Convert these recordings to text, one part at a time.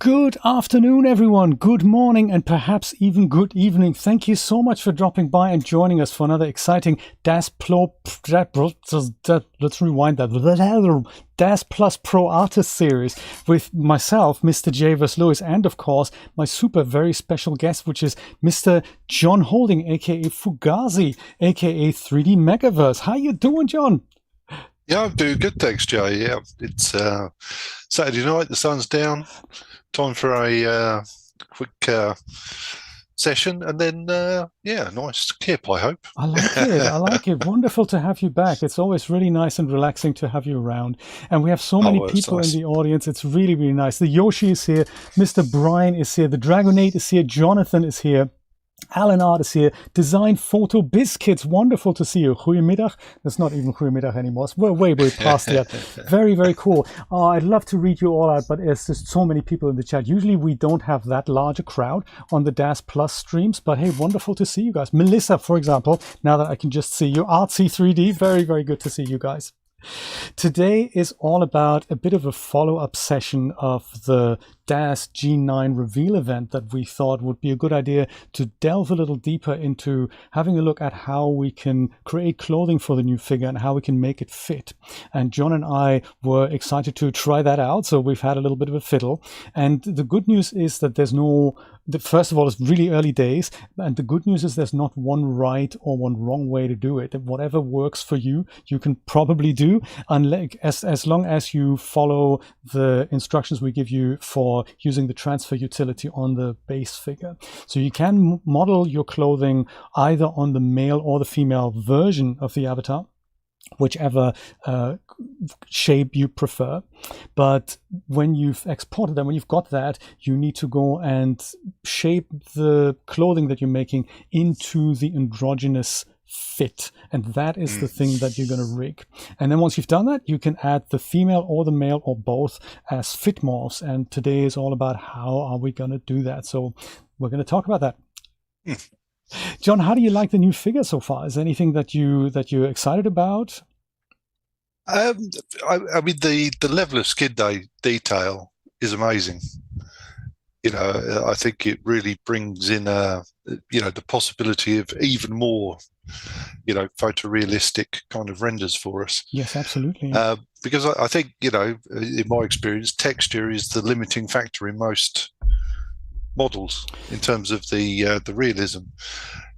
Good afternoon, everyone. Good morning, and perhaps even good evening. Thank you so much for dropping by and joining us for another exciting Daz Pro. Let's rewind that. Daz Plus Pro Artist series with myself, Mr. Javers Lewis, and of course my super very special guest, which is Mr. John Holding, aka Fugazi, aka 3D Megaverse. How you doing, John? Yeah, I'm doing good, thanks, Jay. Yeah, it's Saturday night, the sun's down, time for a quick session, and then, yeah, nice kip, I hope. I like it. I like it. Wonderful to have you back. It's always really nice and relaxing to have you around. And we have so many people in the audience. It's really, really nice. The Yoshi is here. Mr. Brian is here. The Dragonate is here. Jonathan is here. Alan Art is here. Design Photo Biscuits. Wonderful to see you. Goedemiddag. That's not even goedemiddag anymore. We're way past that. Very, very cool. I'd love to read you all out, but there's just so many people in the chat. Usually we don't have that large a crowd on the Daz Plus streams, but hey, wonderful to see you guys. Melissa, for example, now that I can just see you. Artsy 3D. Very, very good to see you guys. Today is all about a bit of a follow-up session of the Daz G9 reveal event that we thought would be a good idea to delve a little deeper into having a look at how we can create clothing for the new figure and how we can make it fit. And John and I were excited to try that out, so we've had a little bit of a fiddle. And the good news is that first of all, it's really early days, and the good news is there's not one right or one wrong way to do it. Whatever works for you, you can probably do, as long as you follow the instructions we give you for using the transfer utility on the base figure. So you can model your clothing either on the male or the female version of the avatar, whichever shape you prefer. But when you've exported them, when you've got that, you need to go and shape the clothing that you're making into the androgynous fit, and that is the thing that you're going to rig. And then once you've done that, you can add the female or the male or both as fit morphs. And today is all about how are we going to do that. So we're going to talk about that. John, how do you like the new figure so far? Is there anything that you're excited about? I mean, the level of skin detail is amazing. You know, I think it really brings in the possibility of even more, photorealistic kind of renders for us. Yes, absolutely. Because I think, in my experience, texture is the limiting factor in most models in terms of the realism.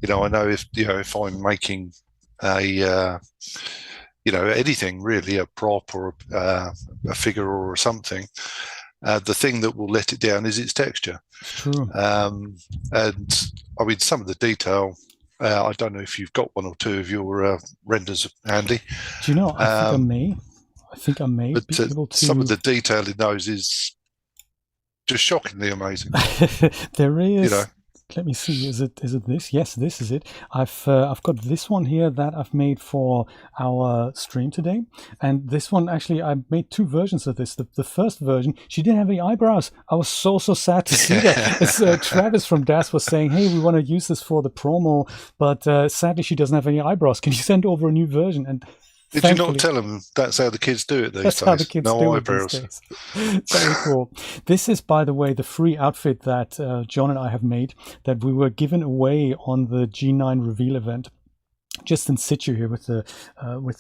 I know if I'm making anything really, a prop or a figure or something, the thing that will let it down is its texture. True. And I mean, some of the detail, I don't know if you've got one or two of your renders handy. Do you know, I think I may but, be able to. Some of the detail in those is just shockingly amazing. There is. Let me see. Is it this? Yes, this is it. I've got this one here that I've made for our stream today, and this one actually I made two versions of this. The first version, she didn't have any eyebrows. I was so sad to see that. It's, Travis from Daz was saying, "Hey, we want to use this for the promo, but sadly she doesn't have any eyebrows. Can you send over a new version?" And did you not tell them that's how the kids do it these days? That's how the kids no do eyebrows. it these days. Very cool. This is, by the way, the free outfit that John and I have made that we were given away on the G9 reveal event. Just in situ here with the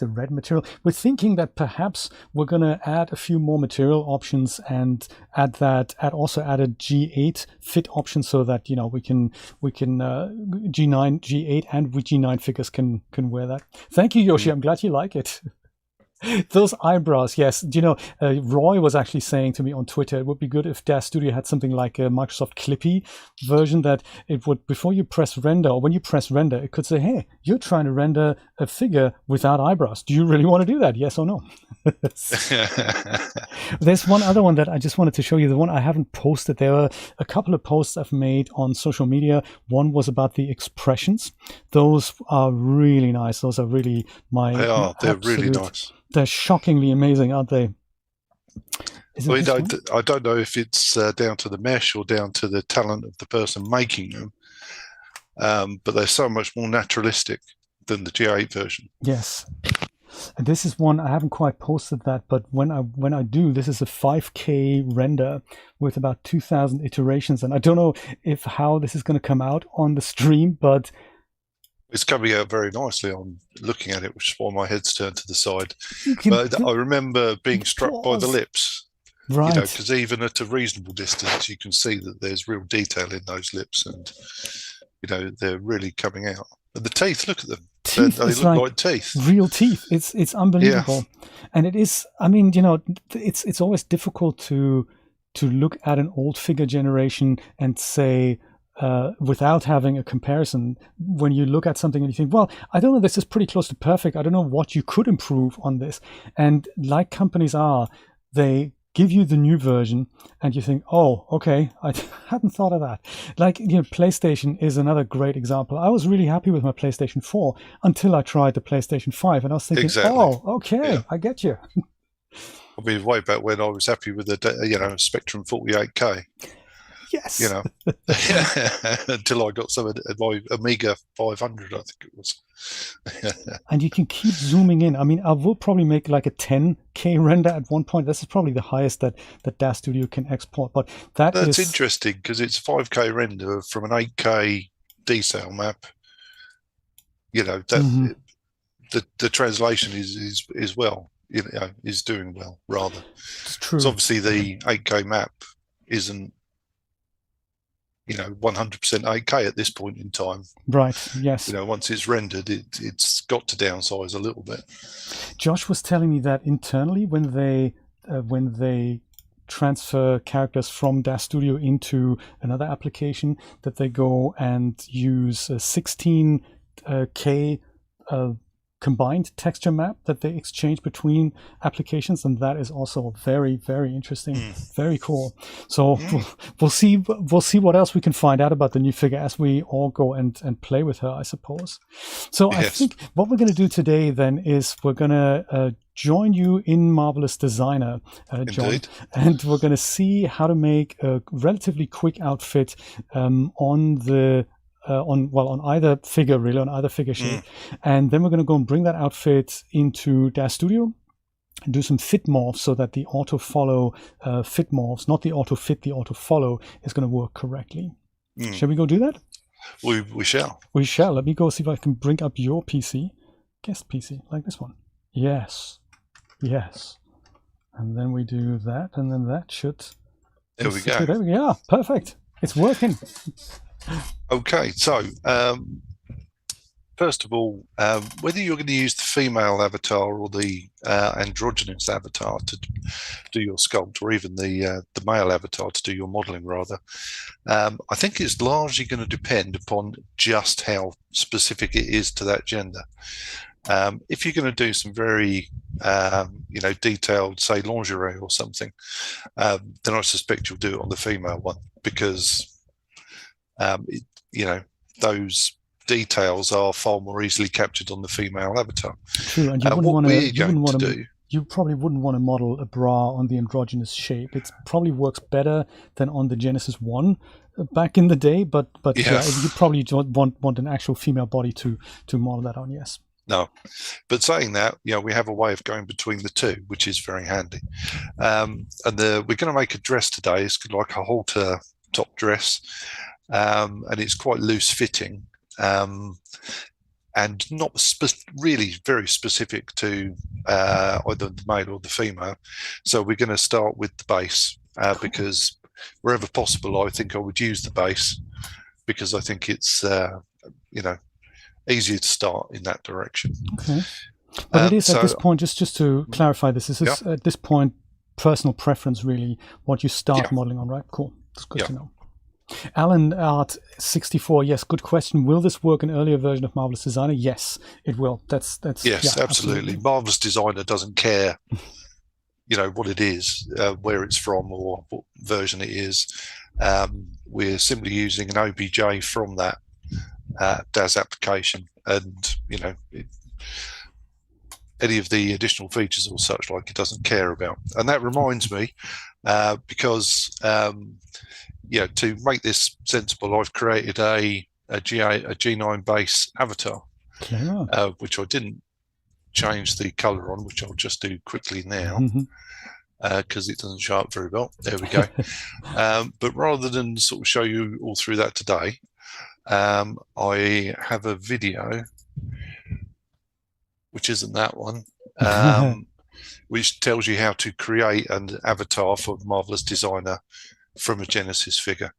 red material. We're thinking that perhaps we're going to add a few more material options and also add a G8 fit option so that we can G9, G8, and G9 figures can wear that. Thank you, Yoshi. I'm glad you like it. Those eyebrows, yes. Roy was actually saying to me on Twitter, it would be good if Daz Studio had something like a Microsoft Clippy version that it would, before you press render, or when you press render, it could say, hey, you're trying to render a figure without eyebrows. Do you really want to do that? Yes or no? There's one other one that I just wanted to show you, the one I haven't posted. There are a couple of posts I've made on social media. One was about the expressions. Those are really nice. Those are really They're really nice. They're shockingly amazing, aren't they? I don't know if it's down to the mesh or down to the talent of the person making them, but they're so much more naturalistic than the G8 version. Yes. And this is one I haven't quite posted that, but when I do, this is a 5K render with about 2,000 iterations, and I don't know if how this is going to come out on the stream, but it's coming out very nicely. I'm looking at it, which is why my head's turned to the side. can, But I remember being struck by the lips, right? Because even at a reasonable distance, you can see that there's real detail in those lips, and they're really coming out. And the teeth, look at them. Teeth, they look like teeth, real teeth. It's unbelievable, and it is. I mean, it's always difficult to look at an old figure generation and say, without having a comparison, when you look at something and you think, well, I don't know, this is pretty close to perfect. I don't know what you could improve on this. And like companies are, they give you the new version and you think, oh, okay, I hadn't thought of that. Like, PlayStation is another great example. I was really happy with my PlayStation 4 until I tried the PlayStation 5 and I was thinking, oh, okay, I get you. I mean, way back when I was happy with the, Spectrum 48K. Yes. Until I got some of my Amiga 500, I think it was. And you can keep zooming in. I mean, I will probably make like a 10K render at one point. This is probably the highest that Daz Studio can export. But that's interesting because it's 5K render from an 8K decel map. That the translation is well, is doing well rather. It's true. So obviously the 8K map isn't 100% 8K at this point in time. Right, yes. Once it's rendered, it's got to downsize a little bit. Josh was telling me that internally when they transfer characters from Daz Studio into another application, that they go and use a 16K combined texture map that they exchange between applications, and that is also very, very interesting, very cool. So we'll see what else we can find out about the new figure as we all go and play with her, I suppose. So yes. I think what we're going to do today then is we're going to join you in Marvelous Designer, John, and we're going to see how to make a relatively quick outfit on either figure, really, on either figure shape. And then we're going to go and bring that outfit into Daz Studio and do some fit morphs so that the auto follow fit morphs, not the auto fit, the auto follow is going to work correctly. Shall we go do that? We shall. We shall. Let me go see if I can bring up your PC, guest PC, like this one. Yes. Yes. And then we do that, and then that should... There we go. There we go. Yeah, perfect. It's working. Okay, so first of all, whether you're going to use the female avatar or the androgynous avatar to do your sculpt, or even the male avatar to do your modeling, rather, I think it's largely going to depend upon just how specific it is to that gender. If you're going to do some very, detailed, say, lingerie or something, then I suspect you'll do it on the female one because those details are far more easily captured on the female avatar. True, and you probably wouldn't want to model a bra on the androgynous shape. It probably works better than on the Genesis 1 back in the day, but yeah, you probably don't want an actual female body to model that on, yes. No, but saying that, we have a way of going between the two, which is very handy. And we're going to make a dress today. It's like a halter top dress. And it's quite loose fitting and not really very specific to either the male or the female. So we're going to start with the base because wherever possible, I think I would use the base because I think it's, easier to start in that direction. Okay. But it is at this point, just to clarify this, is at this point personal preference really what you start modeling on, right? Cool. That's good to know. Alan Art 64, yes, good question. Will this work in earlier version of Marvelous Designer? Yes, it will. That's yes, absolutely. Marvelous Designer doesn't care, what it is, where it's from, or what version it is. We're simply using an OBJ from that Daz application, and any of the additional features or such like it doesn't care about. And that reminds me, because to make this sensible, I've created a G9 base avatar, which I didn't change the color on, which I'll just do quickly now because it doesn't show up very well. There we go. But rather than sort of show you all through that today, I have a video, which isn't that one, which tells you how to create an avatar for Marvelous Designer from a Genesis figure.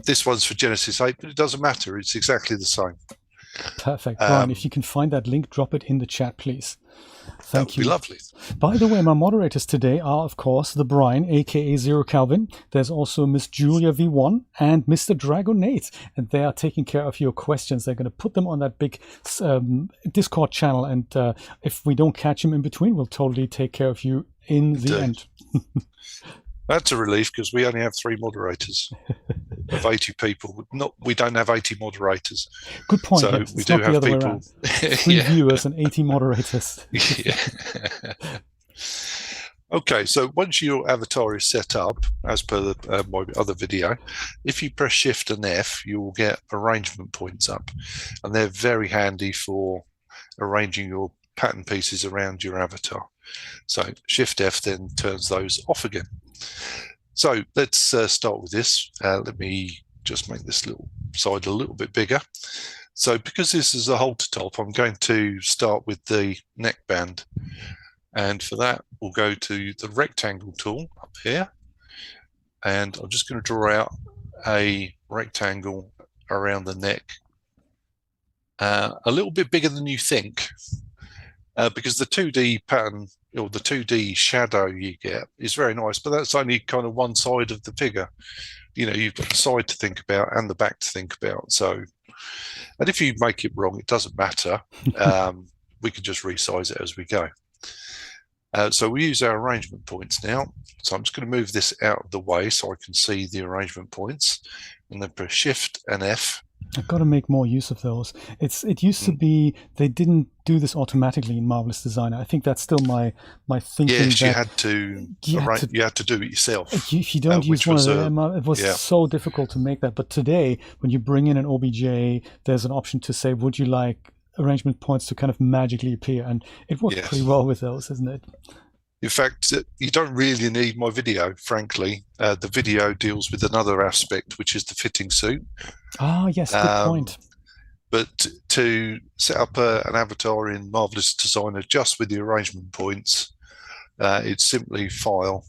This one's for Genesis 8, but it doesn't matter. It's exactly the same. Perfect. Brian, if you can find that link, drop it in the chat, please. Thank you. That would be lovely. By the way, my moderators today are, of course, the Brian, aka Zero Calvin. There's also Miss Julia V1 and Mr. Dragonate, and they are taking care of your questions. They're going to put them on that big Discord channel, and if we don't catch them in between, we'll totally take care of you in the end. That's a relief because we only have 3 moderators of 80 people. We don't have 80 moderators. Good point. So yes. we do have people. 3 viewers and 80 moderators. Yeah. Okay, so once your avatar is set up, as per my other video, if you press Shift and F, you will get arrangement points up, and they're very handy for arranging your pattern pieces around your avatar. So Shift F then turns those off again. So let's start with this. Let me just make this little side a little bit bigger. So because this is a halter top, I'm going to start with the neckband. And for that, we'll go to the rectangle tool up here. And I'm just going to draw out a rectangle around the neck. A little bit bigger than you think. Because the 2D pattern, or the 2D shadow you get is very nice, but that's only kind of one side of the figure. You know, you've got the side to think about and the back to think about. So, and if you make it wrong, it doesn't matter. We can just resize it as we go. So we use our arrangement points now. So I'm just going to move this out of the way so I can see the arrangement points, and then press Shift and F. I've got to make more use of those. It used to be they didn't do this automatically in Marvelous Designer. I think that's still my thinking. Yes, you had to do it yourself. If you don't use one of them, it was so difficult to make that. But today, when you bring in an OBJ, there's an option to say, would you like arrangement points to kind of magically appear? And it works pretty well with those, isn't it? In fact, you don't really need my video, frankly. The video deals with another aspect, which is the fitting suit. Ah, yes, good point. But to set up an avatar in Marvelous Designer just with the arrangement points, it's simply File,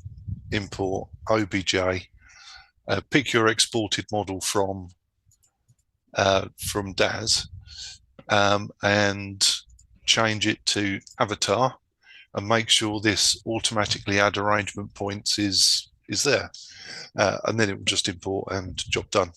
Import, OBJ, pick your exported model from Daz, and change it to Avatar, and make sure this automatically add arrangement points is there, and then it will just import and job done.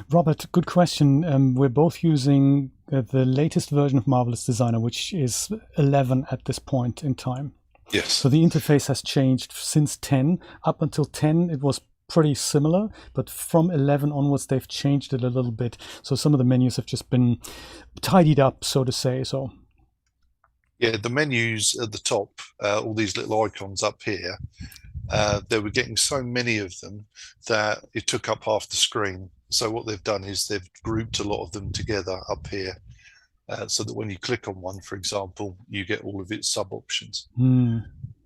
Robert, good question. We're both using the latest version of Marvelous Designer, which is 11 at this point in time. Yes. So the interface has changed since 10. Up until 10, it was pretty similar, but from 11 onwards, they've changed it a little bit. So some of the menus have just been tidied up, so to say. So. Yeah, the menus at the top, all these little icons up here, they were getting so many of them that it took up half the screen. So what they've done is they've grouped a lot of them together up here, so that when you click on one, for example, you get all of its sub options,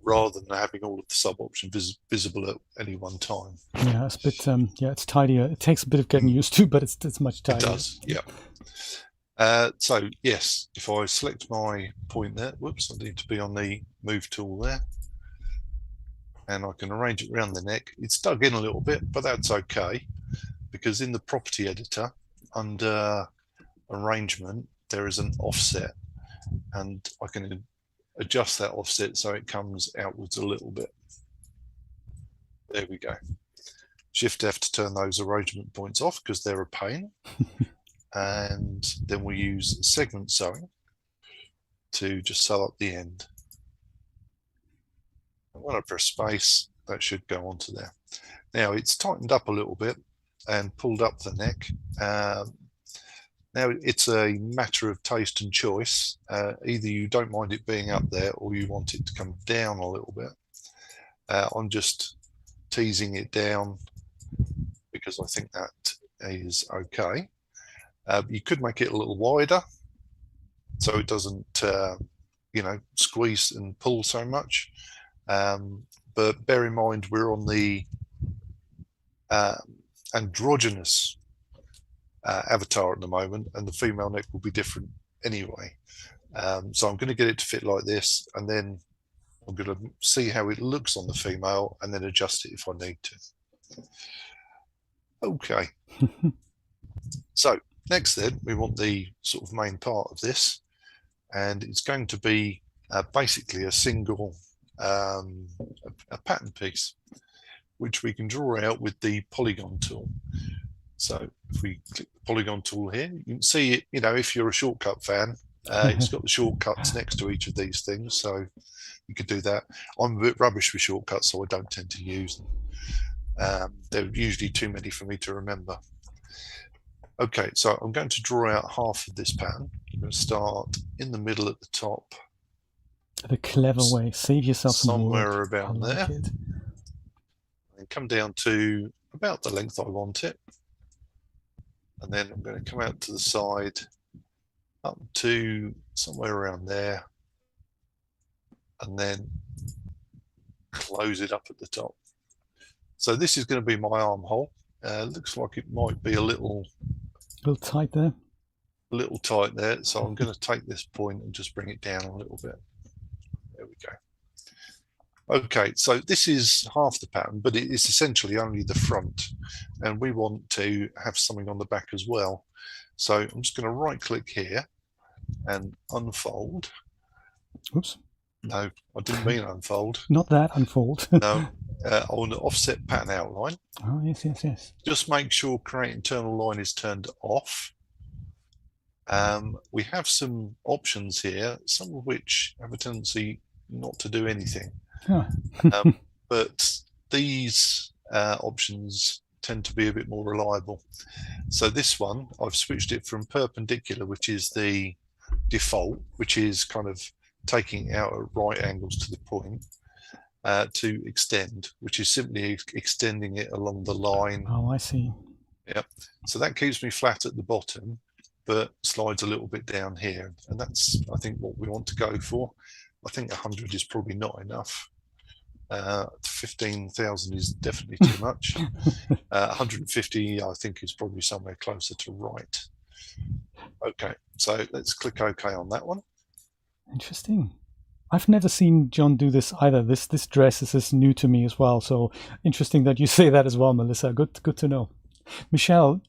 rather than having all of the sub options visible at any one time. Yeah, it's a bit. It's tidier. It takes a bit of getting used to, but it's much tidier. It does. Yeah. So yes, if I select my point there, whoops, I need to be on the move tool there, and I can arrange it around the neck. It's dug in a little bit, but that's okay, because in the property editor under arrangement there is an offset, and I can adjust that offset so it comes outwards a little bit. There we go. Shift F to turn those arrangement points off because they're a pain. And then we use segment sewing to just sew up the end. And when I press space, that should go onto there. Now it's tightened up a little bit and pulled up the neck. Now it's a matter of taste and choice. Either you don't mind it being up there or you want it to come down a little bit. I'm just teasing it down because I think that is okay. You could make it a little wider, so it doesn't, you know, squeeze and pull so much. But bear in mind, we're on the androgynous avatar at the moment, and the female neck will be different anyway. So I'm going to get it to fit like this, and then I'm going to see how it looks on the female and then adjust it if I need to. Okay. So next then, we want the sort of main part of this, and it's going to be basically a single a pattern piece, which we can draw out with the polygon tool. So if we click the polygon tool here, you can see it, you know, if you're a shortcut fan, it's got the shortcuts next to each of these things, so you could do that. I'm a bit rubbish with shortcuts, so I don't tend to use them. They're usually too many for me to remember. Okay, so I'm going to draw out half of this pattern. I'm going to start in the middle at the top. The clever way. Save yourself somewhere some about there. And come down to about the length I want it. And then I'm going to come out to the side up to somewhere around there. And then close it up at the top. So this is going to be my armhole. Looks like it might be a little tight there. A little tight there. So I'm going to take this point and just bring it down a little bit. There we go. Okay, so this is half the pattern, but it is essentially only the front, and we want to have something on the back as well. So I'm just going to right click here and unfold. Oops. No, I didn't mean unfold. Not that, unfold. No, I want to offset pattern outline. Oh, yes, yes, yes. Just make sure create internal line is turned off. We have some options here, some of which have a tendency not to do anything. Huh. But these options tend to be a bit more reliable. So this one, I've switched it from perpendicular, which is the default, which is kind of taking out at right angles to the point, to extend, which is simply extending it along the line. Oh, I see. Yep. So that keeps me flat at the bottom, but slides a little bit down here. And that's, I think, what we want to go for. I think 100 is probably not enough. 15,000 is definitely too much. 150, I think, is probably somewhere closer to right. Okay, so let's click OK on that one. Interesting. I've never seen John do this either. This dress is new to me as well. So interesting that you say that as well, Melissa. Good to know. Michelle,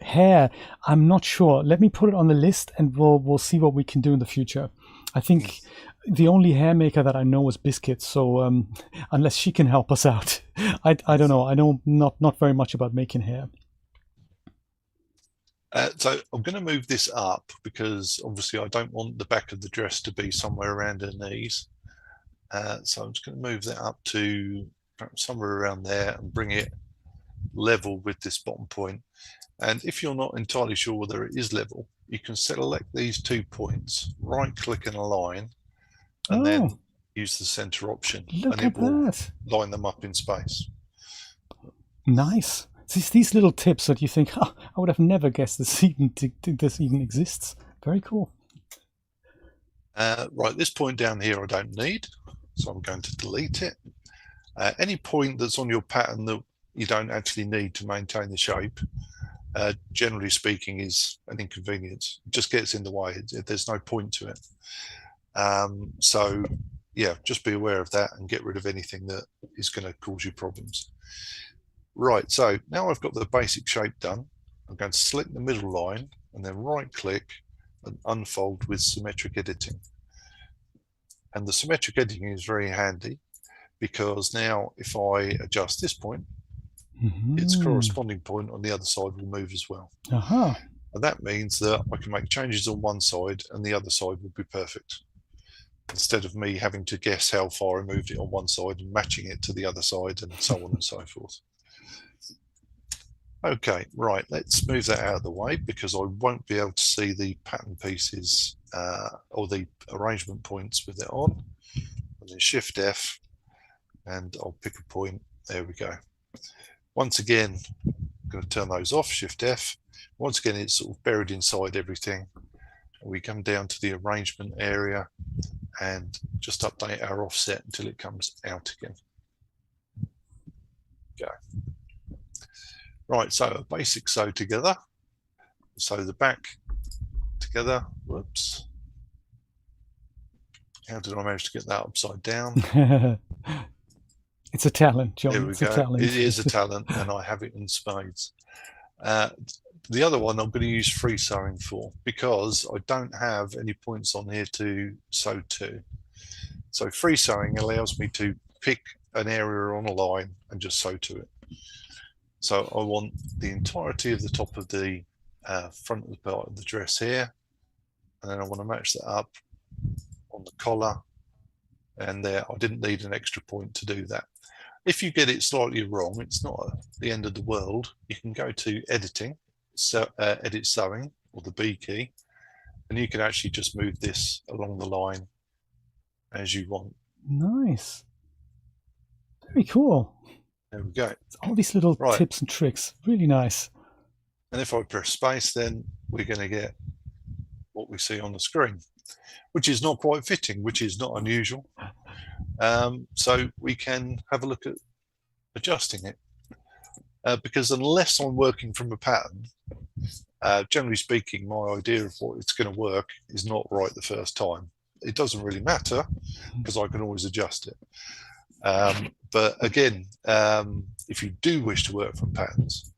hair, I'm not sure. Let me put it on the list, and we'll see what we can do in the future. I think the only hair maker that I know is Biscuit, so unless she can help us out, I don't know. I know not very much about making hair. So I'm going to move this up because obviously I don't want the back of the dress to be somewhere around her knees. So I'm just going to move that up to perhaps somewhere around there and bring it level with this bottom point. And if you're not entirely sure whether it is level, you can select these 2 points, right click and align, and then use the center option. Look and at that. Line them up in space. Nice. These little tips that you think, oh, I would have never guessed this even exists. Very cool. Right, this point down here I don't need, so I'm going to delete it. Any point that's on your pattern that you don't actually need to maintain the shape, generally speaking, is an inconvenience. It just gets in the way. There's no point to it. So yeah, just be aware of that and get rid of anything that is going to cause you problems. Right, so now I've got the basic shape done. I'm going to select the middle line and then right click and unfold with symmetric editing. And the symmetric editing is very handy because now if I adjust this point, its corresponding point on the other side will move as well. And that means that I can make changes on one side and the other side will be perfect, instead of me having to guess how far I moved it on one side and matching it to the other side and so on and so forth. Okay, right, let's move that out of the way because I won't be able to see the pattern pieces or the arrangement points with it on. And then Shift F and I'll pick a point. There we go. Once again, I'm going to turn those off, Shift F. Once again, it's sort of buried inside everything. We come down to the arrangement area and just update our offset until it comes out again. Go. Right, so a basic sew together. Sew the back together. Whoops. How did I manage to get that upside down? It's a talent, John. There we go. It is a talent, and I have it in spades. The other one I'm going to use free sewing for, because I don't have any points on here to sew to. So free sewing allows me to pick an area on a line and just sew to it. So I want the entirety of the top of the front of the part of the dress here, and then I want to match that up on the collar, and there. I didn't need an extra point to do that. If you get it slightly wrong, it's not the end of the world. You can go to editing, so edit sewing, or the B key, and you can actually just move this along the line as you want. Nice. Very cool. There we go. All these little tips and tricks. Really nice. And if I press space, then we're going to get what we see on the screen, which is not quite fitting, which is not unusual. So we can have a look at adjusting it. Because unless I'm working from a pattern, generally speaking, my idea of what it's going to work is not right the first time. It doesn't really matter, because I can always adjust it. But again, if you do wish to work from patterns,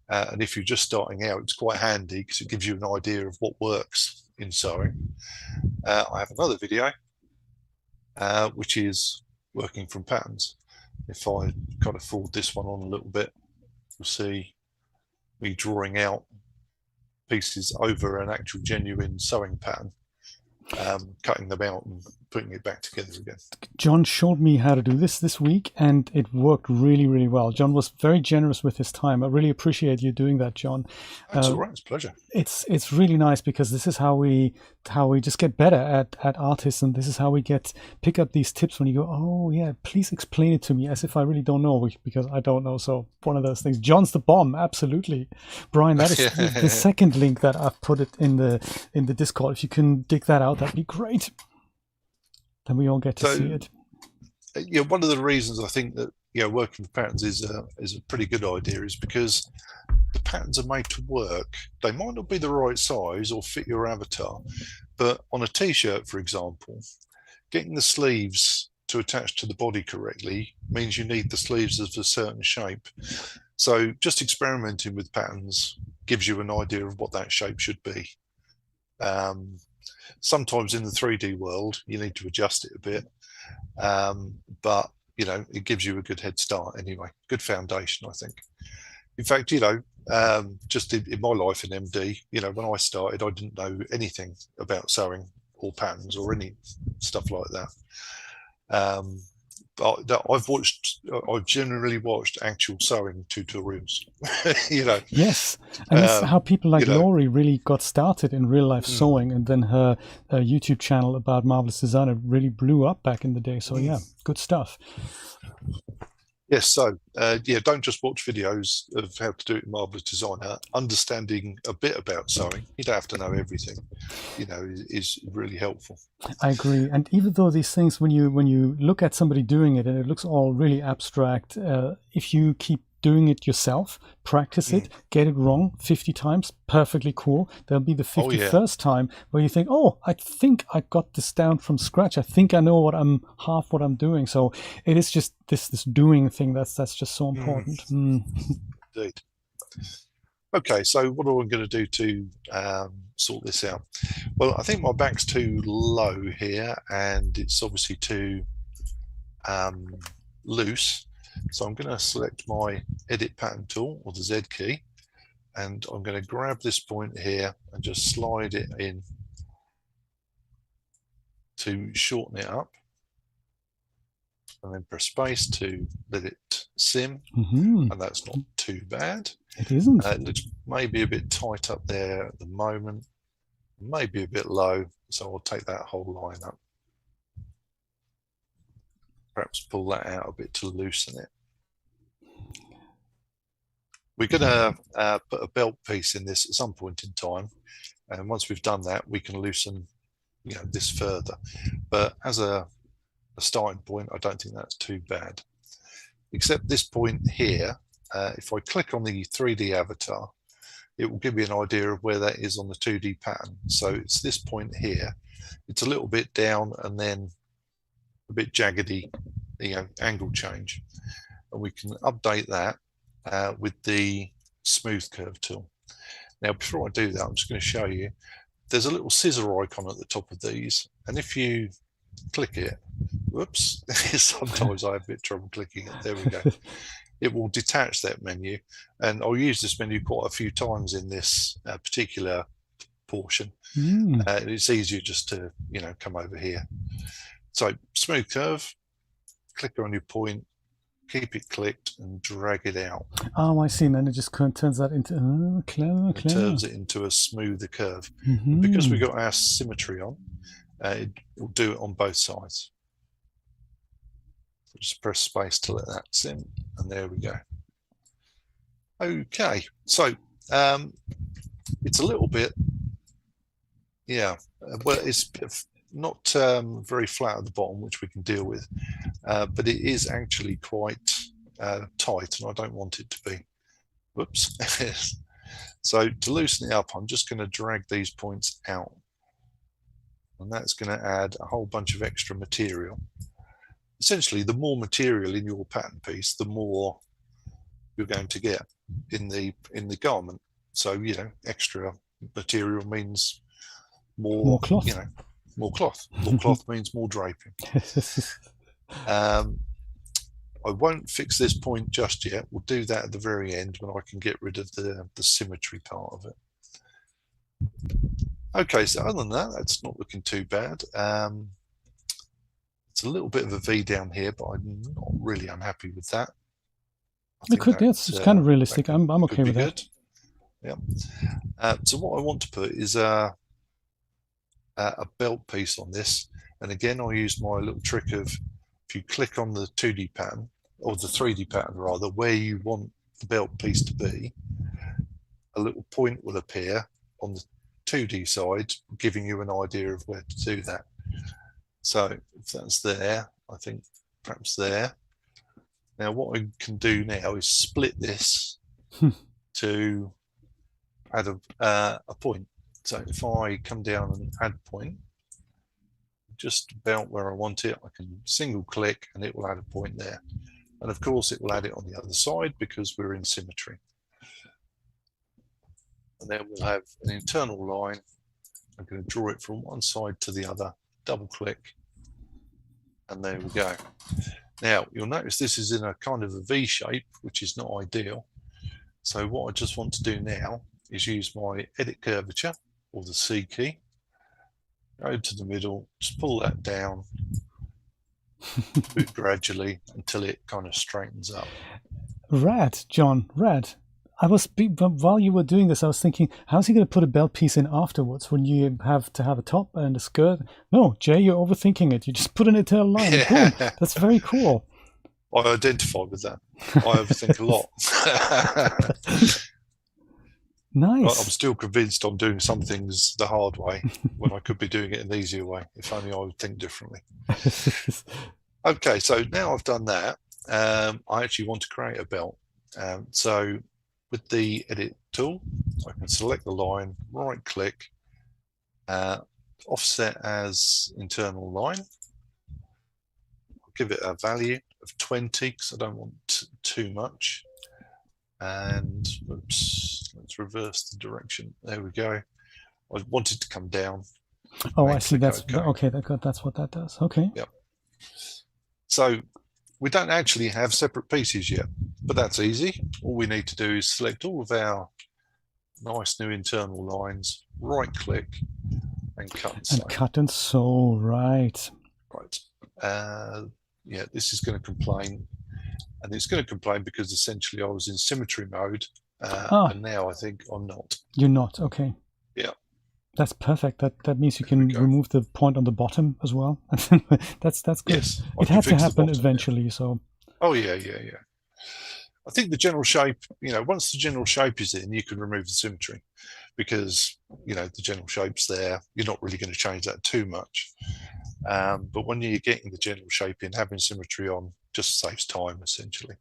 and if you're just starting out, it's quite handy because it gives you an idea of what works in sewing. I have another video which is working from patterns. If I kind of forward this one on a little bit, you'll see me drawing out pieces over an actual genuine sewing pattern, cutting them out and putting it back together again. John showed me how to do this week, and it worked really, really well. John was very generous with his time. I really appreciate you doing that, John. That's all right. It's a pleasure. It's really nice, because this is how we just get better at artists, and this is how we pick up these tips when you go, oh yeah, please explain it to me, as if I really don't know, because I don't know. So one of those things. John's the bomb, absolutely. Brian, that is the second link that I've put it in the Discord. If you can dig that out, that'd be great. Then we all get to see it. Yeah, one of the reasons I think that working with patterns is a pretty good idea is because the patterns are made to work. They might not be the right size or fit your avatar, but on a t-shirt, for example, getting the sleeves to attach to the body correctly means you need the sleeves of a certain shape. So just experimenting with patterns gives you an idea of what that shape should be. Sometimes in the 3D world, you need to adjust it a bit, but it gives you a good head start anyway. Good foundation, I think. In fact, just in my life in MD, when I started, I didn't know anything about sewing or patterns or any stuff like that. But I've generally watched actual sewing tutorials. Yes, and that's how people like Laurie really got started in real life sewing, and then her YouTube channel about Marvelous Designer really blew up back in the day. So yeah, good stuff. Yes, so don't just watch videos of how to do it in Marvelous Designer. Understanding a bit about sewing, you don't have to know everything, is really helpful. I agree. And even though these things, when you look at somebody doing it and it looks all really abstract, if you keep doing it yourself, practice it, get it wrong 50 times, perfectly cool. There'll be the 51st time where you think, oh, I think I got this down from scratch. I think I know what I'm doing. So it is just this doing thing that's just so important. Indeed. Okay, so what am I going to do to sort this out? Well, I think my back's too low here, and it's obviously too loose. So I'm going to select my edit pattern tool, or the Z key, and I'm going to grab this point here and just slide it in to shorten it up, and then press space to let it sim, and that's not too bad. It isn't. It looks maybe a bit tight up there at the moment, maybe a bit low, so I'll take that whole line up. Perhaps pull that out a bit to loosen it. We're going to put a belt piece in this at some point in time, And once we've done that, we can loosen, this further. But as a starting point, I don't think that's too bad. Except this point here, if I click on the 3D avatar, it will give me an idea of where that is on the 2D pattern. So it's this point here. It's a little bit down and then a bit jaggedy, angle change. And we can update that with the smooth curve tool. Now, before I do that, I'm just going to show you, there's a little scissor icon at the top of these. And if you click it, whoops, sometimes I have a bit of trouble clicking it. There we go. It will detach that menu. And I'll use this menu quite a few times in this particular portion. It's easier just to, come over here. So smooth curve, click on your point, keep it clicked and drag it out. Oh, I see. And then it just turns that into clever. It turns it into a smoother curve. Because we've got our symmetry on, it will do it on both sides. So just press space to let that sim, and there we go. Okay, so it's a little bit, well, it's not very flat at the bottom, which we can deal with, but it is actually quite tight, and I don't want it to be. Whoops. So to loosen it up, I'm just going to drag these points out, and that's going to add a whole bunch of extra material. Essentially, the more material in your pattern piece, the more you're going to get in the garment. So extra material means more cloth. More cloth. More cloth means more draping. I won't fix this point just yet. We'll do that at the very end when I can get rid of the symmetry part of it. Okay, so other than that, that's not looking too bad. It's a little bit of a V down here, but I'm not really unhappy with that. It's kind of realistic. I'm okay with that. Yeah. So what I want to put is a belt piece on this, and again I'll use my little trick of, if you click on the 2D pattern, or the 3D pattern rather, where you want the belt piece to be, a little point will appear on the 2D side, giving you an idea of where to do that. So if that's there, I think perhaps there. Now what I can do now is split this to add a point. So if I come down and add point, just about where I want it, I can single click and it will add a point there. And of course it will add it on the other side because we're in symmetry. And then we'll have an internal line. I'm going to draw it from one side to the other, double click, and there we go. Now you'll notice this is in a kind of a V shape, which is not ideal. So what I just want to do now is use my edit curvature, or the C key, go to the middle, just pull that down, do it gradually until it kind of straightens up. Rad, John, rad. While you were doing this, I was thinking, how's he going to put a belt piece in afterwards when you have to have a top and a skirt? No, Jay, you're overthinking it. You just put an internal line. Boom. That's very cool. I identify with that. I overthink a lot. Nice. I'm still convinced I'm doing some things the hard way when I could be doing it an easier way. If only I would think differently. Okay, so now I've done that, I actually want to create a belt. So with the edit tool, I can select the line, right click, offset as internal line. I'll give it a value of 20 because I don't want too much. And oops, let's reverse the direction. There we go. I want it to come down. Oh, I see. That's okay. That's what that does. Okay. Yep. So we don't actually have separate pieces yet, but that's easy. All we need to do is select all of our nice new internal lines, right click, and cut and sew. And cut and sew, right. Right. Yeah, this is going to complain. And it's going to complain because essentially I was in symmetry mode, and now I think I'm not. You're not, okay. Yeah. That's perfect. That means you can remove the point on the bottom as well. That's good. Yes, it had to happen eventually, yeah. So. Oh yeah. I think the general shape, once the general shape is in, you can remove the symmetry. because, the general shape's there. You're not really going to change that too much. But when you're getting the general shape in, having symmetry on just saves time, essentially.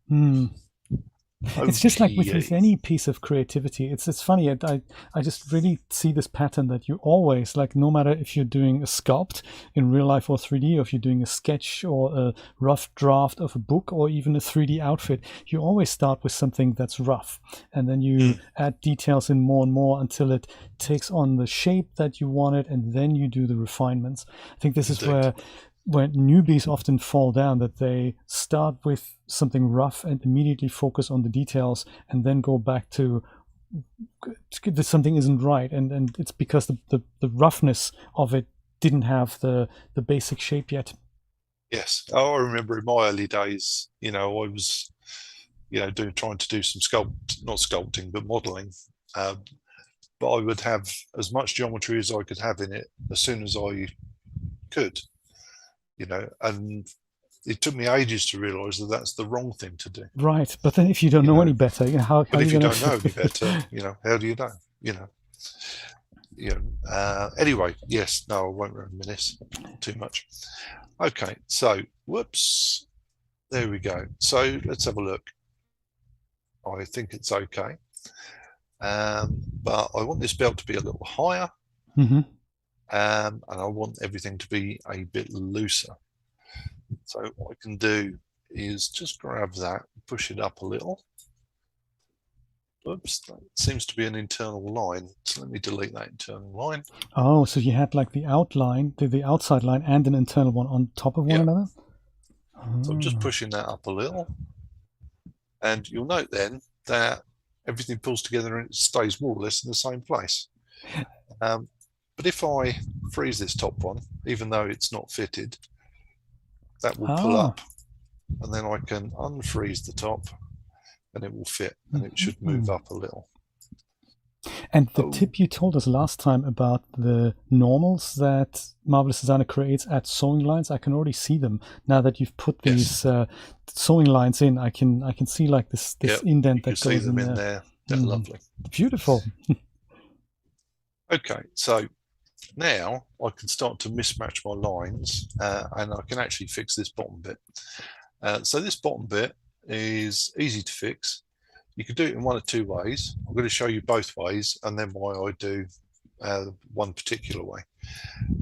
It's just like with any piece of creativity. It's funny. I just really see this pattern that you always, like, no matter if you're doing a sculpt in real life or 3D, or if you're doing a sketch or a rough draft of a book or even a 3D outfit, you always start with something that's rough, and then you add details in more and more until it takes on the shape that you want it, and then you do the refinements. I think this is where newbies often fall down, that they start with something rough and immediately focus on the details, and then go back to that something isn't right, and it's because the roughness of it didn't have the basic shape yet. Yes, I remember in my early days, I was, trying to do some not sculpting, but modeling. But I would have as much geometry as I could have in it as soon as I could. And it took me ages to realize that that's the wrong thing to do. Right, but then if you don't know any better, how but if you don't know any better, how do you know? Anyway, yes, no, I won't reminisce too much. Okay, so whoops, there we go. So let's have a look. I think it's okay, but I want this belt to be a little higher. And I want everything to be a bit looser. So what I can do is just grab that, push it up a little. Oops, that seems to be an internal line. So let me delete that internal line. Oh, so you had like the outline, the outside line, and an internal one on top of one another? So I'm just pushing that up a little. And you'll note then that everything pulls together and it stays more or less in the same place. But if I freeze this top one, even though it's not fitted, that will pull up, and then I can unfreeze the top, and it will fit, and it should move up a little. And the tip you told us last time about the normals that Marvelous Designer creates at sewing lines, I can already see them now that you've put these sewing lines in. I can see like this indent that goes in there. They're lovely, beautiful. Okay, so now I can start to mismatch my lines, and I can actually fix this bottom bit. So this bottom bit is easy to fix. You can do it in one of two ways. I'm going to show you both ways, and then why I do one particular way.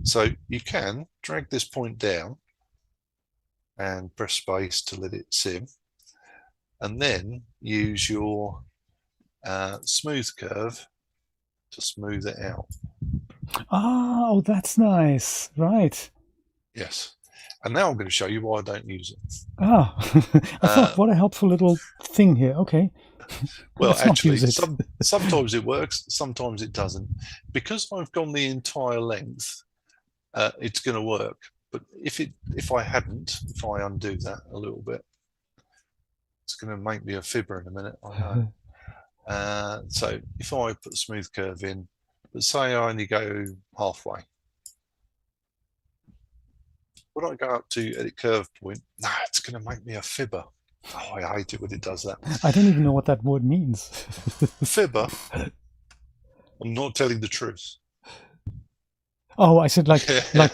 So you can drag this point down and press space to let it sim, and then use your smooth curve to smooth it out. Oh, that's nice. Right. Yes. And now I'm going to show you why I don't use it. Ah, I thought, what a helpful little thing here. Okay. Well, actually, sometimes it works, sometimes it doesn't. Because I've gone the entire length, it's going to work. But if I undo that a little bit, it's going to make me a fibber in a minute. I know. So if I put a smooth curve in, but say I only go halfway, when I go up to edit curve point, it's going to make me a fibber. Oh, I hate it when it does that. I don't even know what that word means. Fibber. I'm not telling the truth. Oh, I said like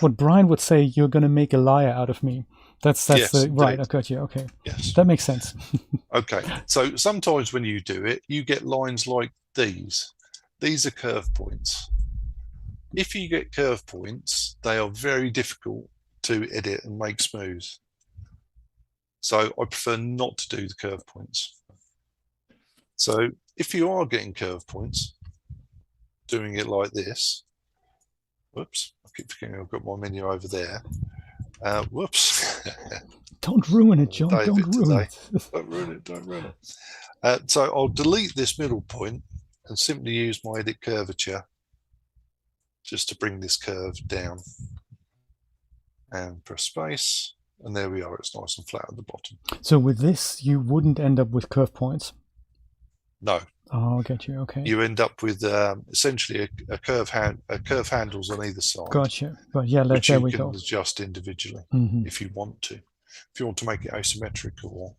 what Brian would say, you're going to make a liar out of me. That's yes, right. I got you. Okay. Yes. That makes sense. Okay. So sometimes when you do it, you get lines like these. These are curve points. If you get curve points, they are very difficult to edit and make smooth. So I prefer not to do the curve points. So if you are getting curve points, doing it like this, whoops, I keep forgetting I've got my menu over there. Whoops. Don't ruin it, John. Don't ruin it. Don't ruin it. Don't ruin it. So I'll delete this middle point and simply use my edit curvature just to bring this curve down. And press space. And there we are. It's nice and flat at the bottom. So with this, you wouldn't end up with curve points? No. Oh, I get you. Okay. You end up with essentially a curve handles on either side. Gotcha. But yeah, which there you we can go. adjust individually if you want to. If you want to make it asymmetric or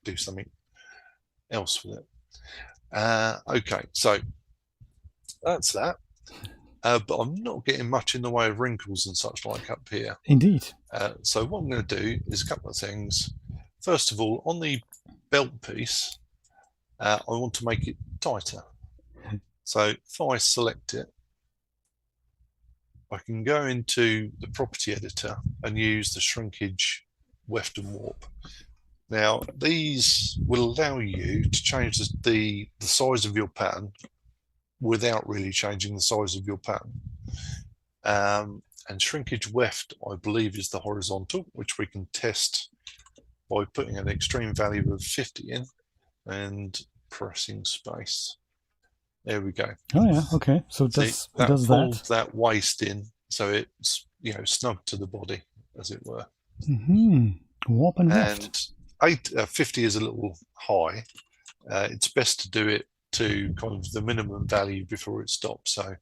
do something else with it. Okay, so that's that. But I'm not getting much in the way of wrinkles and such like up here. Indeed. So what I'm going to do is a couple of things. First of all, on the belt piece, I want to make it tighter. So if I select it, I can go into the property editor and use the shrinkage, weft and warp. Now, these will allow you to change the size of your pattern without really changing the size of your pattern. And shrinkage weft, I believe, is the horizontal, which we can test by putting an extreme value of 50 in and pressing space. There we go. Oh yeah, okay. So it does that waist in, so it's snug to the body, as it were. Warp and weft. And 50 is a little high. It's best to do it to kind of the minimum value before it stops. So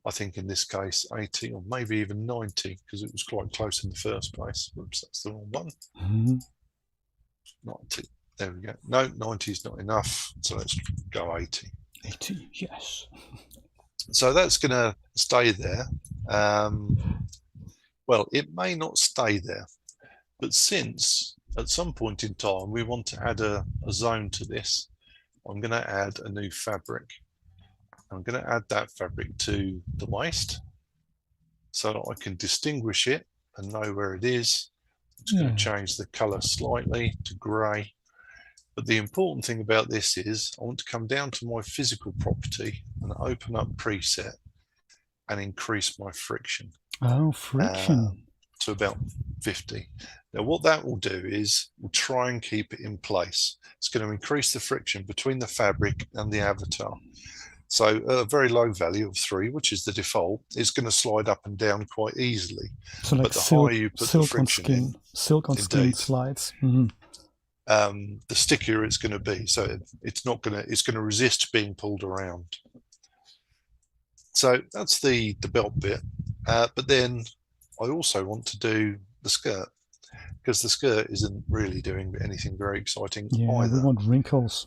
I think in this case 80 or maybe even 90, because it was quite close in the first place. Oops, that's the wrong one. 90. There we go. No, 90 is not enough. So let's go 80. 80, yes. So that's going to stay there. Well, it may not stay there, but since at some point in time we want to add a zone to this, I'm going to add a new fabric. I'm going to add that fabric to the waist so that I can distinguish it and know where it is. I'm just going to change the color slightly to gray. But the important thing about this is I want to come down to my physical property and open up preset and increase my friction. Oh, friction. To about 50. Now what that will do is we'll try and keep it in place. It's going to increase the friction between the fabric and the avatar. So at a very low value of 3, which is the default, it's going to slide up and down quite easily. So like but the higher you put the friction silk on skin slides. The stickier it's going to be. So it's going to resist being pulled around. So that's the belt bit. But then I also want to do the skirt, because the skirt isn't really doing anything very exciting either. We want wrinkles.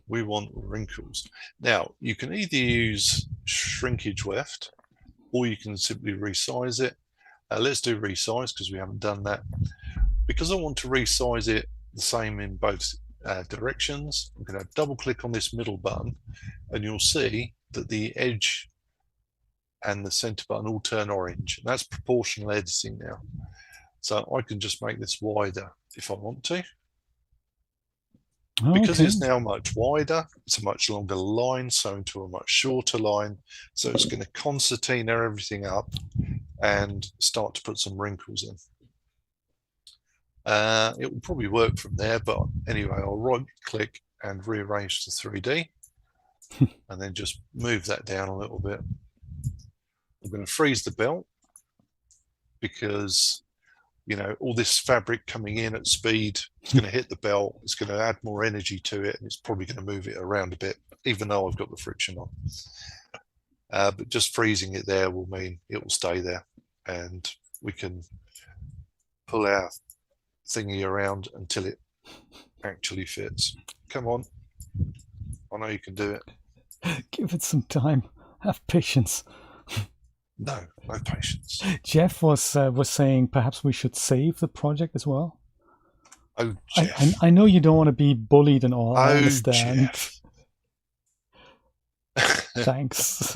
We want wrinkles. Now, you can either use shrinkage weft or you can simply resize it. Let's do resize because we haven't done that. Because I want to resize it the same in both directions, I'm going to double click on this middle button and you'll see that the edge and the center button all turn orange. And that's proportional editing now. So I can just make this wider if I want to. Because it's now much wider, it's a much longer line, so into a much shorter line. So it's going to concertina everything up and start to put some wrinkles in. It will probably work from there, but anyway, I'll right click and rearrange to 3D and then just move that down a little bit. I'm going to freeze the belt because all this fabric coming in at speed is going to hit the belt. It's going to add more energy to it, and it's probably going to move it around a bit, even though I've got the friction on. But just freezing it there will mean it will stay there, and we can pull our thingy around until it actually fits. Come on. I know you can do it. Give it some time. Have patience. No patience. Jeff was saying perhaps we should save the project as well. Oh, Jeff. I know you don't want to be bullied and all. I understand. Jeff. Thanks.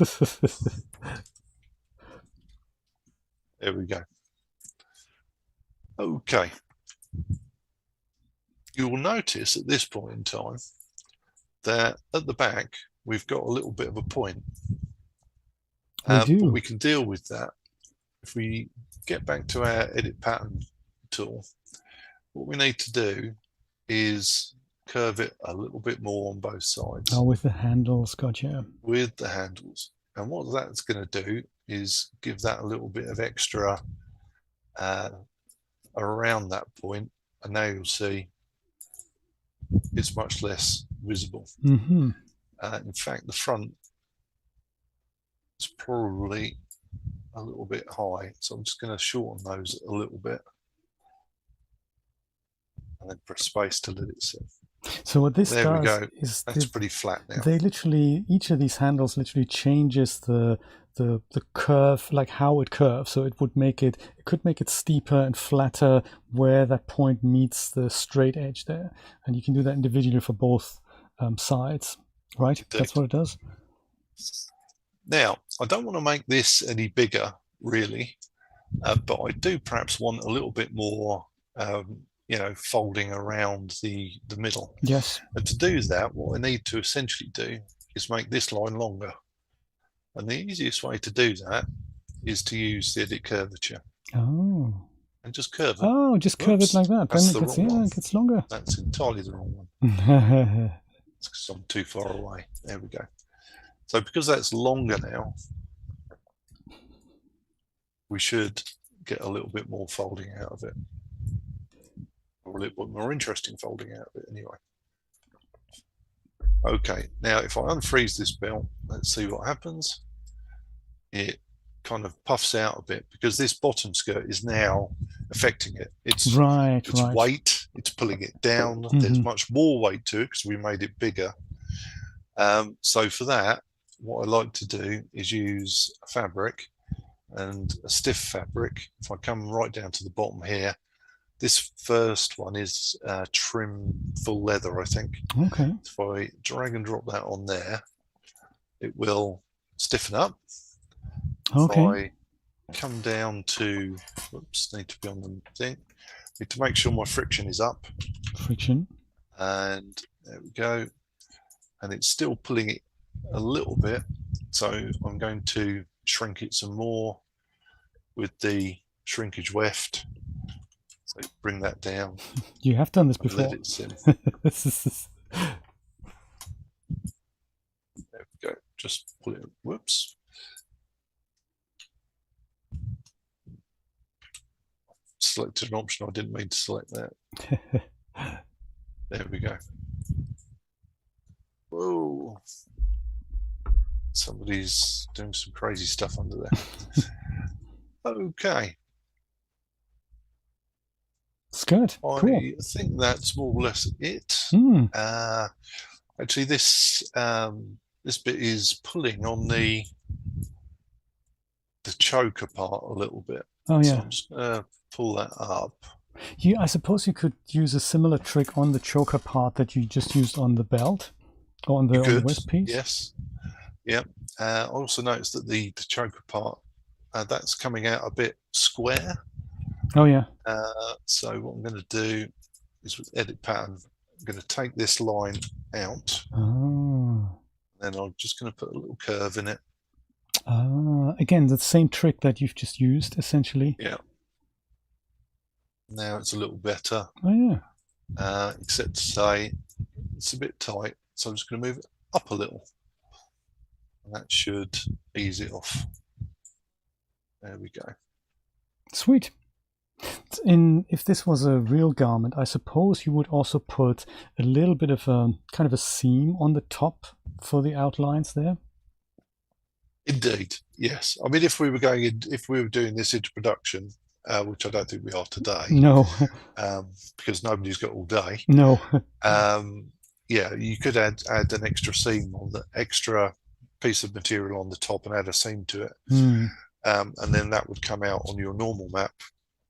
There we go. Okay. You will notice at this point in time that at the back we've got a little bit of a point. But we can deal with that if we get back to our edit pattern tool. What we need to do is curve it a little bit more on both sides. Oh, with the handles, gotcha. With the handles. And what that's going to do is give that a little bit of extra around that point. And now you'll see it's much less visible. In fact, the front is probably a little bit high, so I'm just going to shorten those a little bit and then press space to let it sit. So what this There we does go. is That's pretty flat now. they literally, each of these handles literally changes the curve, like how it curves. So it could make it steeper and flatter where that point meets the straight edge there. And you can do that individually for both sides, right? Indeed. That's what it does. Now, I don't want to make this any bigger, really, but I do perhaps want a little bit more, folding around the middle. Yes. And to do that, what I need to essentially do is make this line longer. And the easiest way to do that is to use the edit curvature. Oh. And just curve it. Oh, just curve it like that. That's Then it gets longer. That's entirely the wrong one. It's because I'm too far away. There we go. So because that's longer now, we should get a little bit more folding out of it. Or a little bit more interesting folding out of it anyway. Okay, now if I unfreeze this belt, let's see what happens. It kind of puffs out a bit because this bottom skirt is now affecting it. It's weight, it's pulling it down. There's much more weight to it because we made it bigger. So for that, what I like to do is use a fabric and a stiff fabric. If I come right down to the bottom here, this first one is trim full leather, I think. Okay. If I drag and drop that on there, it will stiffen up. Okay. If I come down to, whoops, need to be on the thing. Need to make sure my friction is up. Friction. And there we go. And it's still pulling it a little bit. So I'm going to shrink it some more with the shrinkage weft. So bring that down. You have done this before. Let it sit. There we go. Just pull it. Whoops. Selected an option. I didn't mean to select that. There we go. Whoa. Somebody's doing some crazy stuff under there. Okay. It's good. Cool. I think that's more or less it. Actually, this bit is pulling on the choker part a little bit. Oh yeah. So I'm just gonna pull that up. I suppose you could use a similar trick on the choker part that you just used on the belt or on the waist piece. Yes. Yep. I also noticed that the choker part that's coming out a bit square. Oh yeah. So what I'm going to do is with edit pattern, I'm going to take this line out. Oh. Then I'm just going to put a little curve in it. Again, the same trick that you've just used, essentially. Yeah. Now it's a little better. Oh yeah. Except to say it's a bit tight, so I'm just going to move it up a little. And that should ease it off. There we go. Sweet. If this was a real garment, I suppose you would also put a little bit of a kind of a seam on the top for the outlines there. Indeed, yes. I mean, if we were doing this into production, which I don't think we are today. No. Because nobody's got all day. No. Yeah, you could add an extra seam on the extra piece of material on the top and add a seam to it. And then that would come out on your normal map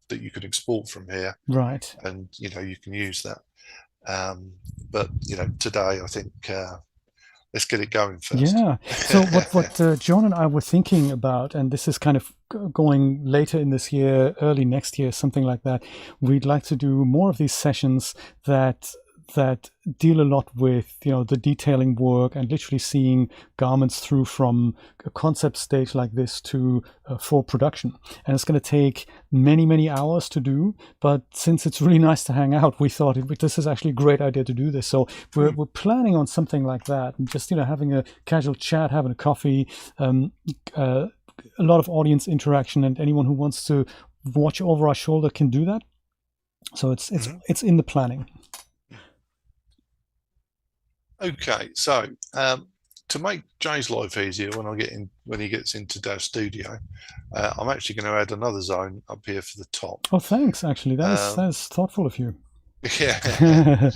that you could export from here. Right. And, you can use that. But, today I think let's get it going first. Yeah. So what John and I were thinking about, and this is kind of going later in this year, early next year, something like that, we'd like to do more of these sessions that deal a lot with the detailing work and literally seeing garments through from a concept stage like this to full production. And it's going to take many hours to do, but since it's really nice to hang out, we thought this is actually a great idea to do this. So we're planning on something like that, and just having a casual chat, having a coffee, a lot of audience interaction, and anyone who wants to watch over our shoulder can do that. So it's in the planning. Okay, so to make Jay's life easier when he gets into Daz Studio, I'm actually going to add another zone up here for the top. Oh, thanks. Actually, that is thoughtful of you. Yeah.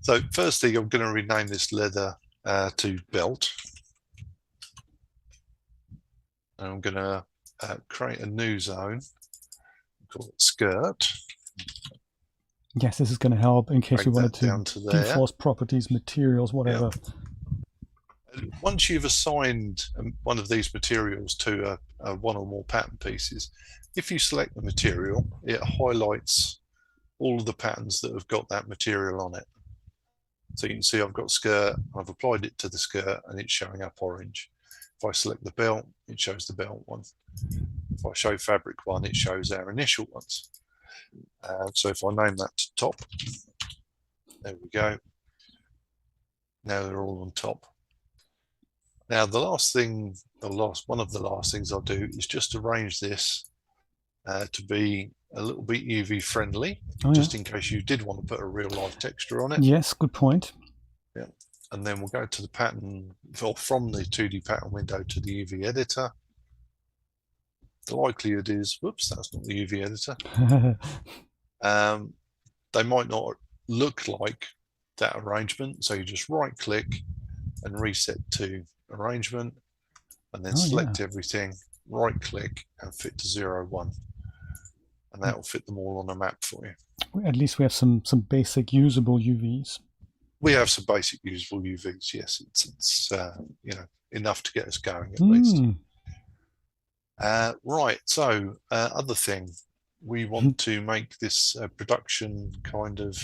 So first thing, I'm going to rename this leather to belt. And I'm going to create a new zone, call it skirt. Yes, this is going to help in case you wanted to dForce properties, materials, whatever. And once you've assigned one of these materials to one or more pattern pieces, if you select the material, it highlights all of the patterns that have got that material on it. So you can see I've got skirt, I've applied it to the skirt, and it's showing up orange. If I select the belt, it shows the belt one. If I show fabric one, it shows our initial ones. So if I name that to top, there we go. Now they're all on top. Now the last thing, one of the last things I'll do is just arrange this to be a little bit UV friendly, just in case you did want to put a real life texture on it. Yes, good point. Yeah, and then we'll go to the pattern, or from the 2D pattern window to the UV editor. The likelihood is, whoops, that's not the UV editor. They might not look like that arrangement, so you just right click and reset to arrangement, and then select everything, right click and fit to 0, 1, and that will fit them all on a map for you. At least we have some basic usable UVs. We have some basic usable UVs, yes. It's you know, enough to get us going at least. Right, so other thing, we want to make this production kind of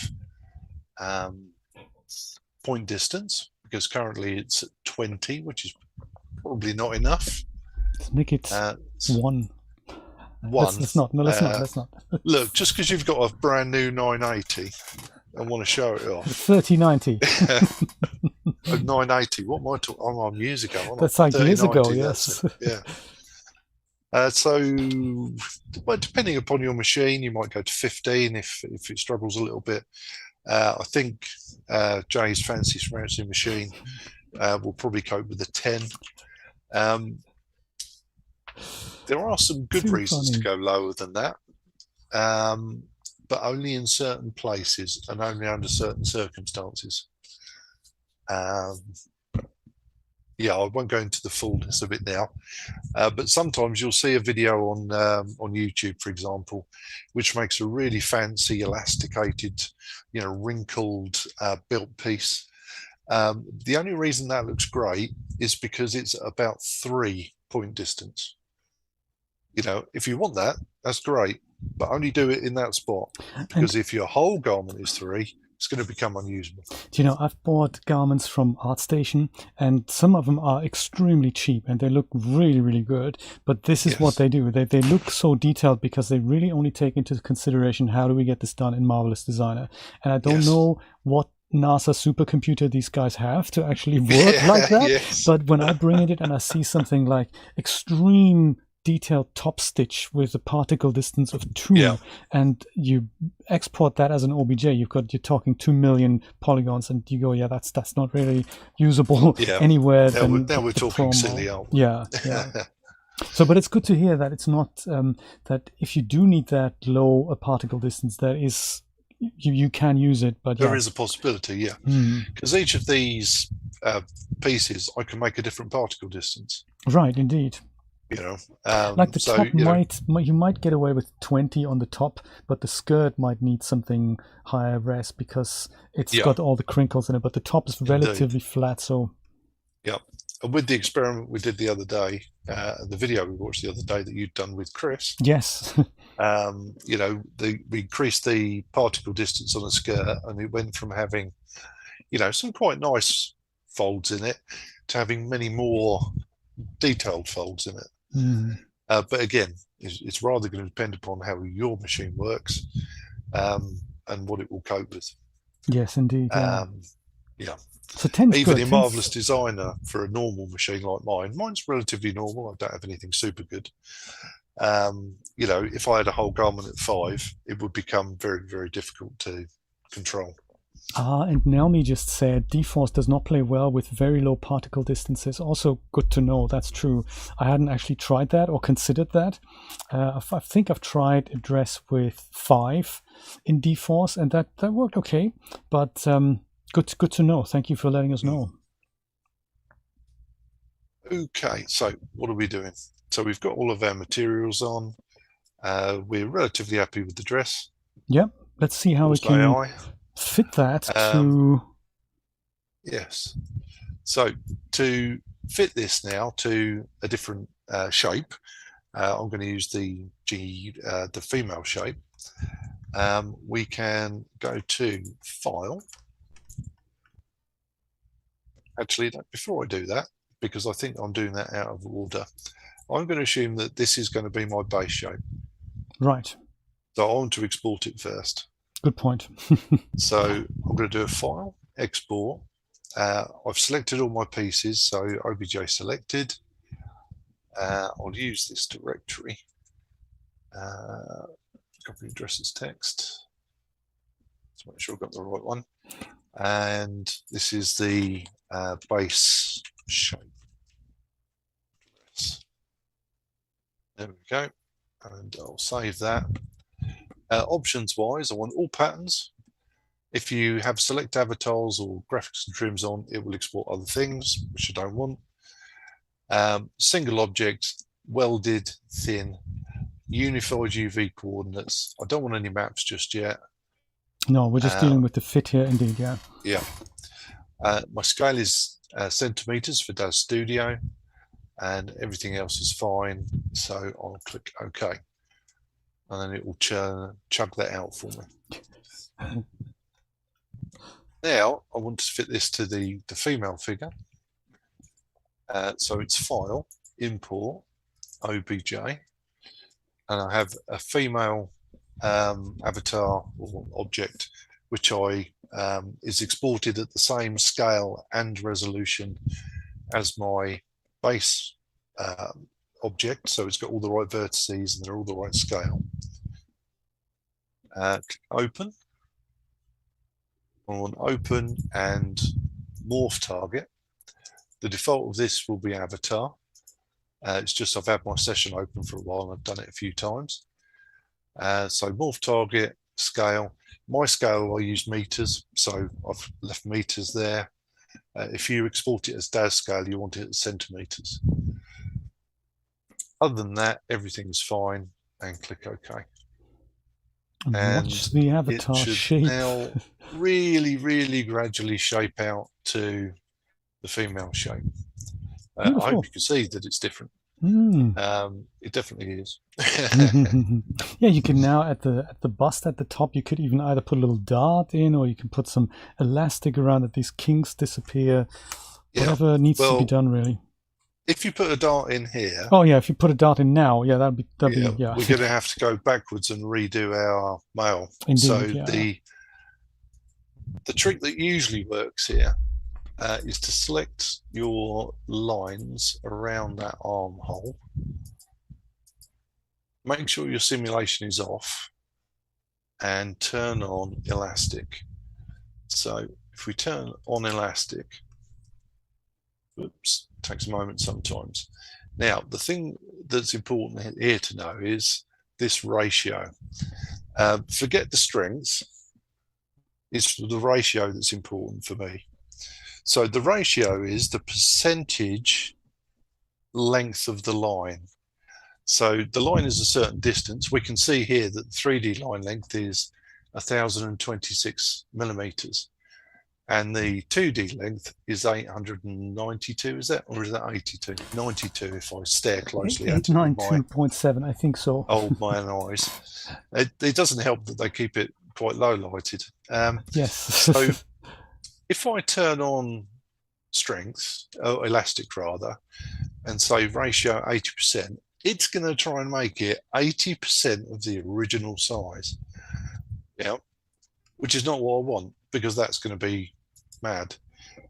point distance, because currently it's at 20, which is probably not enough. Let's make it 1. Let's not. Look, just because you've got a brand new 980, I want to show it off. 3090. 980. What am I talking? I'm years ago. That's like years ago. Yes. Yeah. So, well, depending upon your machine, you might go to 15 if it struggles a little bit. I think Jay's fancy schmancy machine will probably cope with a 10. There are some good reasons to go lower than that, but only in certain places and only under certain circumstances. Yeah, I won't go into the fullness of it now, but sometimes you'll see a video on YouTube, for example, which makes a really fancy, elasticated, you know, wrinkled built piece. The only reason that looks great is because it's about 3 point distance. You know, if you want that, that's great, but only do it in that spot, because if your whole garment is 3, it's going to become unusable. Do you know, I've bought garments from ArtStation, and some of them are extremely cheap and they look really, really good. But this is what they do. They look so detailed because they really only take into consideration how do we get this done in Marvelous Designer. And I don't know what NASA supercomputer these guys have to actually work like that. But when I bring it and I see something like extreme detailed top stitch with a particle distance of 2, and you export that as an OBJ, you're talking 2 million polygons, and you go, that's not really usable anywhere. Now we're talking silly, aren't we? Yeah. So, but it's good to hear that it's not that if you do need that low a particle distance, there is you can use it, but there is a possibility, because each of these pieces I can make a different particle distance. Right, indeed. You know, like the top you might get away with 20 on the top, but the skirt might need something higher res because it's got all the crinkles in it, but the top is relatively flat. So and with the experiment we did the other day, the video we watched the other day that you'd done with Chris, you know, we increased the particle distance on a skirt, and it went from having, you know, some quite nice folds in it to having many more detailed folds in it. But again, it's rather going to depend upon how your machine works and what it will cope with. Yes, indeed. So even in Marvelous Designer, for a normal machine like mine's relatively normal. I don't have anything super good. You know, if I had a whole garment at 5, it would become very, very difficult to control. And Naomi just said dForce does not play well with very low particle distances. Also good to know. That's true. I hadn't actually tried that or considered that. I think I've tried a dress with 5 in dForce, and that worked okay. But Good to know. Thank you for letting us know. Okay, so what are we doing? So we've got all of our materials on. We're relatively happy with the dress. Yep. Let's see how we can fit that to... Yes. So to fit this now to a different shape, I'm going to use the female shape. We can go to File. Actually, before I do that, because I think I'm doing that out of order, I'm going to assume that this is going to be my base shape. Right. So I want to export it first. Good point. So I'm going to do a File, Export. I've selected all my pieces, so OBJ selected. I'll use this directory. Copy address as text. Let's make sure I've got the right one. And this is the base shape. There we go. And I'll save that. Options wise, I want all patterns. If you have select avatars or graphics and trims on, it will export other things, which I don't want. Single object, welded, thin, unified UV coordinates. I don't want any maps just yet. No, we're just dealing with the fit here, indeed, yeah. Yeah. My scale is centimeters for Daz Studio, and everything else is fine. So I'll click OK. And then it will chug that out for me. Now I want to fit this to the female figure. So it's File, Import, OBJ, and I have a female avatar or object, which is exported at the same scale and resolution as my base object. So it's got all the right vertices and they're all the right scale. Click Open. I want Open and Morph Target. The default of this will be Avatar. It's just I've had my session open for a while and I've done it a few times. So Morph Target, Scale. My scale, I use meters, so I've left meters there. If you export it as Daz scale, you want it at centimeters. Other than that, everything's fine, and click OK. And watch the avatar shape. Now really, really gradually shape out to the female shape. I hope you can see that it's different. It definitely is. Yeah, you can now at the bust at the top, you could even either put a little dart in, or you can put some elastic around it. These kinks disappear. Whatever needs to be done, really. If you put a dart in here. Oh yeah, if you put a dart in now, yeah, that'd be We're going to have to go backwards and redo our mail. Indeed, so yeah. the trick that usually works here is to select your lines around that armhole. Make sure your simulation is off and turn on elastic. So if we turn on elastic, oops, takes a moment sometimes. Now, the thing that's important here to know is this ratio. Forget the strength, it's the ratio that's important for me. So the ratio is the percentage length of the line. So the line is a certain distance. We can see here that the 3D line length is 1026 millimeters. And the 2D length is 892, is that? Or is that 82? 92 if I stare closely at it. 892.7, I think so. Old man eyes. It doesn't help that they keep it quite low lighted. Yes. So if I turn on strength, or elastic rather, and say ratio 80%, it's going to try and make it 80% of the original size. Yeah, which is not what I want, because that's going to be mad.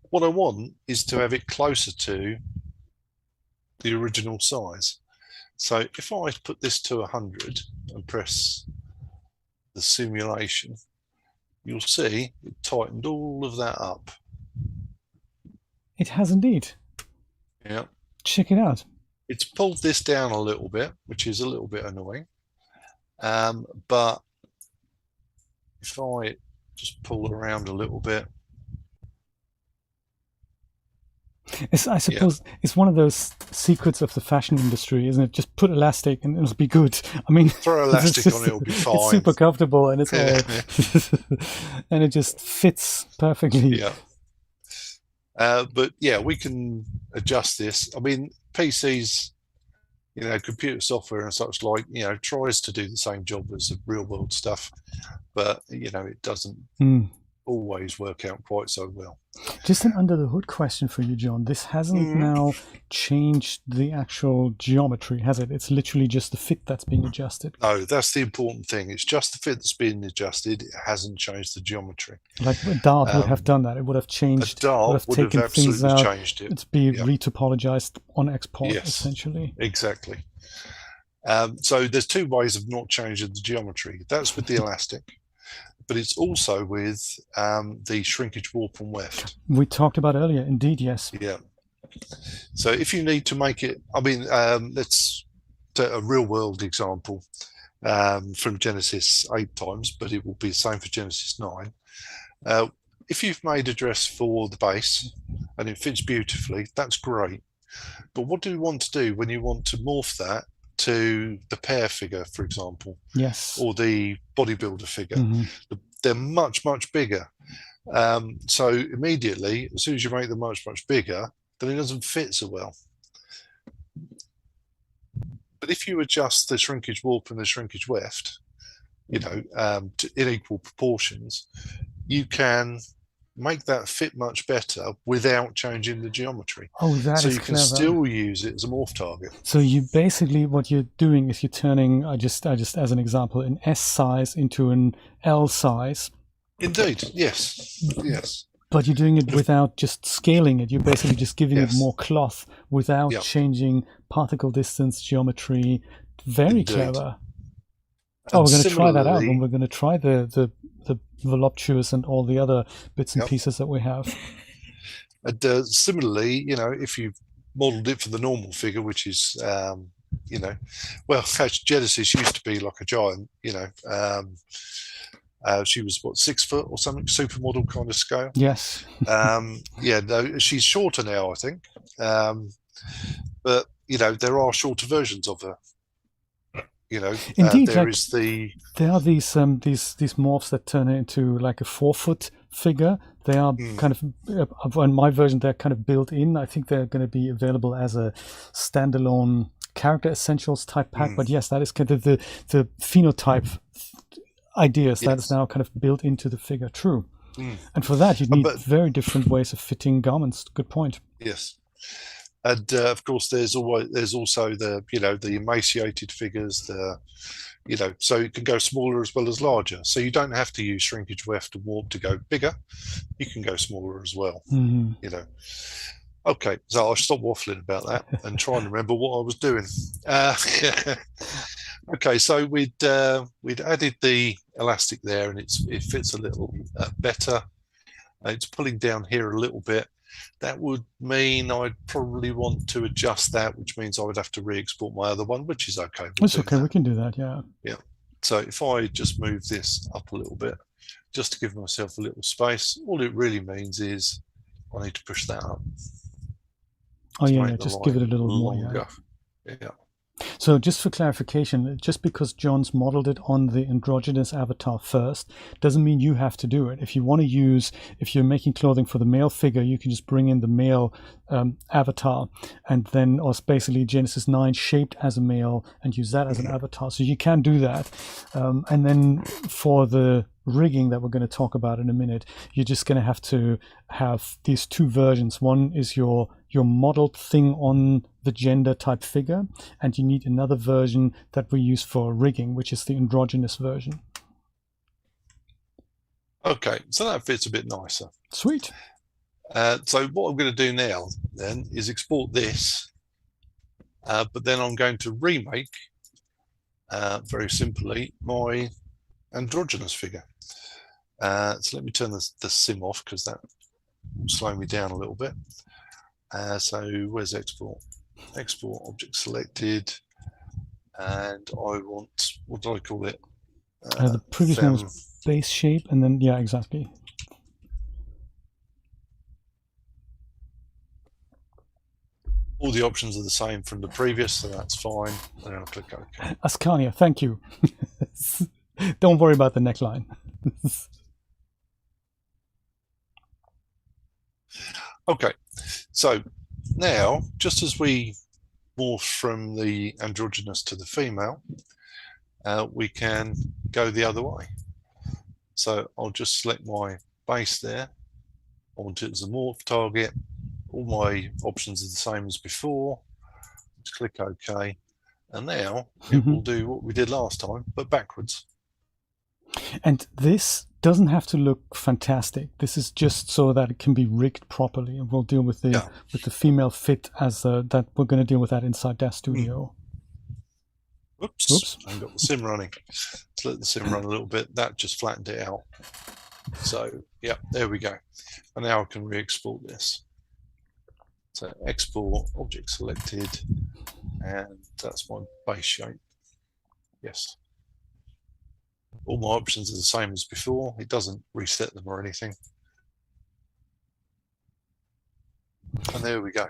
What I want is to have it closer to the original size. So if I put this to 100 and press the simulation, you'll see it tightened all of that up. It has indeed. Yeah. Check it out. It's pulled this down a little bit, which is a little bit annoying. But if I just pull around a little bit, I suppose it's one of those secrets of the fashion industry, isn't it? Just put elastic and it'll be good. I mean, throw elastic on it, it'll be fine. It's super comfortable and it's all, and it just fits perfectly. Yeah. But yeah, we can adjust this. I mean, PCs, computer software and such like, tries to do the same job as the real world stuff, but it doesn't always work out quite so well. Just an under the hood question for you, John. This hasn't now changed the actual geometry, has it? It's literally just the fit that's being adjusted. No, that's the important thing. It's just the fit that's being adjusted. It hasn't changed the geometry. Like a Dart would have done that. It would have changed. A Dart would have absolutely changed it. It's be retopologized on export, essentially. Exactly. So there's two ways of not changing the geometry. That's with the elastic, but it's also with the shrinkage, warp and weft. We talked about earlier, indeed, yes. Yeah. So if you need to make it, I mean, let's take a real world example from Genesis 8 times, but it will be the same for Genesis 9. If you've made a dress for the base and it fits beautifully, that's great. But what do you want to do when you want to morph that to the pair figure, for example? Yes. Or the bodybuilder figure? They're much, much bigger. So immediately, as soon as you make them much, much bigger, then it doesn't fit so well. But if you adjust the shrinkage warp and the shrinkage weft, to in equal proportions, you can make that fit much better without changing the geometry. Oh, that is so you clever. Can still use it as a morph target. So you basically, what you're doing is you're turning, I just as an example, an S size into an L size. Indeed, yes, yes. But you're doing it without just scaling it. You're basically just giving it more cloth without changing particle distance, geometry. Very clever. And we're going to try that out when we're going to try the Voluptuous and all the other bits and pieces that we have. And similarly, if you've modeled it for the normal figure, which is, well, Genesis used to be like a giant, she was, 6 foot or something, supermodel kind of scale. Yes. No, she's shorter now, I think. But, there are shorter versions of her. Indeed, there are these morphs that turn into like a 4-foot figure. They are kind of, in my version, they're kind of built in. I think they're going to be available as a standalone character essentials type pack. But yes, that is kind of the phenotype ideas that is now kind of built into the figure. True. And for that, you need very different ways of fitting garments. Good point. Yes. And of course, there's also the the emaciated figures, so you can go smaller as well as larger. So you don't have to use shrinkage, weft, and warp to go bigger. You can go smaller as well. Okay, so I'll stop waffling about that and try and remember what I was doing. Okay, so we'd added the elastic there, and it fits a little better. It's pulling down here a little bit. That would mean I'd probably want to adjust that, which means I would have to re-export my other one, which is okay. It's okay, we can do that, yeah. Yeah. So if I just move this up a little bit, just to give myself a little space, all it really means is I need to push that up. Oh yeah, just give it a little more. Yeah. So just for clarification, just because John's modeled it on the androgynous avatar first, doesn't mean you have to do it. If you want to use, if you're making clothing for the male figure, you can just bring in the male avatar and then, or basically Genesis 9 shaped as a male and use that as an avatar. So you can do that. And then for the rigging that we're going to talk about in a minute, you're just going to have these two versions. One is your modeled thing on the gender type figure, and you need another version that we use for rigging, which is the androgynous version. Okay, so that fits a bit nicer. Sweet. So what I'm going to do now then is export this, but then I'm going to remake, very simply, my androgynous figure. So let me turn the sim off because that will slow me down a little bit. So where's export? Export object selected, and I want, what do I call it? The previous one was base shape, and then yeah, exactly. All the options are the same from the previous, so that's fine. And then I'll click OK. Ascania, thank you. Don't worry about the neckline. Okay, so now, just as we morph from the androgynous to the female, we can go the other way. So I'll just select my base there. I want it as a morph target. All my options are the same as before. Just click OK. And now it will do what we did last time, but backwards. And this doesn't have to look fantastic. This is just so that it can be rigged properly. And we'll deal with the female fit as that. We're going to deal with that inside Daz Studio. Oops. I got the sim running. Let's let the sim run a little bit. That just flattened it out. So yeah, there we go. And now I can re-export this. So export, object selected, and that's my base shape. Yes. All my options are the same as before. It doesn't reset them or anything. And there we go.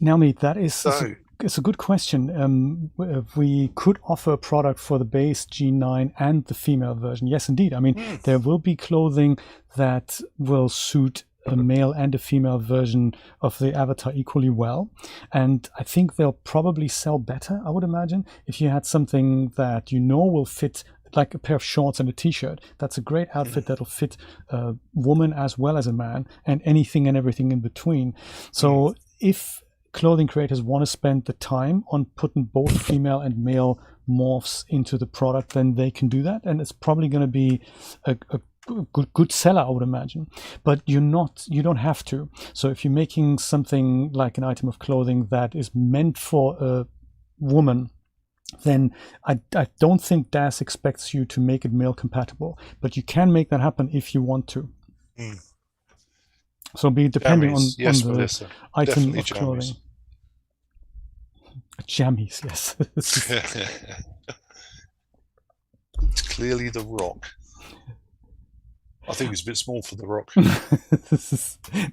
Now, Meet, that is it's a good question. We could offer a product for the base G9 and the female version. Yes, indeed. I mean, there will be clothing that will suit a male and a female version of the avatar equally well. And I think they'll probably sell better, I would imagine, if you had something that you know will fit, like a pair of shorts and a t-shirt. That's a great outfit that'll fit a woman as well as a man, and anything and everything in between. So if clothing creators want to spend the time on putting both female and male morphs into the product, then they can do that, and it's probably going to be a good seller, I would imagine. But you don't have to. So if you're making something like an item of clothing that is meant for a woman, then I don't think Daz expects you to make it male compatible, but you can make that happen if you want to. So be depending on the item of clothing. Jammies, yes. It's clearly the Rock. I think it's a bit small for the Rock.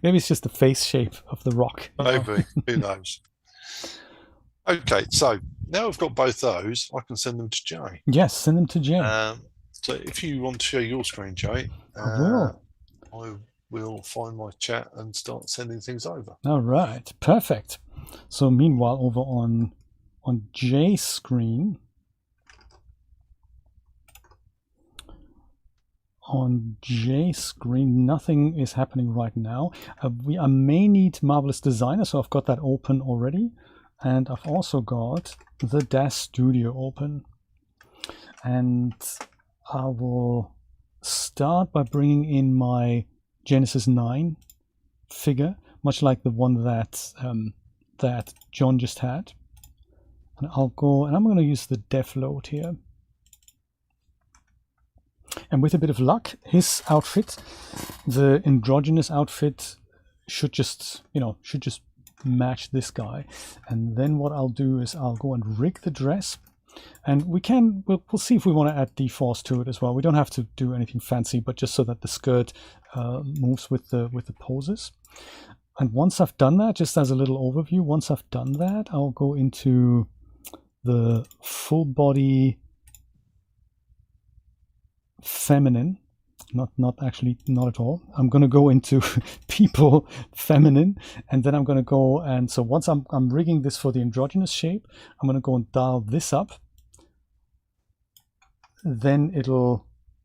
Maybe it's just the face shape of the Rock. Maybe, who knows? Okay, so now I've got both those, I can send them to Jay. Yes, send them to Jay. So if you want to share your screen, Jay, I will find my chat and start sending things over. All right, perfect. So meanwhile, over on Jay's screen, nothing is happening right now. I may need Marvelous Designer, so I've got that open already. And I've also got the Daz Studio open. And I will start by bringing in my Genesis 9 figure, much like the one that that John just had. And I'll go, and I'm going to use the def load here. And with a bit of luck, his outfit, the androgynous outfit, should just match this guy. And then what I'll do is I'll go and rig the dress, and we'll see if we want to add dForce to it as well. We don't have to do anything fancy, but just so that the skirt moves with the poses. And once I've done that, just as a little overview, once I've done that, I'll go into the full body feminine. Not at all. I'm going to go into people feminine, and then I'm going to go, and so once I'm rigging this for the androgynous shape, I'm going to go and dial this up. Then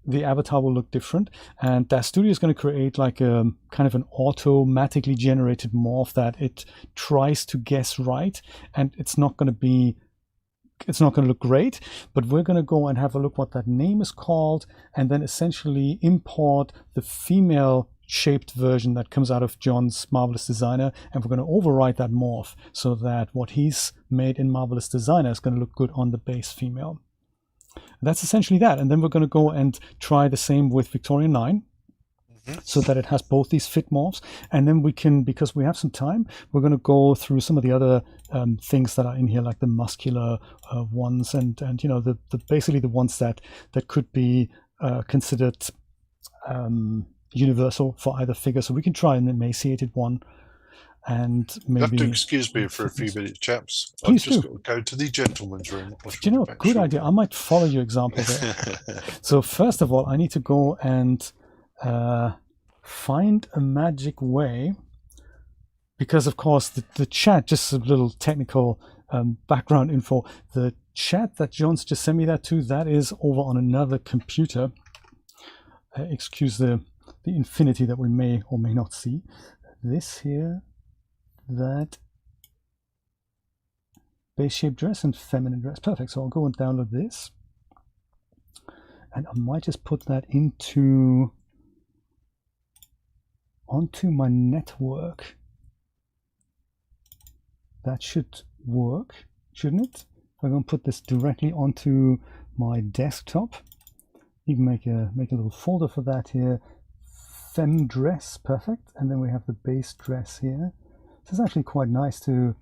the avatar will look different, and Daz Studio is going to create like a kind of an automatically generated morph that it tries to guess right, and it's not going to look great, but we're going to go and have a look what that name is called, and then essentially import the female shaped version that comes out of John's Marvelous Designer, and we're going to override that morph so that what he's made in Marvelous Designer is going to look good on the base female. And that's essentially that. And then we're going to go and try the same with Victorian 9. So that it has both these fit morphs, and then we can, because we have some time, we're going to go through some of the other things that are in here, like the muscular ones, and the basically the ones that could be considered universal for either figure. So we can try an emaciated one, and You have maybe... to excuse me for a few minutes, chaps. Please I've just do. got to go to the gentleman's room. Do you know, good idea. I might follow your example there. So first of all, I need to go and find a magic way, because of course the chat, just a little technical background info, the chat that John's just sent me that to, that is over on another computer. Excuse the infinity that we may or may not see. This here, that base shape dress and feminine dress. Perfect. So I'll go and download this. And I might just put that onto my network. That should work, shouldn't it? I'm going to put this directly onto my desktop. You can make a little folder for that here. Fem dress, perfect. And then we have the base dress here. This is actually quite nice to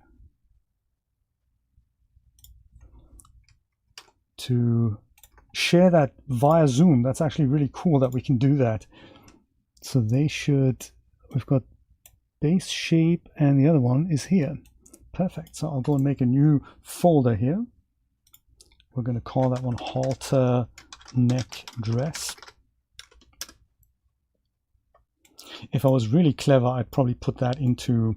share that via Zoom. That's actually really cool that we can do that. So we've got base shape, and the other one is here. Perfect. So I'll go and make a new folder here. We're going to call that one halter neck dress. If I was really clever, I'd probably put that into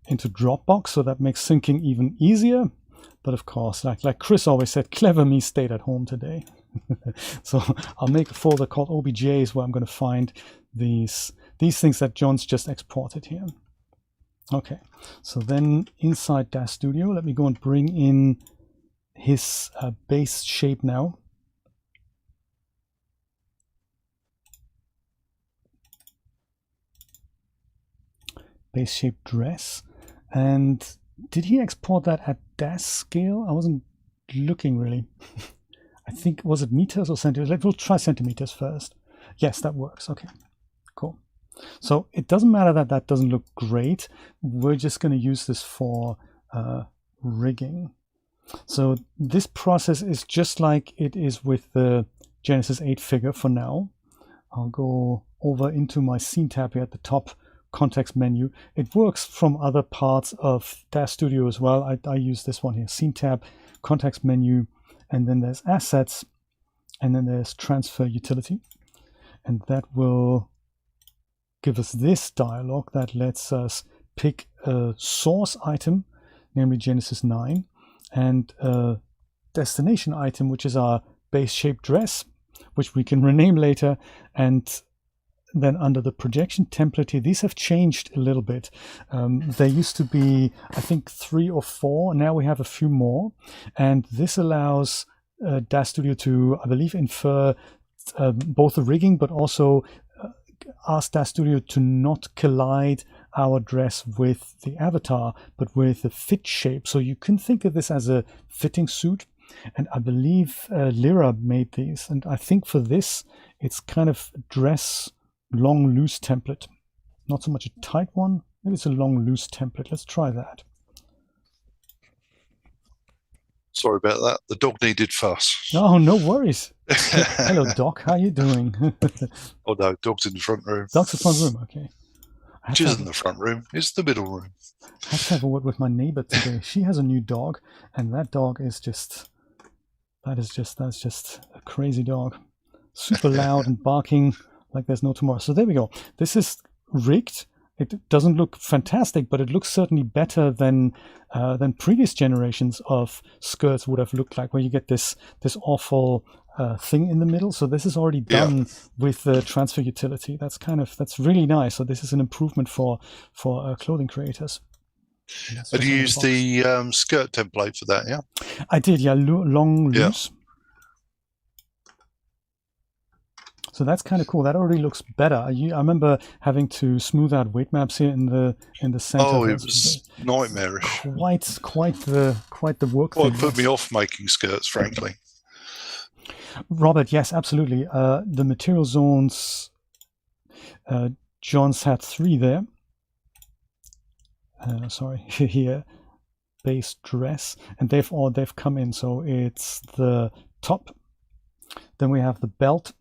Dropbox, so that makes syncing even easier. But of course, like Chris always said, clever me stayed at home today. So I'll make a folder called OBJs where I'm going to find these things that John's just exported here. Okay, so then inside Daz Studio, let me go and bring in his base shape now. Base shape dress. And did he export that at Daz scale? I wasn't looking really. I think, was it meters or centimeters? We'll try centimeters first. Yes, that works. Okay, cool. So it doesn't matter that that doesn't look great. We're just going to use this for rigging. So this process is just like it is with the Genesis 8 figure for now. I'll go over into my scene tab here at the top, context menu. It works from other parts of Daz Studio as well. I use this one here, scene tab, context menu, and then there's assets, and then there's transfer utility. And that will give us this dialog that lets us pick a source item, namely Genesis 9, and a destination item, which is our base shape dress, which we can rename later. And then under the projection template here, these have changed a little bit. There used to be, I think, 3 or 4. Now we have a few more. And this allows Daz Studio to, I believe, infer both the rigging, but also ask Daz Studio to not collide our dress with the avatar, but with a fit shape. So you can think of this as a fitting suit. And I believe Lyra made these. And I think for this, it's kind of dress long loose template, not so much a tight one. Maybe it's a long loose template. Let's try that. Sorry about that. The dog needed fuss. Oh, no worries. Hello, Doc. How are you doing? Oh no, dog's in the front room. Dog's in the front room. Okay. Which isn't the front room. It's the middle room. I have to have a word with my neighbor today. She has a new dog, and that dog is just, that's just a crazy dog. Super loud and barking like there's no tomorrow. So there we go. This is rigged. It doesn't look fantastic, but it looks certainly better than previous generations of skirts would have looked like, where you get this awful thing in the middle. So this is already done with the transfer utility. That's really nice. So this is an improvement for clothing creators. And you used the skirt template for that, yeah? I did, yeah, long loose. So that's kind of cool. That already looks better. I remember having to smooth out weight maps here in the center. Oh, it was nightmarish. Quite the work. Well, it put me off making skirts, frankly. Robert, yes, absolutely. The material zones, John's had 3 there. Sorry, here, base dress, and they've come in. So it's the top, then we have the belt,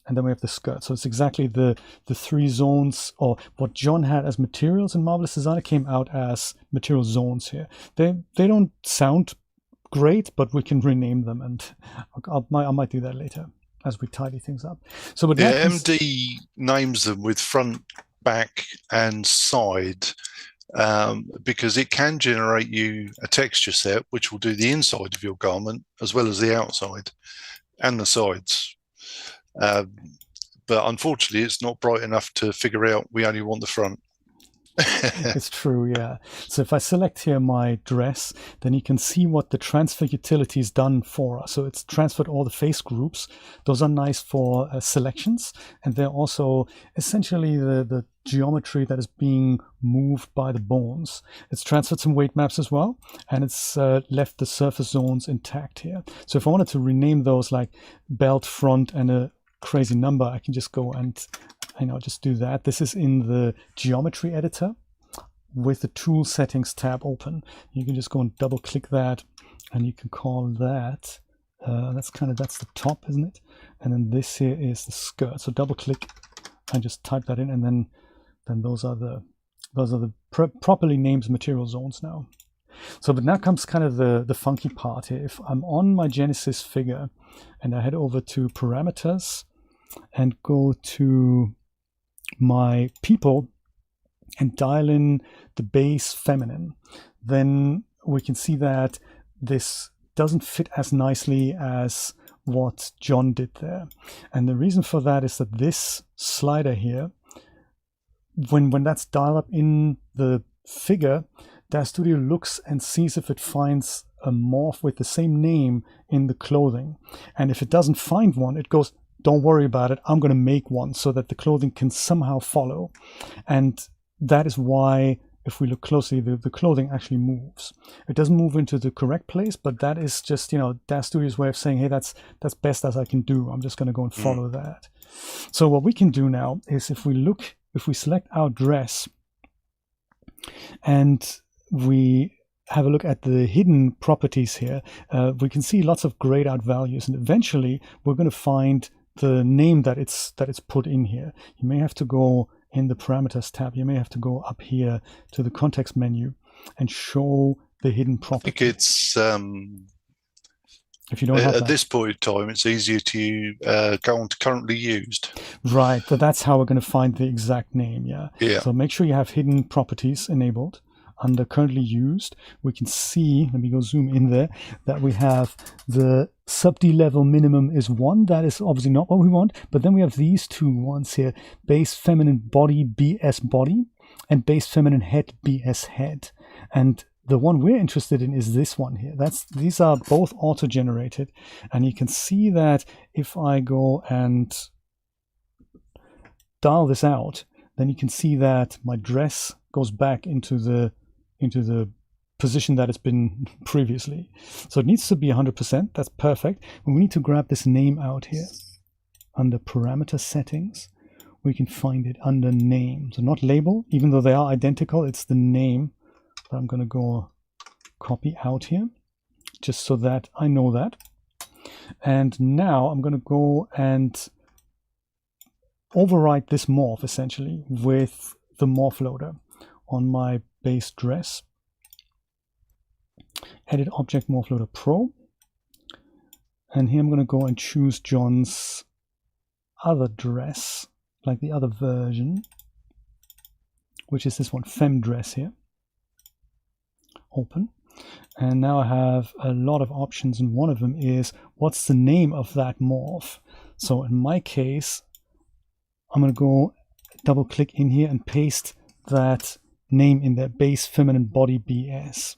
and then we have the skirt. So it's exactly the three zones, or what John had as materials in Marvelous Designer came out as material zones here. They don't sound great, but we can rename them, and I might do that later as we tidy things up. So, but yeah, MD names them with front, back, and side, because it can generate you a texture set which will do the inside of your garment as well as the outside and the sides. But unfortunately, it's not bright enough to figure out we only want the front. It's true, yeah. So if I select here my dress, then you can see what the transfer utility has done for us. So it's transferred all the face groups. Those are nice for selections, and they're also essentially the geometry that is being moved by the bones. It's transferred some weight maps as well, and it's left the surface zones intact here. So if I wanted to rename those like belt, front, and a crazy number, I can just go and just do that. This is in the geometry editor with the tool settings tab open. You can just go and double click that, and you can call that that's the top, isn't it? And then this here is the skirt. So double click and just type that in, and then those are the properly named material zones now. So, but now comes kind of the funky part here. If I'm on my Genesis figure and I head over to parameters and go to my people and dial in the base feminine, then we can see that this doesn't fit as nicely as what John did there. And the reason for that is that this slider here, when that's dialed up in the figure, Daz Studio looks and sees if it finds a morph with the same name in the clothing. And if it doesn't find one, it goes, don't worry about it, I'm going to make one so that the clothing can somehow follow. And that is why, if we look closely, the clothing actually moves. It doesn't move into the correct place, but that is just, Daz Studio's way of saying, hey, that's best as I can do. I'm just going to go and follow that. So what we can do now is if we select our dress and we have a look at the hidden properties here, we can see lots of grayed out values, and eventually we're going to find the name that it's put in here. You may have to go in the parameters tab, you may have to go up here to the context menu and show the hidden property. I think it's if you don't have at this point in time, it's easier to go on to currently used. Right, but that's how we're going to find the exact name. Yeah. So make sure you have hidden properties enabled. Under currently used, we can see, let me go zoom in there, that we have the sub-D level minimum is 1. That is obviously not what we want, but then we have these two ones here, base feminine body BS body and base feminine head BS head. And the one we're interested in is this one here. These are both auto-generated, and you can see that if I go and dial this out, then you can see that my dress goes back into the position that it's been previously. So it needs to be 100%. That's perfect. And we need to grab this name out here. Under parameter settings, we can find it under name. So not label, even though they are identical, it's the name that I'm going to go copy out here, just so that I know that. And now I'm going to go and overwrite this morph essentially with the morph loader on my base dress. Edit Object Morph Loader Pro. And here I'm going to go and choose John's other dress, like the other version, which is this one, Femme Dress here. Open. And now I have a lot of options, and one of them is, what's the name of that morph? So in my case, I'm going to go double click in here and paste that name in there, base feminine body BS.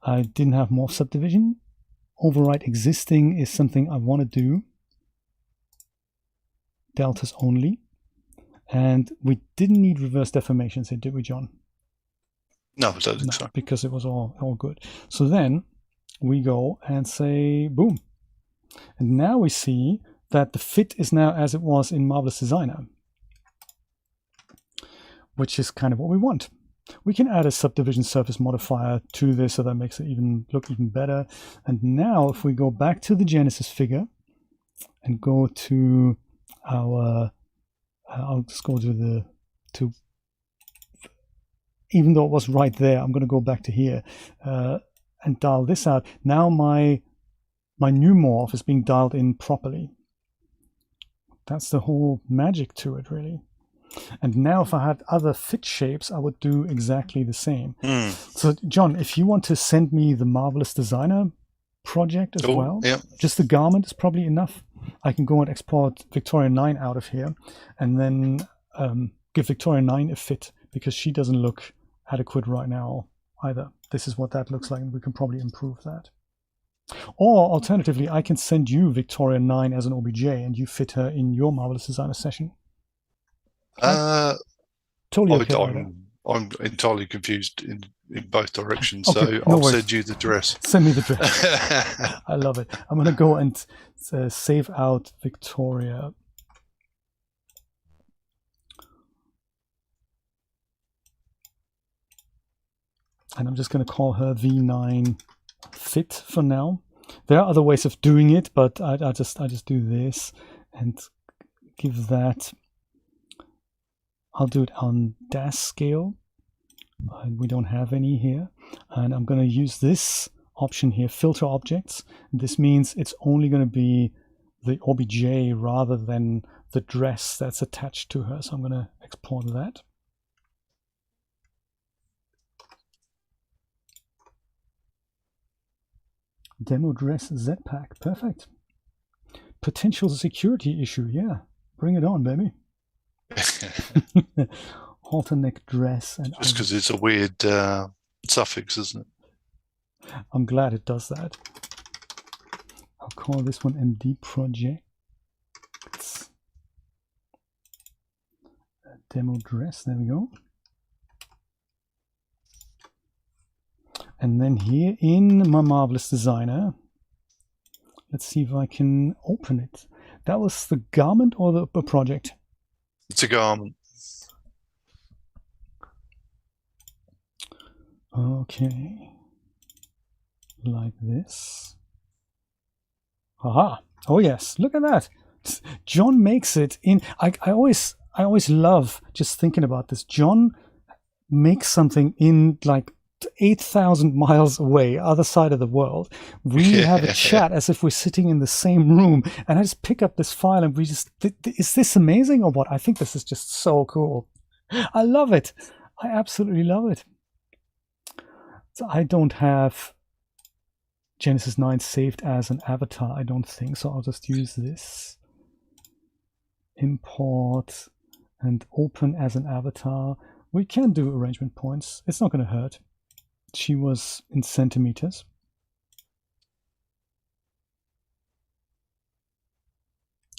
I didn't have morph subdivision. Overwrite existing is something I want to do. Deltas only. And we didn't need reverse deformations here, did we, John? No, I don't think so. Because it was all good. So then we go and say boom. And now we see that the fit is now as it was in Marvelous Designer, which is kind of what we want. We can add a subdivision surface modifier to this, so that makes it look even better. And now if we go back to the Genesis figure and go to I'll just go to even though it was right there, I'm going to go back to here and dial this out. Now my new morph is being dialed in properly. That's the whole magic to it, really. And now if I had other fit shapes, I would do exactly the same. So John, if you want to send me the Marvelous Designer project as well, just the garment is probably enough. I can go and export Victoria 9 out of here and then give Victoria 9 a fit, because she doesn't look adequate right now either. This is what that looks like, and we can probably improve that. Or alternatively, I can send you Victoria 9 as an OBJ and you fit her in your Marvelous Designer session. Totally okay. I'm entirely confused in both directions, okay, so I'll send you the dress. Send me the dress. I love it. I'm going to go and save out Victoria. And I'm just going to call her V9 fit for now. There are other ways of doing it, but I just do this and give that. I'll do it on Daz scale. We don't have any here. And I'm going to use this option here, filter objects. This means it's only going to be the OBJ rather than the dress that's attached to her. So I'm going to export that. Demo dress Z-Pack, perfect. Potential security issue, yeah. Bring it on, baby. Halter neck dress. And just because it's a weird suffix, isn't it? I'm glad it does that. I'll call this one MD project. Demo dress, there we go. And then here in my Marvelous Designer, let's see if I can open it. That was the garment or the project? It's a garment. Okay. Like this. Aha. Oh yes, look at that. John makes it in. I always love just thinking about this. John makes something in like 8,000 miles away, other side of the world. We have a chat as if we're sitting in the same room, and I just pick up this file and we just, is this amazing or what? I think this is just so cool. I love it. I absolutely love it. So I don't have Genesis 9 saved as an avatar, I don't think, so I'll just use this. Import and open as an avatar. We can do arrangement points. It's not going to hurt. She was in centimeters.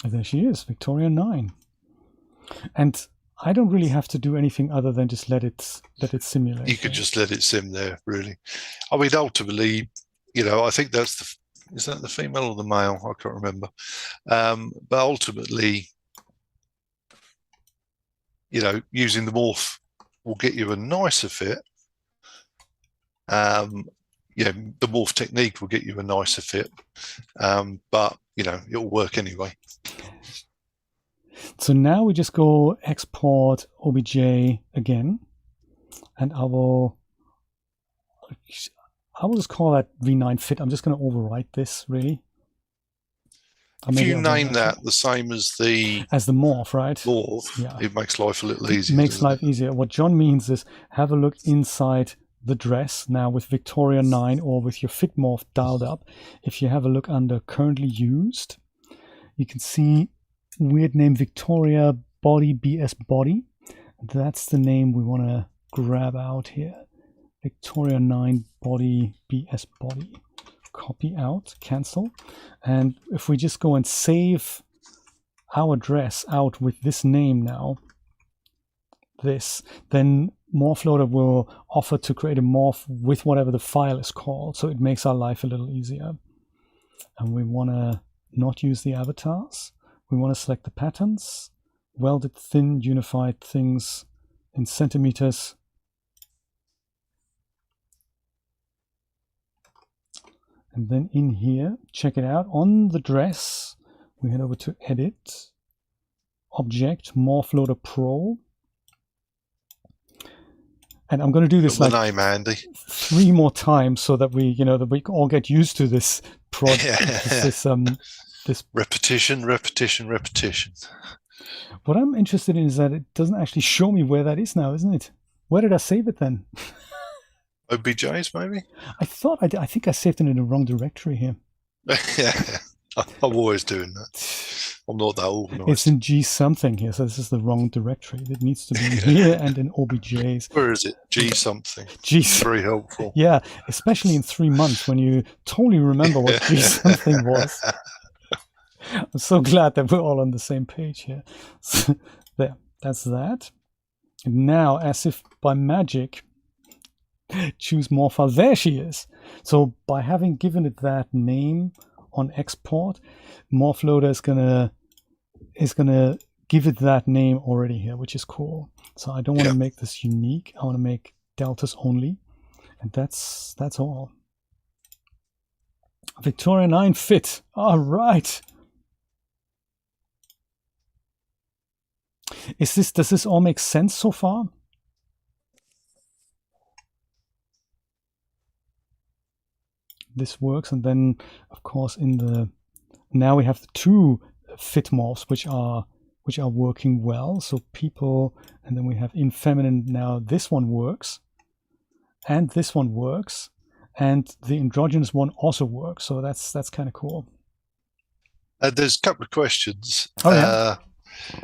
And there she is, Victoria 9. And I don't really have to do anything other than just let it simulate. You could just let it sim there, really. I mean, ultimately, you know, I think that's the, is that the female or the male? I can't remember. But ultimately, you know, using the morph will get you a nicer fit. Yeah, the morph technique will get you a nicer fit, but you know, it'll work anyway. So now we just go export OBJ again, and I will just call that V9 fit. I'm just going to overwrite this, really. If you name that the same as the morph, right? Morph, yeah. It makes life a little easier. It makes life easier. What John means is have a look inside the dress now with Victoria 9 or with your fit morph dialed up. If you have a look under currently used, you can see weird name Victoria body BS body. That's the name we want to grab out here. Victoria 9 body BS body. Copy out, cancel. And if we just go and save our dress out with this name now, then MorphLoader will offer to create a morph with whatever the file is called. So it makes our life a little easier. And we want to not use the avatars. We want to select the patterns, welded thin unified things in centimeters. And then in here, check it out. On the dress, we head over to Edit. object, Morph Loader Pro. And I'm going to do this like name, Andy. 3 more times so that we, that we all get used to this project. This repetition. What I'm interested in is that it doesn't actually show me where that is now, isn't it? Where did I save it then? OBJs, maybe? I think I saved it in the wrong directory here. Yeah, I'm always doing that. I'm not that organized. It's in G something here, so this is the wrong directory. It needs to be in here and in OBJs. Where is it? G something. G. Very helpful. Yeah, especially in 3 months when you totally remember what G something was. I'm so glad that we're all on the same page here. So, there, that's that. And now, as if by magic, choose Morph. There she is. So by having given it that name on export, Morph Loader is gonna give it that name already here, which is cool. So I don't want to make this unique. I want to make deltas only, and that's all. Victoria 9 fit. All right. Does this all make sense so far? This works, and then of course now we have the 2 fit morphs which are working well. So people, and then we have in feminine now. This one works, and this one works, and the androgynous one also works. So that's kind of cool. There's a couple of questions. Oh, yeah.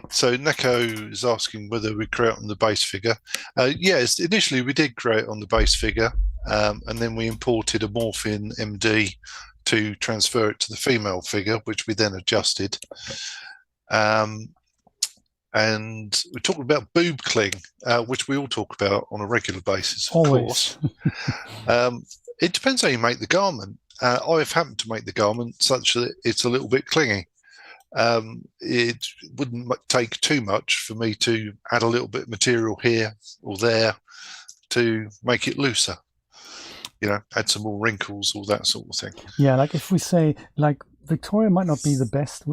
So Neko is asking whether we create on the base figure. Yes, initially we did create on the base figure, and then we imported a morph in MD to transfer it to the female figure, which we then adjusted. And we're talking about boob cling, which we all talk about on a regular basis, of Always. course. It depends how you make the garment. I've happened to make the garment such that it's a little bit clingy. It wouldn't take too much for me to add a little bit of material here or there to make it looser. Add some more wrinkles, all that sort of thing. Yeah, like if we say, like, Victoria might not be the best,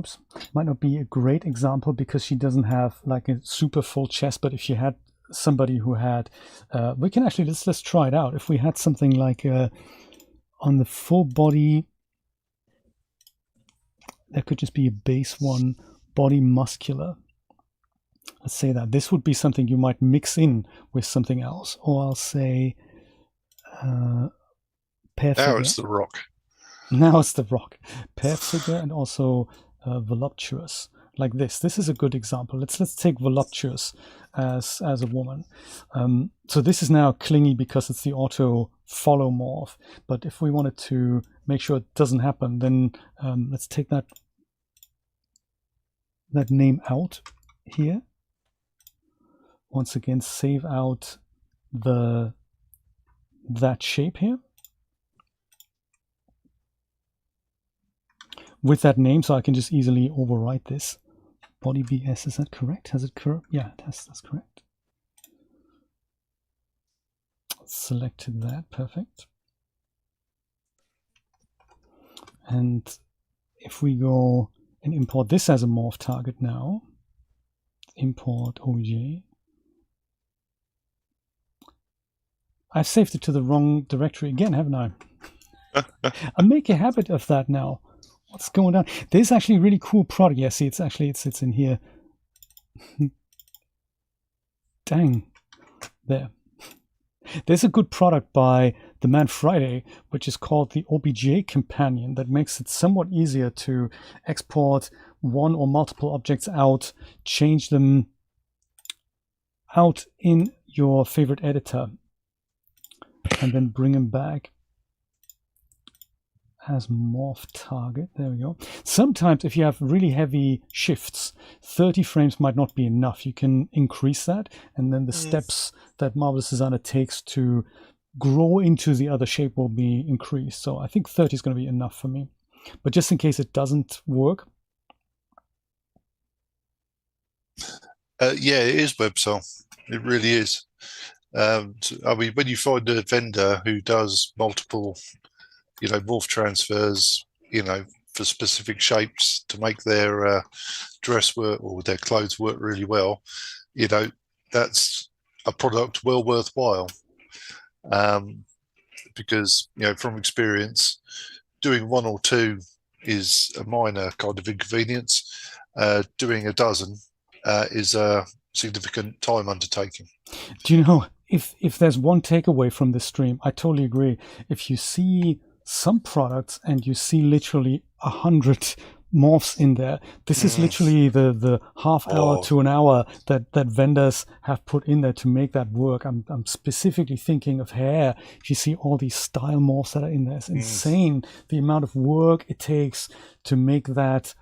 might not be a great example because she doesn't have like a super full chest, but if you had somebody who had, we can actually, let's try it out. If we had something like on the full body, there could just be a base one, body muscular. Let's say that. This would be something you might mix in with something else. Or I'll say pair figure. Now it's the Rock. Now it's the Rock. Pair figure and also voluptuous. Like this. This is a good example. Let's take voluptuous as a woman. So this is now clingy because it's the auto follow morph. But if we wanted to make sure it doesn't happen, then let's take that name out here. Once again, save out that shape here with that name, so I can just easily overwrite this. Body BS, is that correct? Has it correct? Yeah, that's correct. Selected that, perfect. And if we go and import this as a morph target now, import OBJ. I've saved it to the wrong directory again, haven't I? I make a habit of that now. What's going on? There's actually a really cool product. Yeah, see, it's in here. Dang. There. There's a good product by the man Friday, which is called the OBJ Companion, that makes it somewhat easier to export one or multiple objects out, change them out in your favorite editor, and then bring them back as morph target. There we go. Sometimes if you have really heavy shifts, 30 frames might not be enough. You can increase that, and then the steps that Marvelous Designer takes to grow into the other shape will be increased. So I think 30 is going to be enough for me. But just in case it doesn't work. Yeah, it is WebSol. It really is. I mean, when you find a vendor who does multiple, morph transfers, for specific shapes to make their dress work or their clothes work really well, you know, that's a product well worthwhile. Because, you know, from experience, doing one or two is a minor kind of inconvenience. Doing a dozen is a significant time undertaking. Do you know, if there's one takeaway from this stream, I totally agree. If you see some products and you see literally 100 morphs in there, this is literally the half hour to an hour that vendors have put in there to make that work. I'm specifically thinking of hair. If you see all these style morphs that are in there, it's insane the amount of work it takes to make that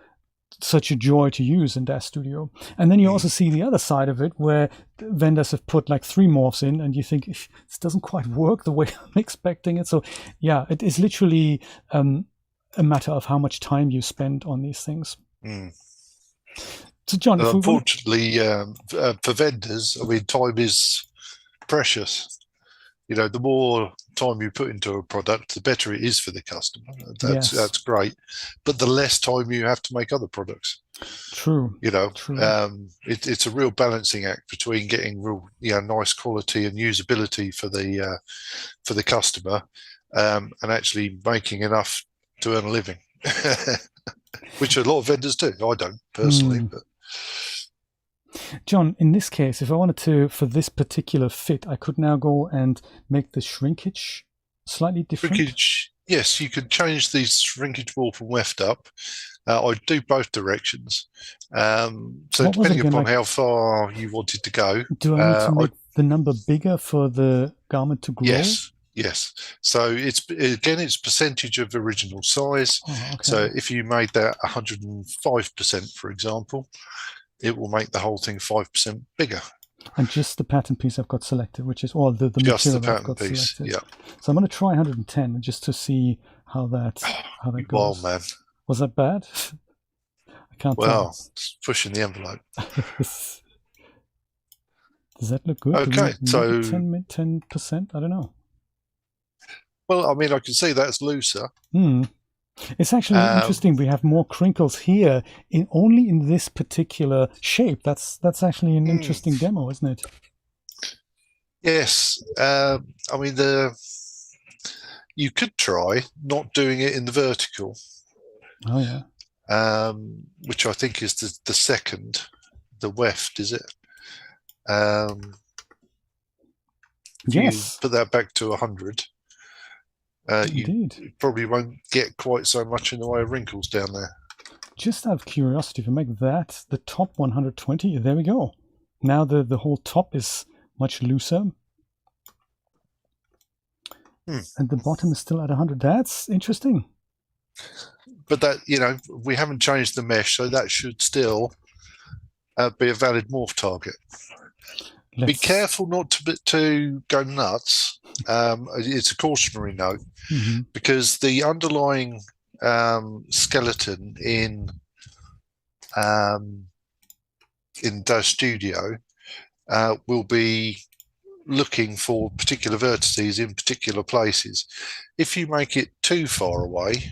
such a joy to use in Daz Studio. And then you also see the other side of it, where vendors have put like 3 morphs in, and you think this doesn't quite work the way I'm expecting it. So yeah, it is literally a matter of how much time you spend on these things. So John, unfortunately, for vendors, I mean, time is precious. You know, the more time you put into a product, the better it is for the customer. That's great. But the less time you have to make other products. True. You know, it's a real balancing act between getting real, nice quality and usability for the customer, and actually making enough to earn a living, which a lot of vendors do. I don't personally, but. John, in this case, if I wanted to, for this particular fit, I could now go and make the shrinkage slightly different. Shrinkage, yes, you could change the shrinkage wall from left up. I do both directions. So depending upon how far you wanted to go. Do I need to make the number bigger for the garment to grow? Yes. So it's percentage of original size. So if you made that 105%, for example, it will make the whole thing 5% bigger. And just the pattern piece I've got selected, which is all the material I've got selected. Yeah. So I'm going to try 110 just to see how that goes. Well, man. Was that bad? I can't tell. Well, it's pushing the envelope. Does that look good? Okay, so 10%. I don't know. Well, I mean, I can see that's looser. It's actually interesting. We have more crinkles here only in this particular shape. That's actually an interesting demo, isn't it? Yes. I mean, you could try not doing it in the vertical. Oh yeah. Which I think is the second, the weft, is it? Yes. You put that back to 100. You probably won't get quite so much in the way of wrinkles down there. Just out of curiosity, if you make that the top 120, there we go. Now the whole top is much looser. And the bottom is still at 100. That's interesting. But that, we haven't changed the mesh, so that should still be a valid morph target. Be careful not to go nuts. It's a cautionary note, because the underlying skeleton in Daz Studio will be looking for particular vertices in particular places. If you make it too far away,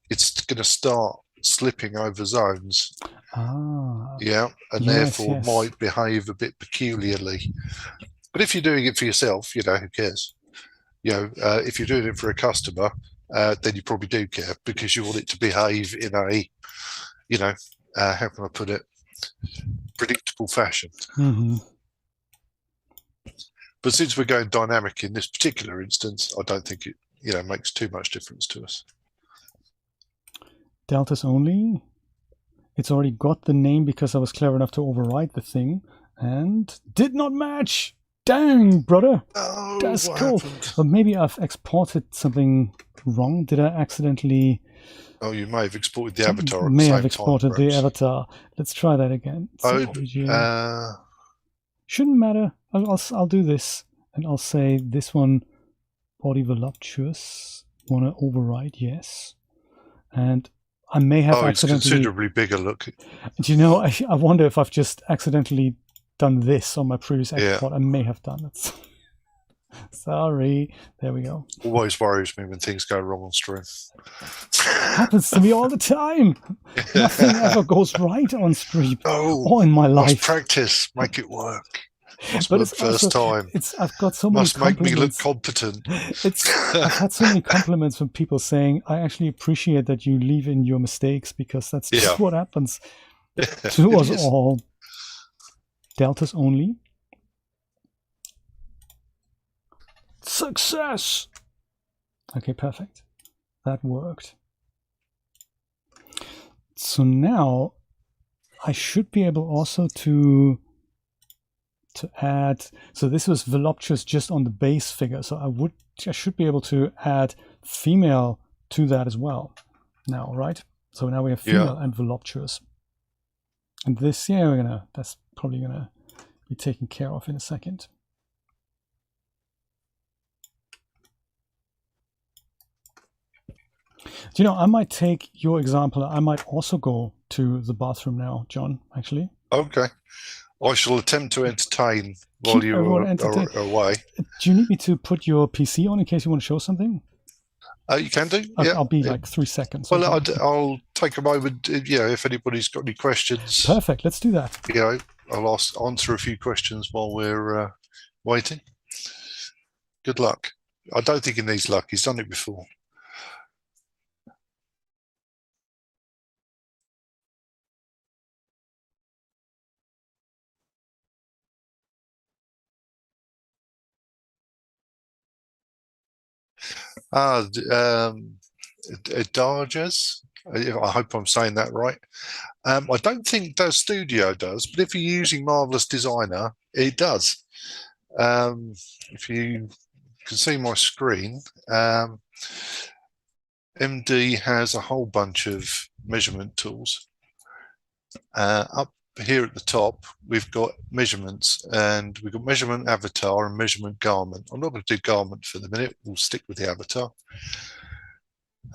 it's going to start slipping over zones. And therefore might behave a bit peculiarly. But if you're doing it for yourself, who cares? If you're doing it for a customer, then you probably do care, because you want it to behave in a, how can I put it, predictable fashion. But since we're going dynamic in this particular instance, I don't think it, makes too much difference to us. Deltas only. It's already got the name because I was clever enough to override the thing, and did not match. Dang, brother. Oh, that's cool. Or maybe I've exported something wrong. Did I accidentally? Oh, you may have exported the avatar. May have exported the avatar. Let's try that again. Shouldn't matter. I'll do this, and I'll say this one, body voluptuous. Want to override? Yes, and I may have accidentally. It's considerably bigger. Look. Do you know? I wonder if I've just accidentally done this on my previous export. I may have done it. Sorry. There we go. Always worries me when things go wrong on stream. Happens to me all the time. Nothing ever goes right on stream Oh, or in my life. must practice, make it work. Must But work it's first also, time. I've got so many Must make me look compliments. competent. I've had so many compliments from people saying, I actually appreciate that you leave in your mistakes because that's just what happens to us all. Deltas only. Success. Okay, perfect. That worked. So now I should be able also to add, so this was voluptuous just on the base figure. So I should be able to add female to that as well now, right? So now we have female and voluptuous. And this, that's probably gonna be taken care of in a second. Do you know, I might take your example. I might also go to the bathroom now, John, actually. Okay. I shall attempt to entertain while you are away. Do you need me to put your PC on in case you want to show something? You can do. I'll be like 3 seconds. Well, I'll take a moment. If anybody's got any questions. Perfect. Let's do that. I'll answer a few questions while we're waiting. Good luck. I don't think he needs luck. He's done it before. Daz, I hope I'm saying that right. I don't think Daz Studio does, but if you're using Marvelous Designer, it does. If you can see my screen, MD has a whole bunch of measurement tools. Up here at the top, we've got measurements, and we've got measurement avatar and measurement garment. I'm not going to do garment for the minute. We'll stick with the avatar.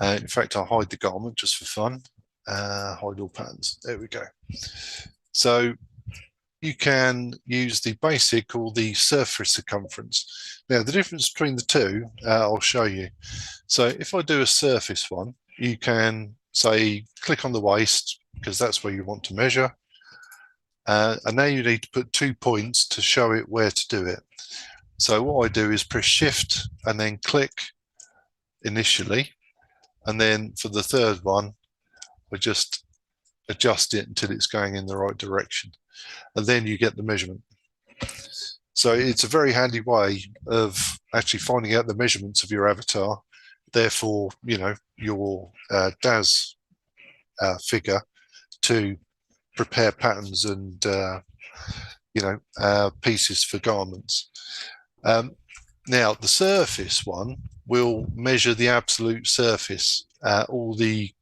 In fact, I'll hide the garment just for fun. Hide all patterns. There we go. So you can use the basic or the surface circumference. Now, the difference between the two, I'll show you. So if I do a surface one, you can say, click on the waist, because that's where you want to measure. And now you need to put 2 points to show it where to do it. So what I do is press Shift and then click initially. And then for the third one, I just adjust it until it's going in the right direction. And then you get the measurement. So it's a very handy way of actually finding out the measurements of your avatar. Therefore, your Daz figure to prepare patterns and pieces for garments. Now the surface one will measure the absolute surface, all the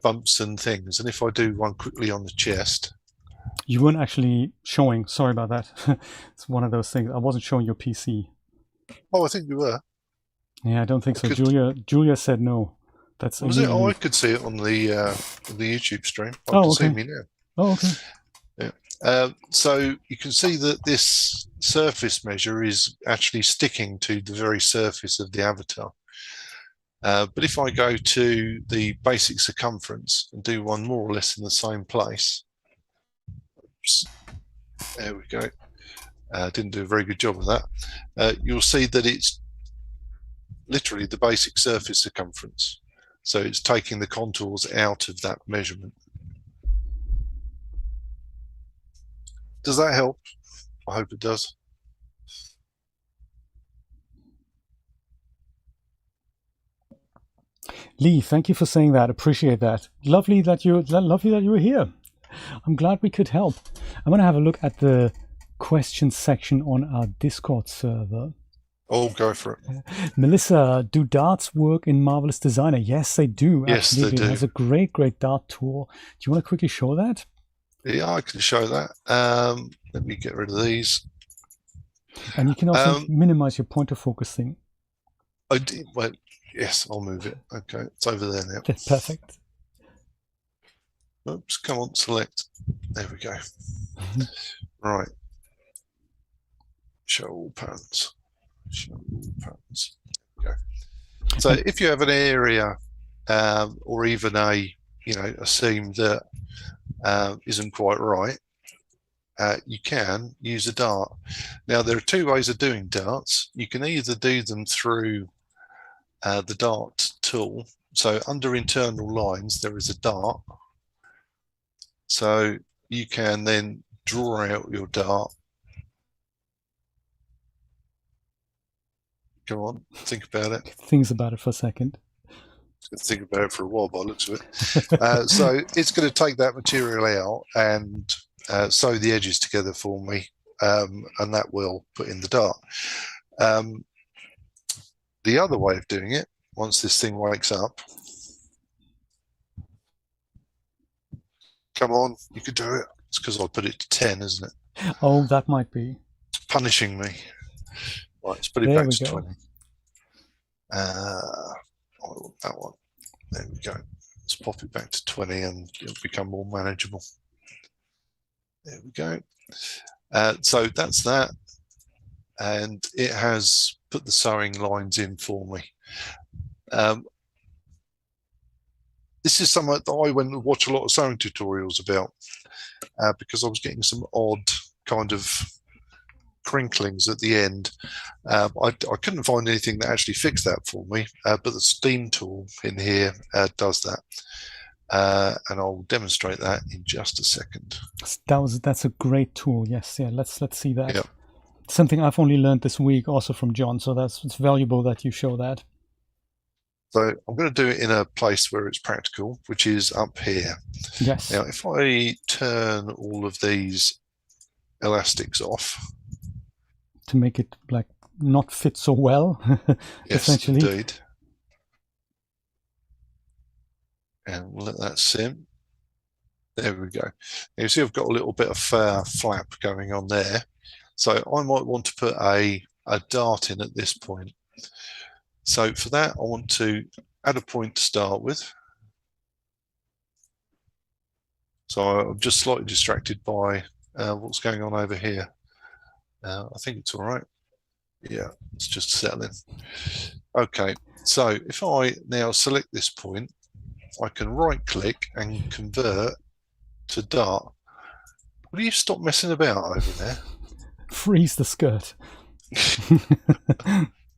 bumps and things. And if I do one quickly on the chest, you weren't actually showing. Sorry about that. It's one of those things. I wasn't showing your PC. Oh, I think you were. Yeah, I don't think so. Julia said no. That's was it? Oh, I could see it on the YouTube stream. I can see me now. Oh, okay. Yeah. So you can see that this surface measure is actually sticking to the very surface of the avatar. But if I go to the basic circumference and do one more or less in the same place, oops, there we go. Didn't do a very good job of that. You'll see that it's literally the basic surface circumference. So it's taking the contours out of that measurement. Does that help? I hope it does. Lee, thank you for saying that. Appreciate that. Lovely that you were here. I'm glad we could help. I'm going to have a look at the question section on our Discord server. Oh, go for it. Melissa, do darts work in Marvelous Designer? Yes, they do. Yes, absolutely. they do. It has a great dart tool. Do you want to quickly show that? Yeah, I can show that. Let me get rid of these. And you can also minimize your pointer focus thing. I did. Well, yes, I'll move it. Okay, it's over there now. Okay, perfect. Oops, come on, select. There we go. Right. Show all patterns. show all patterns. There we go. So if you have an area or even a seam that isn't quite right, you can use a dart. Now there are two ways of doing darts. You can either do them through the dart tool. So under internal lines there is a dart. So you can then draw out your dart. Come on, think about it. Think about it for a second. Think about it for a while by the looks of it. So it's going to take that material out and sew the edges together for me, and that will put in the dart. The other way of doing it, once this thing wakes up, come on, you could do it. It's because I put it to 10, isn't it? Oh, that might be. It's punishing me. Right, let's put it back to 20. I want that one. There we go. Let's pop it back to 20 and it'll become more manageable. There we go. So that's that. And it has put the sewing lines in for me. This is something that I went and watched a lot of sewing tutorials about because I was getting some odd kind of crinklings at the end. I couldn't find anything that actually fixed that for me, but the steam tool in here does that. And I'll demonstrate that in just a second. That's a great tool. Yes, yeah. Let's see that. Yep. Something I've only learned this week, also from John. So it's valuable that you show that. So I'm going to do it in a place where it's practical, which is up here. Yes. Now, if I turn all of these elastics off, to make it like not fit so well, yes, essentially. Indeed. And we'll let that sim. There we go. Now you see I've got a little bit of flap going on there. So I might want to put a dart in at this point. So for that, I want to add a point to start with. So I'm just slightly distracted by what's going on over here. I think it's all right. Yeah, it's just settling. Okay, so if I now select this point, I can right click and convert to dart. Will you stop messing about over there? Freeze the skirt.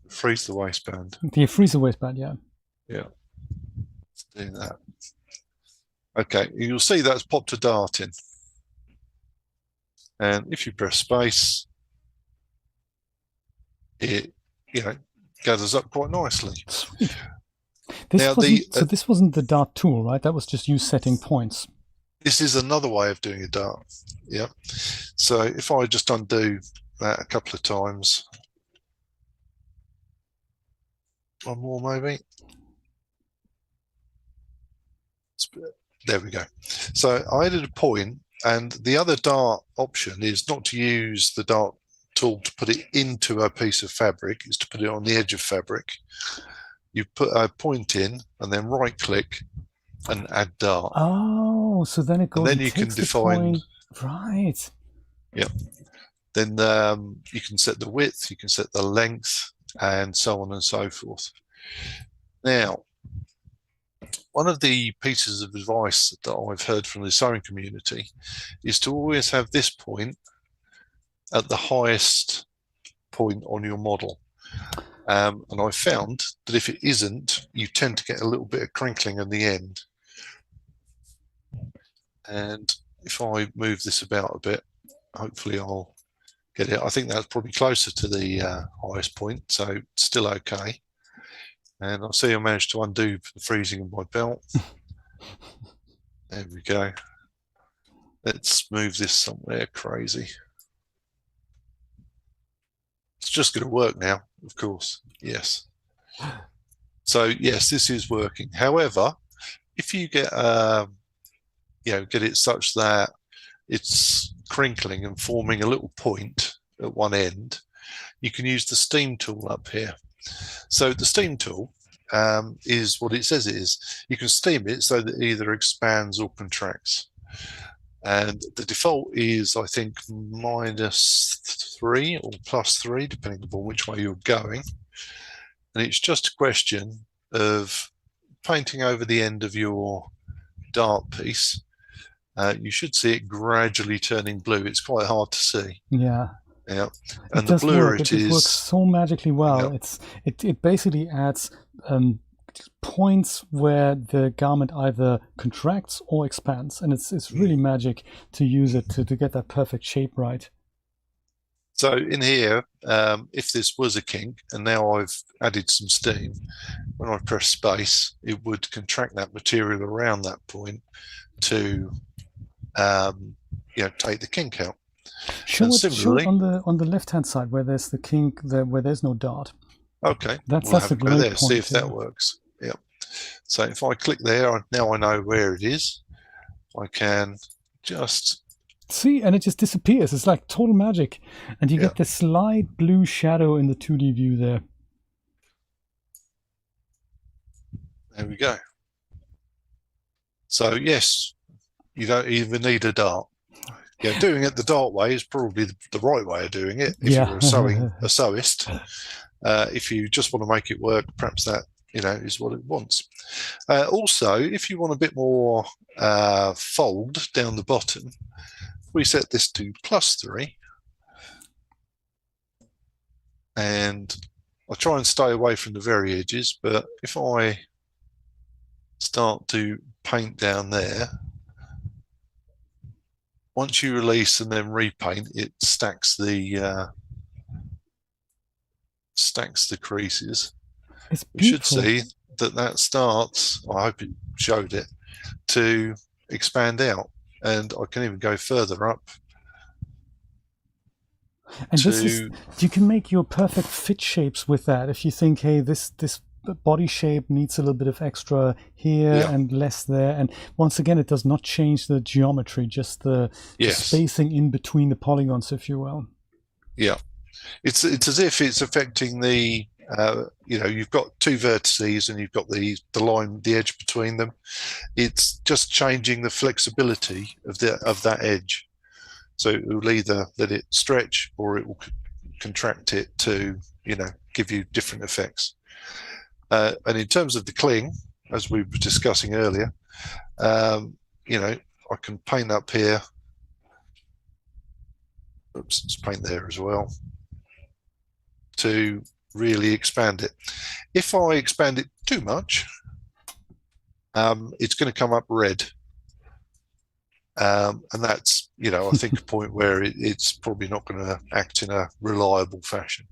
Freeze the waistband. Yeah, freeze the waistband, yeah. Yeah, let's do that. Okay, you'll see that's popped a dart in. And if you press space, it gathers up quite nicely. Sweet. So this wasn't the dart tool, right? That was just you setting points. This is another way of doing a dart. Yeah. So if I just undo that a couple of times, one more maybe. There we go. So I added a point, and the other dart option is not to use the dart tool to put it into a piece of fabric, is to put it on the edge of fabric. You put a point in and then right click and add dart. Oh, so then it goes. And then you can define. Right. Yep. Then you can set the width, you can set the length, and so on and so forth. Now, one of the pieces of advice that I've heard from the sewing community is to always have this point at the highest point on your model. And I found that if it isn't, you tend to get a little bit of crinkling in the end. And if I move this about a bit, hopefully I'll get it. I think that's probably closer to the highest point, so it's still okay. And I'll see I managed to undo the freezing of my belt. There we go. Let's move this somewhere crazy. It's just going to work now, of course. Yes. So yes, this is working. However, if you get get it such that it's crinkling and forming a little point at one end, you can use the steam tool up here. So the steam tool is what it says it is. You can steam it so that it either expands or contracts. And the default is, I think, -3 or +3, depending upon which way you're going. And it's just a question of painting over the end of your dart piece. You should see it gradually turning blue. It's quite hard to see. Yeah. Yeah. And the bluer it is, it works so magically well. Yeah. It basically adds points where the garment either contracts or expands, and it's really magic to use it to get that perfect shape right. So in here, if this was a kink, and now I've added some steam, when I press space, it would contract that material around that point to take the kink out. Show it on the left hand side where there's the kink, where there's no dart. Okay, that's a great there, point. See if that works. Yeah. So if I click there, now I know where it is. I can just see, and it just disappears. It's like total magic, and you get the slight blue shadow in the 2D view there. There we go. So yes, you don't even need a dart. Yeah, doing it the dart way is probably the right way of doing it if you're a sewist. If you just want to make it work, perhaps that is what it wants. Also, if you want a bit more fold down the bottom, we set this to +3, and I try and stay away from the very edges, but if I start to paint down there, once you release and then repaint, it stacks the creases. You should see that starts, I hope it showed it, to expand out, and I can even go further up. And you can make your perfect fit shapes with that. If you think, hey, this body shape needs a little bit of extra here and less there, and once again, it does not change the geometry, just the spacing in between the polygons, if you will. Yeah, it's as if it's affecting the you've got two vertices and you've got the line, the edge between them. It's just changing the flexibility of that edge, so it will either let it stretch or it will contract it to give you different effects. And in terms of the cling, as we were discussing earlier, I can paint up here. Oops, let's paint there as well to really expand it. If I expand it too much, it's going to come up red. And that's, I think a point where it's probably not going to act in a reliable fashion.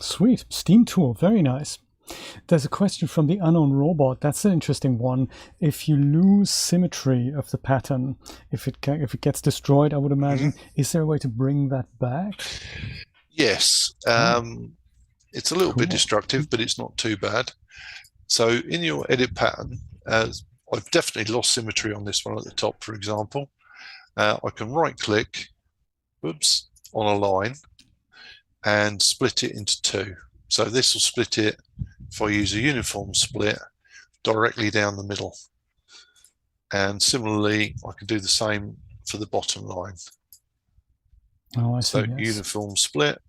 Sweet. Steam tool. Very nice. There's a question from the unknown robot. That's an interesting one. If you lose symmetry of the pattern, if it gets destroyed, I would imagine, is there a way to bring that back? Yes. It's a little bit destructive, but it's not too bad. So in your edit pattern, I've definitely lost symmetry on this one at the top, for example. I can right-click, on a line, and split it into two. So this will split it, if I use a uniform split, directly down the middle. And similarly, I can do the same for the bottom line. Oh, I see. So uniform split.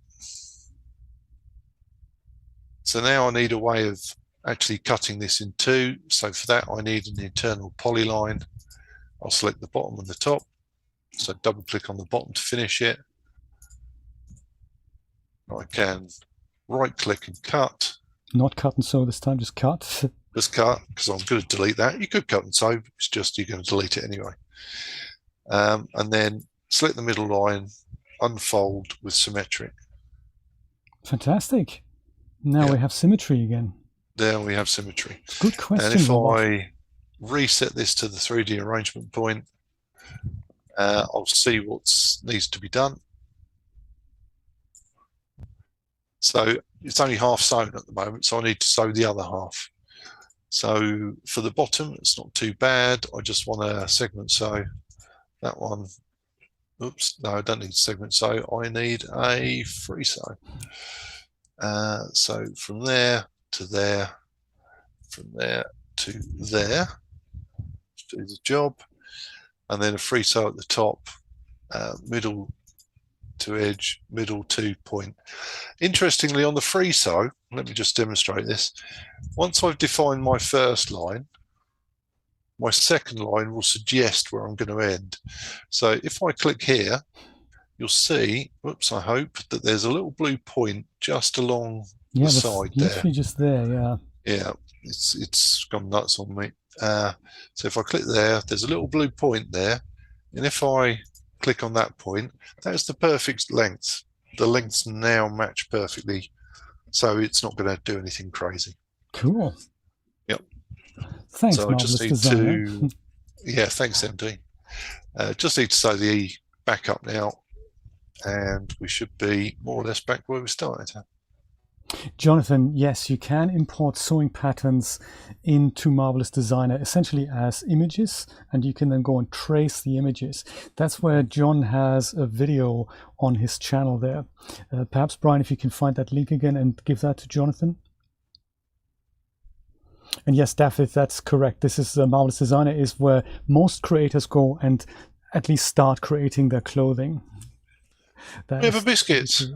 So now I need a way of actually cutting this in two. So for that, I need an internal polyline. I'll select the bottom and the top. So double click on the bottom to finish it. I can right click and cut. Not cut and sew this time, just cut. Just cut, because I'm going to delete that. You could cut and sew, it's just you're going to delete it anyway. And then select the middle line, unfold with symmetry. Fantastic. Now we have symmetry again. There we have symmetry. Good question. And if I reset this to the 3D arrangement point, I'll see what needs to be done. So it's only half sewn at the moment, so I need to sew the other half. So for the bottom, it's not too bad. I just want a segment sew. That one, oops, no, I don't need segment sew. I need a free sew. So from there to there, from there to there, do the job. And then a freeso at the top, middle to edge, middle to point. Interestingly, on the freeso, let me just demonstrate this. Once I've defined my first line, my second line will suggest where I'm going to end. So if I click here, you'll see, whoops, I hope, that there's a little blue point just along the side there. Literally just there, yeah. Yeah, it's gone nuts on me. So if I click there, there's a little blue point there. And if I click on that point, that's the perfect length. The lengths now match perfectly. So it's not going to do anything crazy. Cool. Yep. Thanks, so I just need designer. yeah, thanks, MD. Just need to say the E back up now, and we should be more or less back where we started. Jonathan, yes, you can import sewing patterns into Marvelous Designer essentially as images, and you can then go and trace the images. That's where John has a video on his channel there. Perhaps, Brian, if you can find that link again and give that to Jonathan. And yes, David, that's correct. This is Marvelous Designer is where most creators go and at least start creating their clothing. We have a biscuits.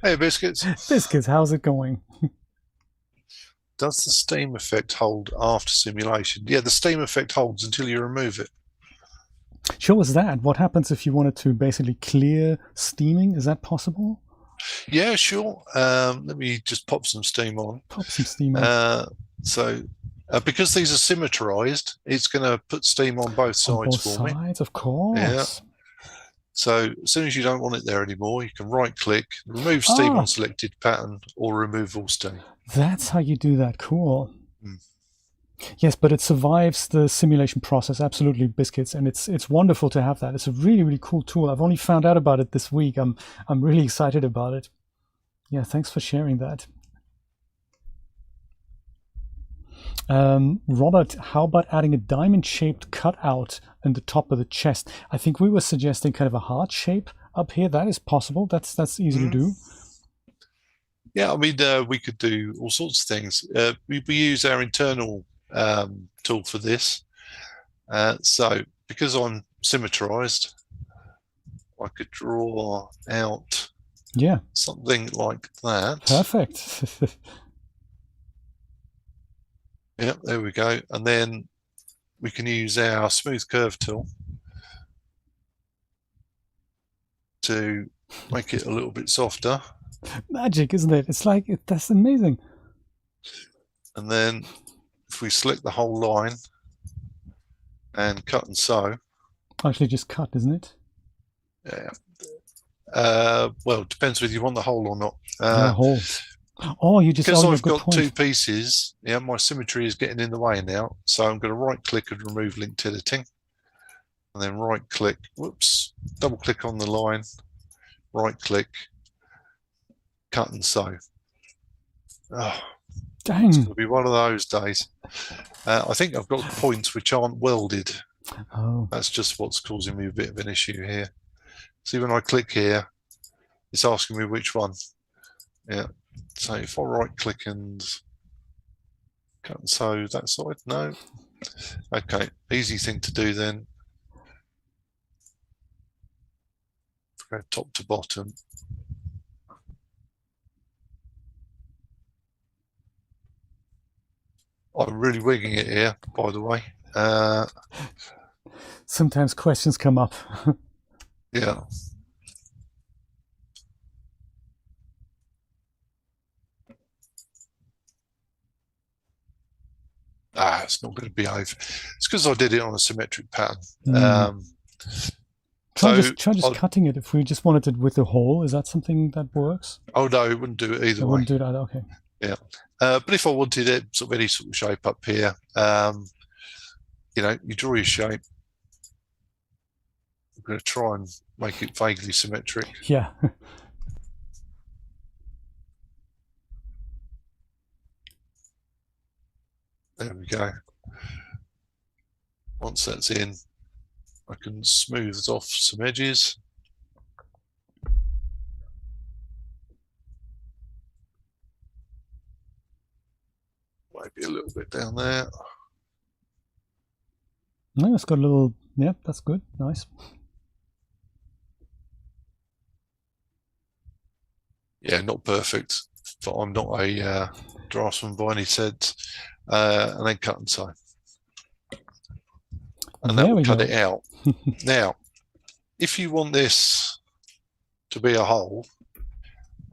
Hey, Biscuits. Biscuits, how's it going? Does the steam effect hold after simulation? Yeah, the steam effect holds until you remove it. Show us that. What happens if you wanted to basically clear steaming? Is that possible? Yeah, sure. Let me just pop some steam on. Pop some steam on. Because these are symmetrized, it's going to put steam on both sides for me. Both sides, of course. Yeah. So as soon as you don't want it there anymore, you can right-click, remove steam on selected pattern, or remove all steam. That's how you do that. Cool. Yes, but it survives the simulation process. Absolutely, Biscuits, and it's wonderful to have that. It's a really, really cool tool. I've only found out about it this week. I'm really excited about it. Yeah, thanks for sharing that. Robert, how about adding a diamond-shaped cutout in the top of the chest? I think we were suggesting kind of a heart shape up here. That is possible. That's easy to do. Yeah, I mean, we could do all sorts of things. We use our internal tool for this. So because I'm symmetrized, I could draw out something like that. Perfect. Yeah, there we go. And then we can use our smooth curve tool to make it a little bit softer. Magic, isn't it? It's like, that's amazing. And then if we select the whole line and cut and sew. Actually just cut, isn't it? Yeah. Well, it depends whether you want the whole or not. Whole. Oh, you just... Because I've got two pieces, yeah, my symmetry is getting in the way now. So I'm going to right-click and remove linked editing. And then right-click, whoops, double-click on the line, right-click, cut and sew. Oh, dang. It's going to be one of those days. I think I've got points which aren't welded. Oh. That's just what's causing me a bit of an issue here. See, when I click here, it's asking me which one. Yeah. So if I right click and cut and sew that side, no. Okay, easy thing to do then. Go top to bottom. I'm really wigging it here, by the way. Sometimes questions come up. Yeah. It's not going to behave. It's because I did it on a symmetric pattern. Try just cutting it. If we just wanted it with a hole, is that something that works? Oh no, it wouldn't do it either way. Wouldn't do it either. Okay. Yeah, but if I wanted it sort of any sort of shape up here, you know, you draw your shape. I'm going to try and make it vaguely symmetric. Yeah. There we go. Once that's in, I can smooth off some edges. Maybe a little bit down there. No, it's got a little, yeah, that's good, nice. Yeah, not perfect, but I'm not a draftsman by any sense. And then cut and sew. And that will cut it out. Now, if you want this to be a hole,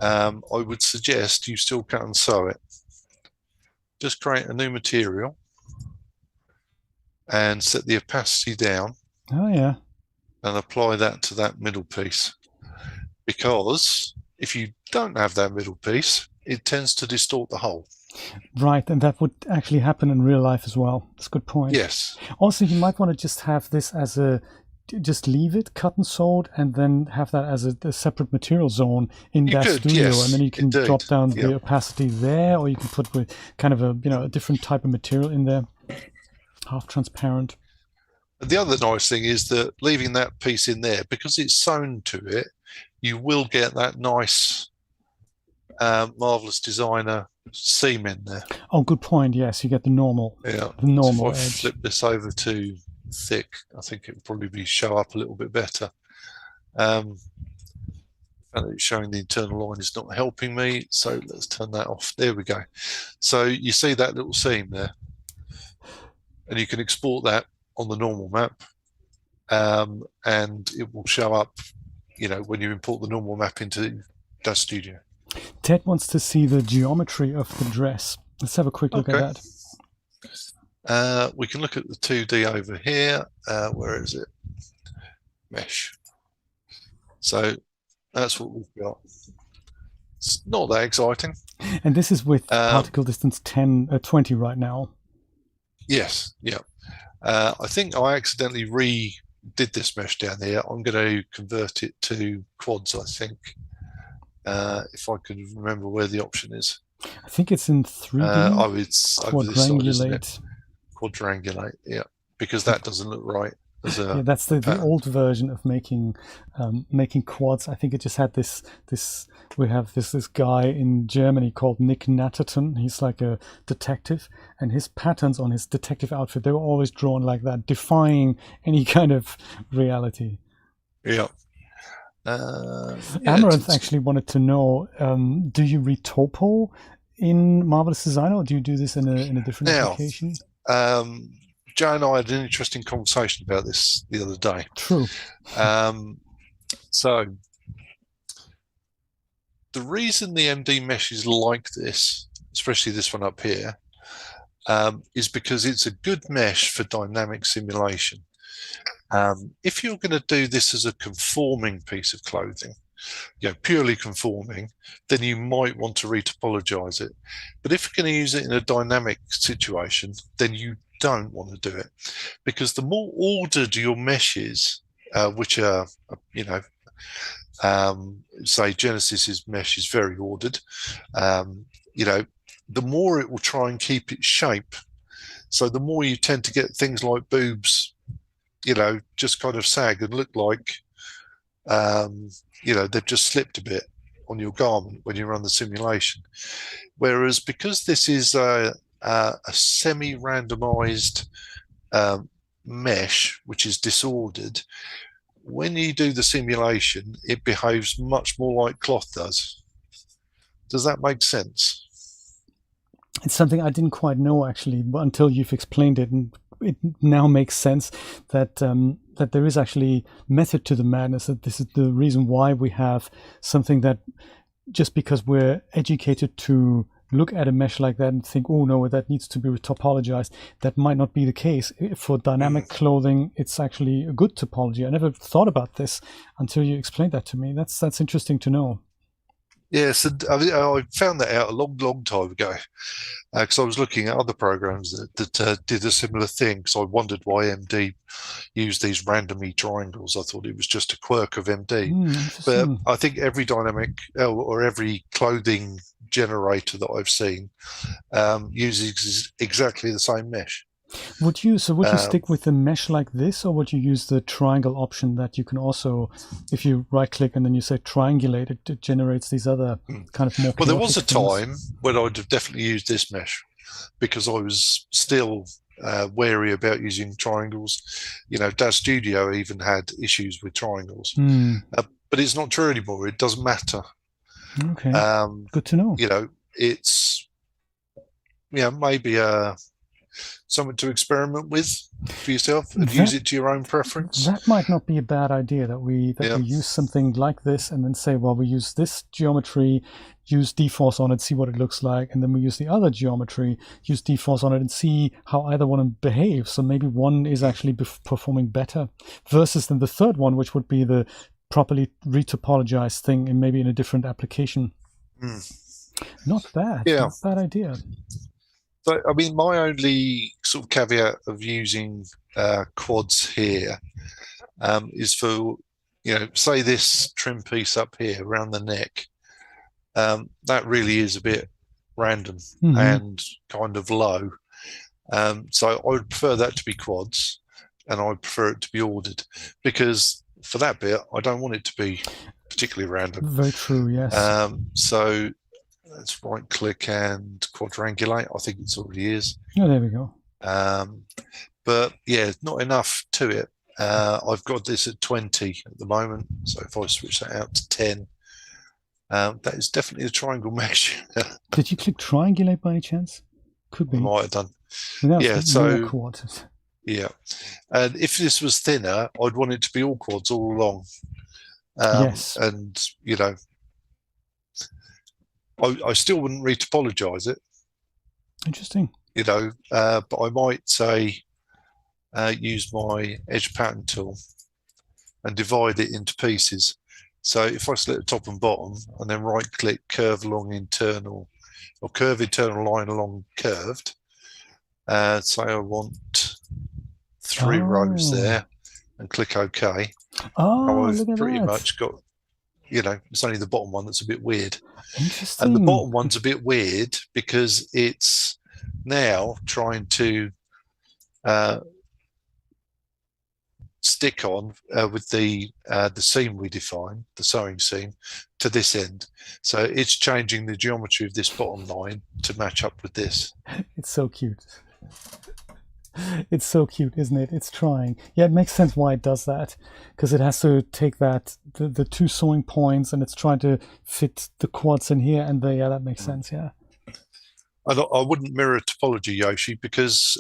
I would suggest you still cut and sew it. Just create a new material and set the opacity down. Oh, yeah. And apply that to that middle piece. Because if you don't have that middle piece, it tends to distort the whole. Right, and that would actually happen in real life as well. That's a good point. Yes. Also, you might want to just have this as just leave it cut and sewed, and then have that as a separate material zone in Daz Studio, yes, and then you can drop down the opacity there, or you can put with kind of a different type of material in there, half transparent. The other nice thing is that leaving that piece in there, because it's sewn to it, you will get that nice Marvelous Designer seam in there. Oh, good point. Yes, you get the normal. Yeah. The normal edge. If I flip this over to thick, I think it would probably show up a little bit better. And it's showing the internal line is not helping me, so let's turn that off. There we go. So you see that little seam there, and you can export that on the normal map, and it will show up, when you import the normal map into Daz Studio. Ted wants to see the geometry of the dress. Let's have a quick look at that. We can look at the 2D over here. Where is it? Mesh. So that's what we've got. It's not that exciting. And this is with particle distance 20 right now. Yes, yeah. I think I accidentally redid this mesh down here. I'm going to convert it to quads, I think. If I could remember where the option is. I think it's in 3D. It's quadrangulate. Quadrangulate, yeah, because that doesn't look right. Yeah, that's the old version of making quads. I think it just had this. We have this guy in Germany called Nick Natterton. He's like a detective, and his patterns on his detective outfit, they were always drawn like that, defying any kind of reality. Yeah. Amaranth actually wanted to know: do you retopo in Marvelous Designer, or do you do this in a different application? Joe and I had an interesting conversation about this the other day. True. So the reason the MD mesh is like this, especially this one up here, is because it's a good mesh for dynamic simulation. If you're going to do this as a conforming piece of clothing, purely conforming, then you might want to retopologize it. But if you're going to use it in a dynamic situation, then you don't want to do it, because the more ordered your mesh is, which are, say Genesis's mesh is very ordered, the more it will try and keep its shape. So the more you tend to get things like boobs, just kind of sag and look like, they've just slipped a bit on your garment when you run the simulation. Whereas because this is a semi-randomized mesh, which is disordered, when you do the simulation, it behaves much more like cloth does. Does that make sense? It's something I didn't quite know, actually, until you've explained it, and it now makes sense that that there is actually method to the madness, that this is the reason why we have something that, just because we're educated to look at a mesh like that and think, oh no, that needs to be topologized, that might not be the case. For dynamic clothing, it's actually a good topology. I never thought about this until you explained that to me. That's interesting to know. Yes, I found that out a long time ago, because I was looking at other programs that did a similar thing, because I wondered why MD used these randomly triangles. I thought it was just a quirk of MD. But I think every dynamic or every clothing generator that I've seen uses exactly the same mesh. Would you stick with a mesh like this, or would you use the triangle option that you can also, if you right click and then you say triangulate, it generates these other kind of more. Well, there was a time when I'd have definitely used this mesh, because I was still wary about using triangles. You know, Daz Studio even had issues with triangles, but it's not true anymore. It doesn't matter. Okay, good to know. You know, it's maybe something to experiment with for yourself and use it to your own preference. That might not be a bad idea, that we use something like this and then say, well, we use this geometry, use dForce on it, see what it looks like, and then we use the other geometry, use dForce on it, and see how either one behaves. So maybe one is actually performing better versus than the third one, which would be the properly retopologized thing and maybe in a different application. Not bad. Yeah. Not a bad idea. So, I mean, my only sort of caveat of using quads here is for, say this trim piece up here around the neck, that really is a bit random and kind of low. So I would prefer that to be quads, and I would prefer it to be ordered, because for that bit, I don't want it to be particularly random. Very true, yes. So let's right click and quadrangulate. I think it already is. Oh, there we go. But yeah, not enough to it. I've got this at 20 at the moment. So if I switch that out to 10, that is definitely a triangle mesh. Did you click triangulate by any chance? Could be. I might have done. Yeah, so quads. Yeah. And if this was thinner, I'd want it to be all quads all along. Yes. And, I still wouldn't retopologize it. Interesting. But I might say use my edge pattern tool and divide it into pieces. So if I select the top and bottom and then right click curve along internal, or curve internal line along curved, say I want 3 rows there, and click OK. I've pretty much got, it's only the bottom one that's a bit weird. Interesting. And the bottom one's a bit weird because it's now trying to stick on with the seam we define, the sewing seam, to this end. So it's changing the geometry of this bottom line to match up with this. It's so cute. It's so cute, isn't it? It's trying. Yeah, it makes sense why it does that, because it has to take that the 2 sewing points and it's trying to fit the quads in here, and yeah, that makes sense. Yeah. I wouldn't mirror topology, Yoshi, because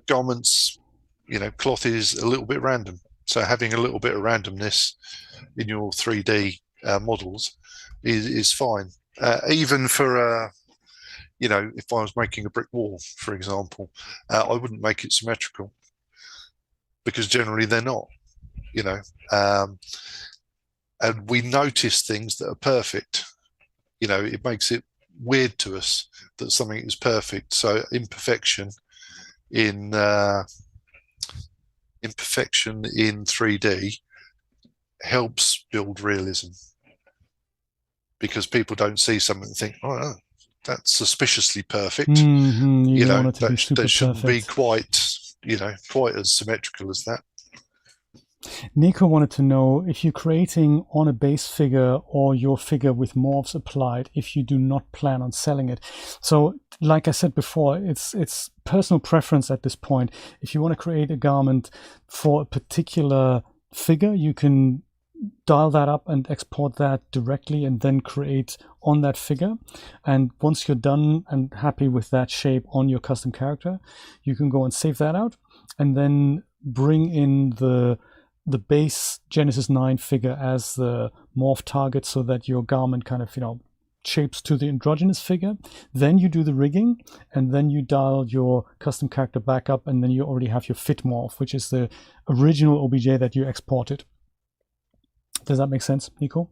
garments, cloth is a little bit random. So having a little bit of randomness in your 3D models is fine. Even for if I was making a brick wall, for example, I wouldn't make it symmetrical, because generally they're not, and we notice things that are perfect. It makes it weird to us that something is perfect. So imperfection in 3D helps build realism, because people don't see something and think, oh, that's suspiciously perfect. That shouldn't be quite as symmetrical as that. Nico wanted to know if you're creating on a base figure or your figure with morphs applied, if you do not plan on selling it. So like I said before, it's personal preference at this point. If you want to create a garment for a particular figure, you can dial that up and export that directly and then create on that figure. And once you're done and happy with that shape on your custom character, you can go and save that out and then bring in the base Genesis 9 figure as the morph target, so that your garment kind of shapes to the androgynous figure. Then you do the rigging, and then you dial your custom character back up, and then you already have your fit morph, which is the original OBJ that you exported. Does that make sense, Nico?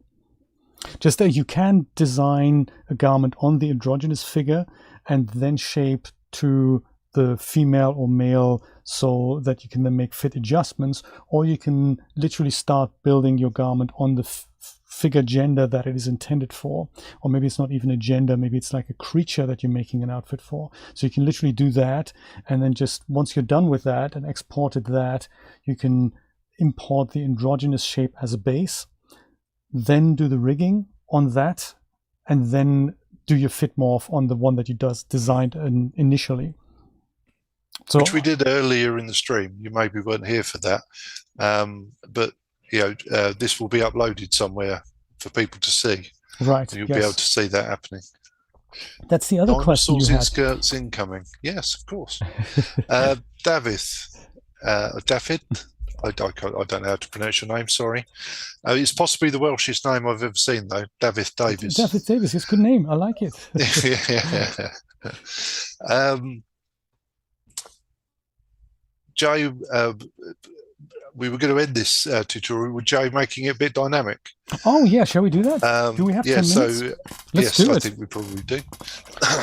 Just that you can design a garment on the androgynous figure and then shape to the female or male, so that you can then make fit adjustments, or you can literally start building your garment on the figure gender that it is intended for. Or maybe it's not even a gender, maybe it's like a creature that you're making an outfit for. So you can literally do that, and then just once you're done with that and exported that, you can import the androgynous shape as a base, then do the rigging on that, and then do your fit morph on the one that you designed initially. which we did earlier in the stream. You maybe weren't here for that, but this will be uploaded somewhere for people to see. Right. You'll be able to see that happening. That's the other question you had. Skirts incoming. Yes, of course. David. I don't know how to pronounce your name, sorry. It's possibly the Welshest name I've ever seen, though. David Davis. David Davis, it's a good name. I like it. Jay, we were going to end this tutorial with Jay making it a bit dynamic. Oh, yeah. Shall we do that? Do we have 10 minutes? Let's do it. I think we probably do.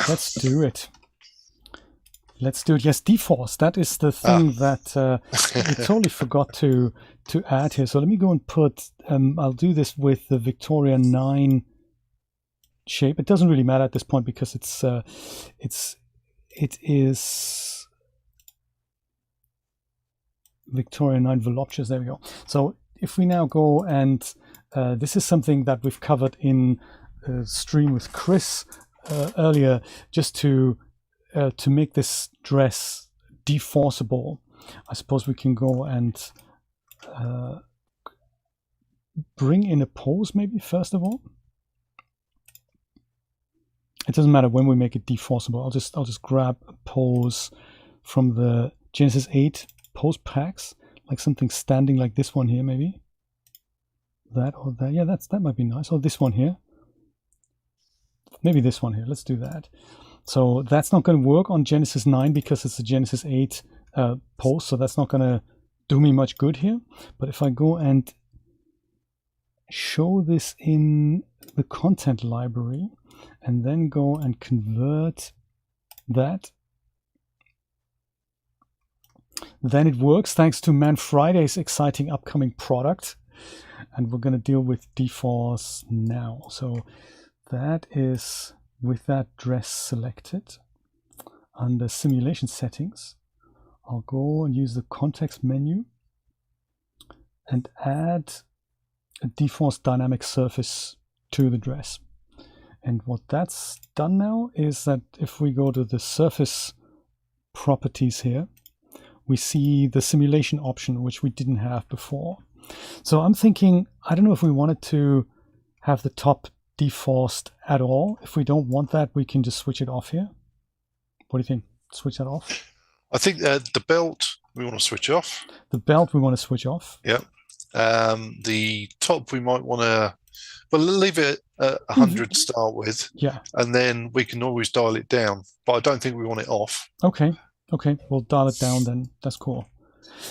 Let's do it. Let's do it. Yes, dForce. That is the thing that we totally forgot to add here. So let me go and put, I'll do this with the Victoria 9 shape. It doesn't really matter at this point because it is Victoria 9 Voluptuous. There we go. So if we now go and this is something that we've covered in a stream with Chris earlier, just to make this dress deforceable. I suppose we can go and bring in a pose maybe first of all. It doesn't matter when we make it deforceable. I'll just grab a pose from the Genesis 8 pose packs, like something standing like this one here maybe. That or that. Yeah, that might be nice. Or this one here. Maybe this one here. Let's do that. So that's not going to work on Genesis 9 because it's a Genesis 8 pose, so that's not going to do me much good here. But if I go and show this in the content library and then go and convert that, then it works thanks to Man Friday's exciting upcoming product. And we're going to deal with dForce now. So that is with that dress selected under simulation settings. I'll go and use the context menu and add a dForce dynamic surface to the dress. And what that's done now is that if we go to the surface properties here, we see the simulation option, which we didn't have before. So I'm thinking, I don't know if we wanted to have the top deforced at all. If we don't want that, we can just switch it off here. What do you think? Switch that off? I think the belt we want to switch off. The belt we want to switch off. Yeah. The top we might want to, well, leave it at 100 to start with. Yeah. And then we can always dial it down. But I don't think we want it off. Okay. Okay. We'll dial it down then. That's cool.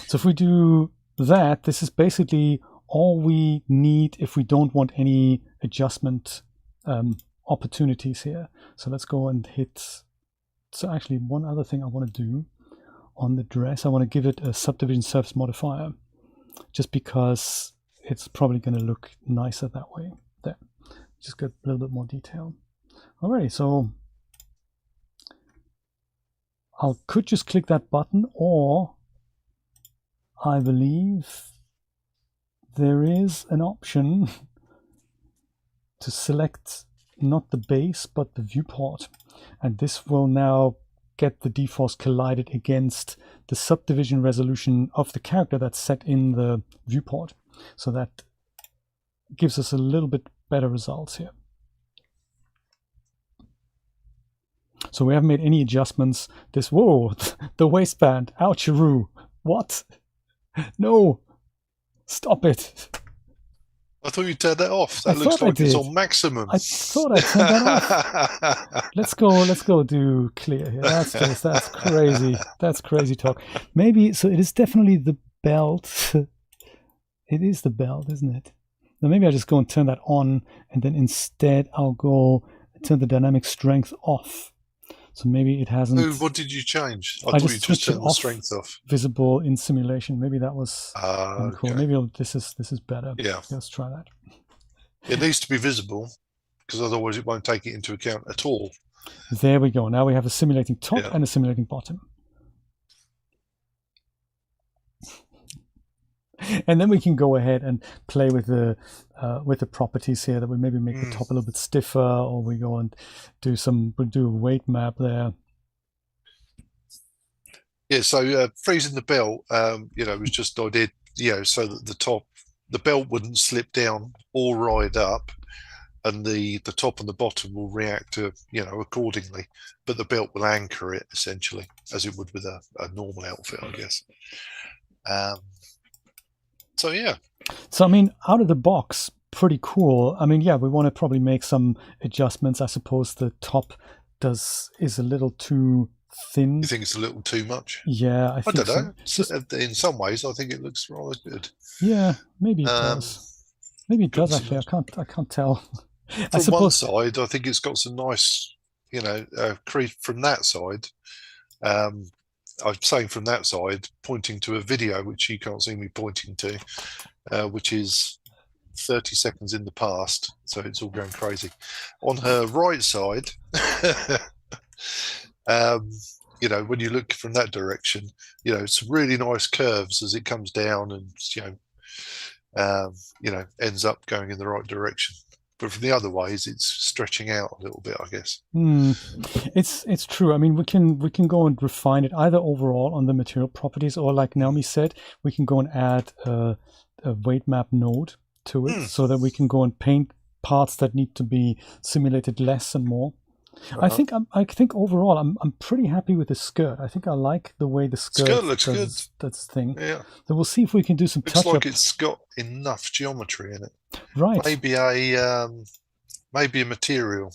So if we do that, this is basically all we need if we don't want any adjustment opportunities here. So let's go and hit. So actually one other thing I want to do on the dress, I want to give it a subdivision surface modifier just because it's probably going to look nicer that way. There, just get a little bit more detail. Alrighty, so I could just click that button, or I believe there is an option to select not the base but the viewport, and this will now get the dForce collided against the subdivision resolution of the character that's set in the viewport. So that gives us a little bit better results here. So we haven't made any adjustments. This, whoa, the waistband, oucheroo, what? No, stop it. I thought you turned that off. That looks like it's on maximum. I thought I turned that off. Let's go do clear here. That's crazy. That's crazy talk. Maybe, so it is definitely the belt. It is the belt, isn't it? Now maybe I just go and turn that on, and then instead I'll go and turn the dynamic strength off. So maybe it hasn't. Oh, what did you change? I thought you just turned the strength off. Visible in simulation. Maybe that was cool. Okay. Maybe this is better. Yeah. Let's try that. It needs to be visible because otherwise it won't take it into account at all. There we go. Now we have a simulating top and a simulating bottom. And then we can go ahead and play with the properties here, that we maybe make the top a little bit stiffer, or we go and do a weight map there. Yeah, so freezing the belt, was just I did, so that the belt wouldn't slip down or ride up, and the top and the bottom will react to, accordingly, but the belt will anchor it essentially as it would with a normal outfit, I guess. So yeah. So I mean, out of the box, pretty cool. I mean, yeah, we want to probably make some adjustments. I suppose the top is a little too thin. You think it's a little too much? Yeah, I think don't know. so. In some ways, I think it looks rather good. Yeah, maybe it does. Maybe it does actually. I can't tell. From one side, I think it's got some nice, creep from that side. I'm saying from that side, pointing to a video which you can't see me pointing to, which is 30 seconds in the past, so it's all going crazy. On her right side, when you look from that direction, it's really nice curves as it comes down and, ends up going in the right direction. But from the other ways, it's stretching out a little bit, I guess. It's true. I mean, we can go and refine it either overall on the material properties, or like Naomi said, we can go and add a weight map node to it, so that we can go and paint parts that need to be simulated less and more. I think overall I'm pretty happy with the skirt. I think I like the way the skirt looks good. That's thing. Yeah. So we'll see if we can do some touch-up. Looks like it's got enough geometry in it. Right. Maybe a material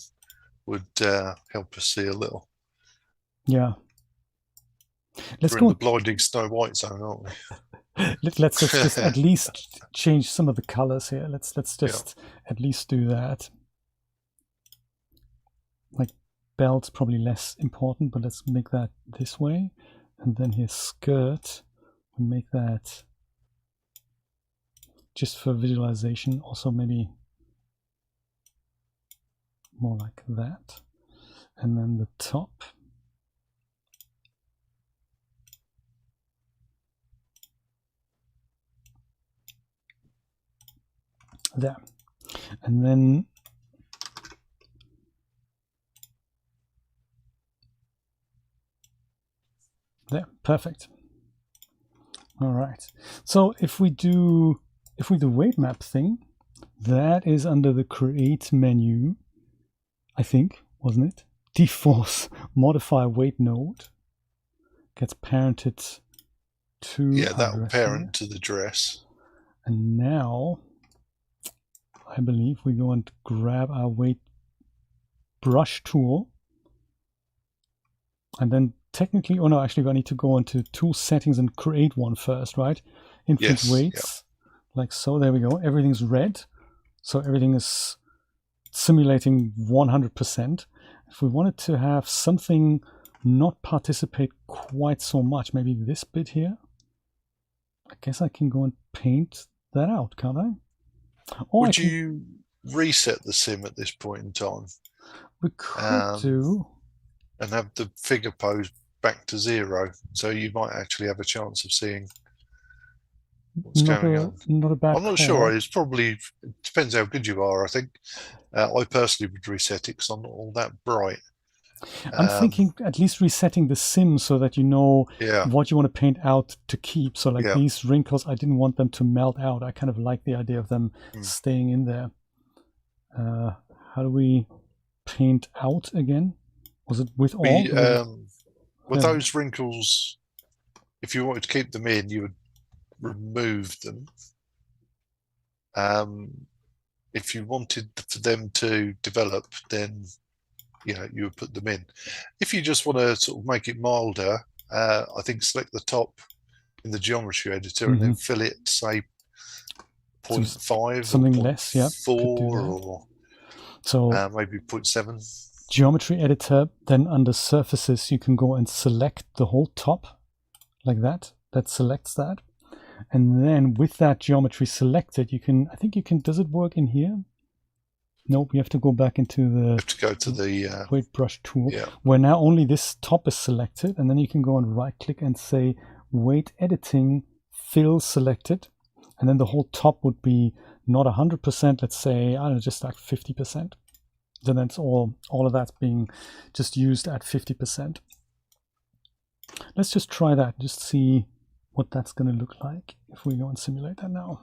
would help us see a little. Yeah. We're in the blinding Snow White zone, aren't we? Let's just at least change some of the colors here. Let's just at least do that. Like belt's probably less important, but let's make that this way. And then here skirt, we make that just for visualization, also maybe more like that. And then the top. There. And then there, perfect. All right. So if we do weight map thing, that is under the create menu, I think, wasn't it? dForce modify weight node gets parented to that will parent to the dress. And now I believe we go and grab our weight brush tool, and then technically, oh no, actually I need to go into tool settings and create one first, right? Infinite weights, like so. There we go. Everything's red, so everything is simulating 100%. If we wanted to have something not participate quite so much, maybe this bit here, I guess I can go and paint that out, can't I? Or would you reset the sim at this point in time? We could do. And have the figure pose back to 0, so you might actually have a chance of seeing what's going on. Not a bad I'm not sure. It depends how good you are, I think. I personally would reset it because I'm not all that bright. I'm thinking at least resetting the sim so that you know what you want to paint out to keep. So like these wrinkles, I didn't want them to melt out. I kind of like the idea of them staying in there. How do we paint out again? Was it with all? With those wrinkles, if you wanted to keep them in, you would remove them. If you wanted for them to develop, then you would put them in. If you just want to sort of make it milder, I think select the top in the geometry editor and then fill it, say 0.5, something less, 4, or so maybe 0.7. Geometry editor, then under surfaces you can go and select the whole top like that. That selects that, and then with that geometry selected, does it work in here? Nope, you have to go back into the weight brush tool, where now only this top is selected, and then you can go and right click and say weight editing fill selected, and then the whole top would be not 100%, let's say, I don't know, just like 50%. Then that's all of that's being just used at 50%. let's just try that, just see what that's going to look like if we go and simulate that now.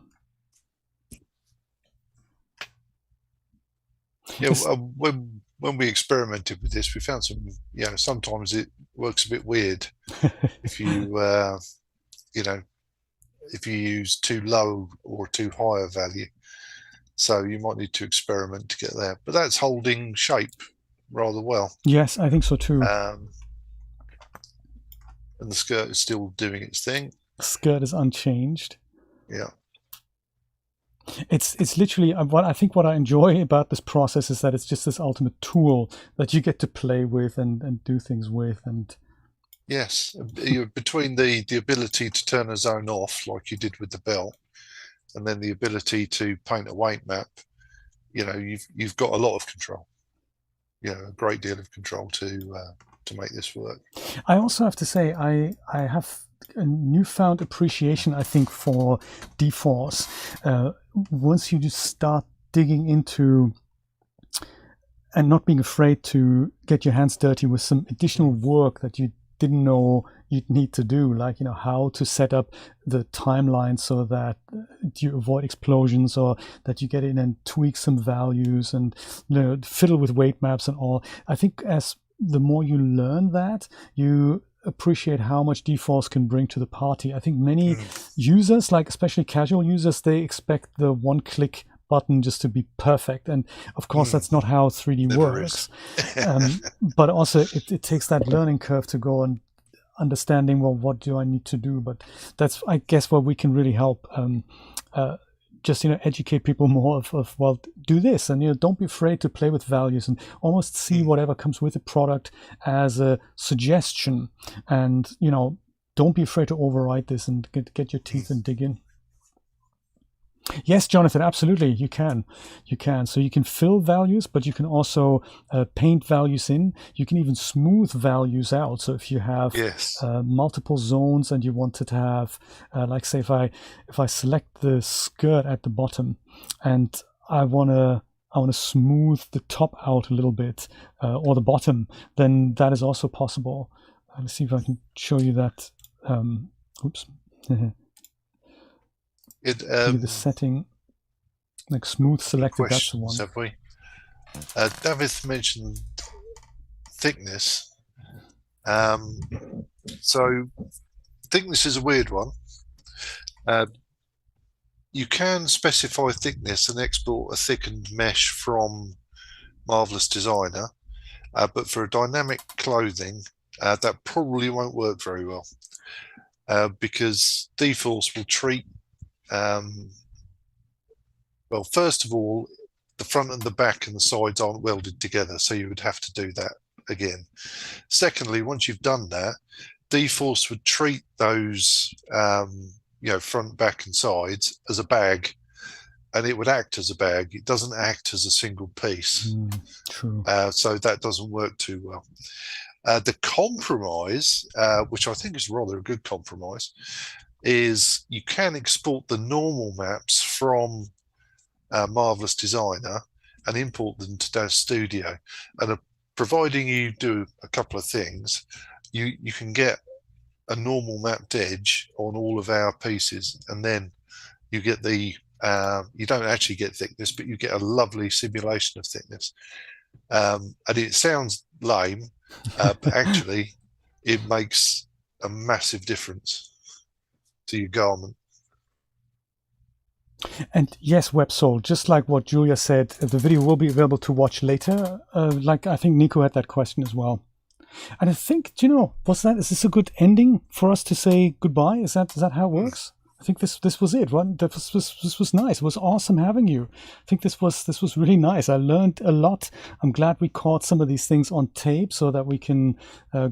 Yeah, when we experimented with this, we found some, sometimes it works a bit weird if you, if you use too low or too high a value. So you might need to experiment to get there. But that's holding shape rather well. Yes, I think so too. And the skirt is still doing its thing. Skirt is unchanged. Yeah. It's literally what I enjoy about this process is that it's just this ultimate tool that you get to play with and do things with. And yes, between the ability to turn a zone off like you did with the bell, and then the ability to paint a weight map, you've got a lot of control. A great deal of control to make this work. I also have to say I have a newfound appreciation, I think, for dForce. Once you just start digging into and not being afraid to get your hands dirty with some additional work that you didn't know you'd need to do, like how to set up the timeline so that you avoid explosions, or that you get in and tweak some values and fiddle with weight maps and all. I think as the more you learn that, you appreciate how much dForce can bring to the party. I think many users, like especially casual users, they expect the one-click button just to be perfect, and of course that's not how 3D works. But also it takes that learning curve to go and understanding, well, what do I need to do? But that's, I guess, where we can really help. Just educate people more of well, do this, and don't be afraid to play with values and almost see whatever comes with the product as a suggestion, and don't be afraid to override this and get your teeth and dig in. Yes, Jonathan, absolutely, you can. So you can fill values, but you can also paint values in. You can even smooth values out. So if you have multiple zones and you wanted to have, like say, if I select the skirt at the bottom and I want to smooth the top out a little bit, or the bottom, then that is also possible. Let's see if I can show you that. Oops. The setting, like smooth selected, that's the one. Have we? David mentioned thickness. So thickness is a weird one. You can specify thickness and export a thickened mesh from Marvelous Designer, but for a dynamic clothing, that probably won't work very well, because dForce will treat well, first of all, the front and the back and the sides aren't welded together, so you would have to do that again. Secondly, once you've done that, dForce would treat those front, back and sides as a bag, and it would act as a bag. It doesn't act as a single piece. True. So that doesn't work too well. The compromise, which I think is rather a good compromise, is you can export the normal maps from Marvelous Designer and import them to Daz Studio. And providing you do a couple of things, you can get a normal mapped edge on all of our pieces, and then you get the you don't actually get thickness, but you get a lovely simulation of thickness. And it sounds lame, but actually it makes a massive difference to your garment. And yes, WebSoul, just like what Julia said, the video will be available to watch later. Like I think Nico had that question as well. And I think, is this a good ending for us to say goodbye? Is that how it works? I think this was it. This was nice. It was awesome having you. I think this was really nice. I learned a lot. I'm glad we caught some of these things on tape so that we can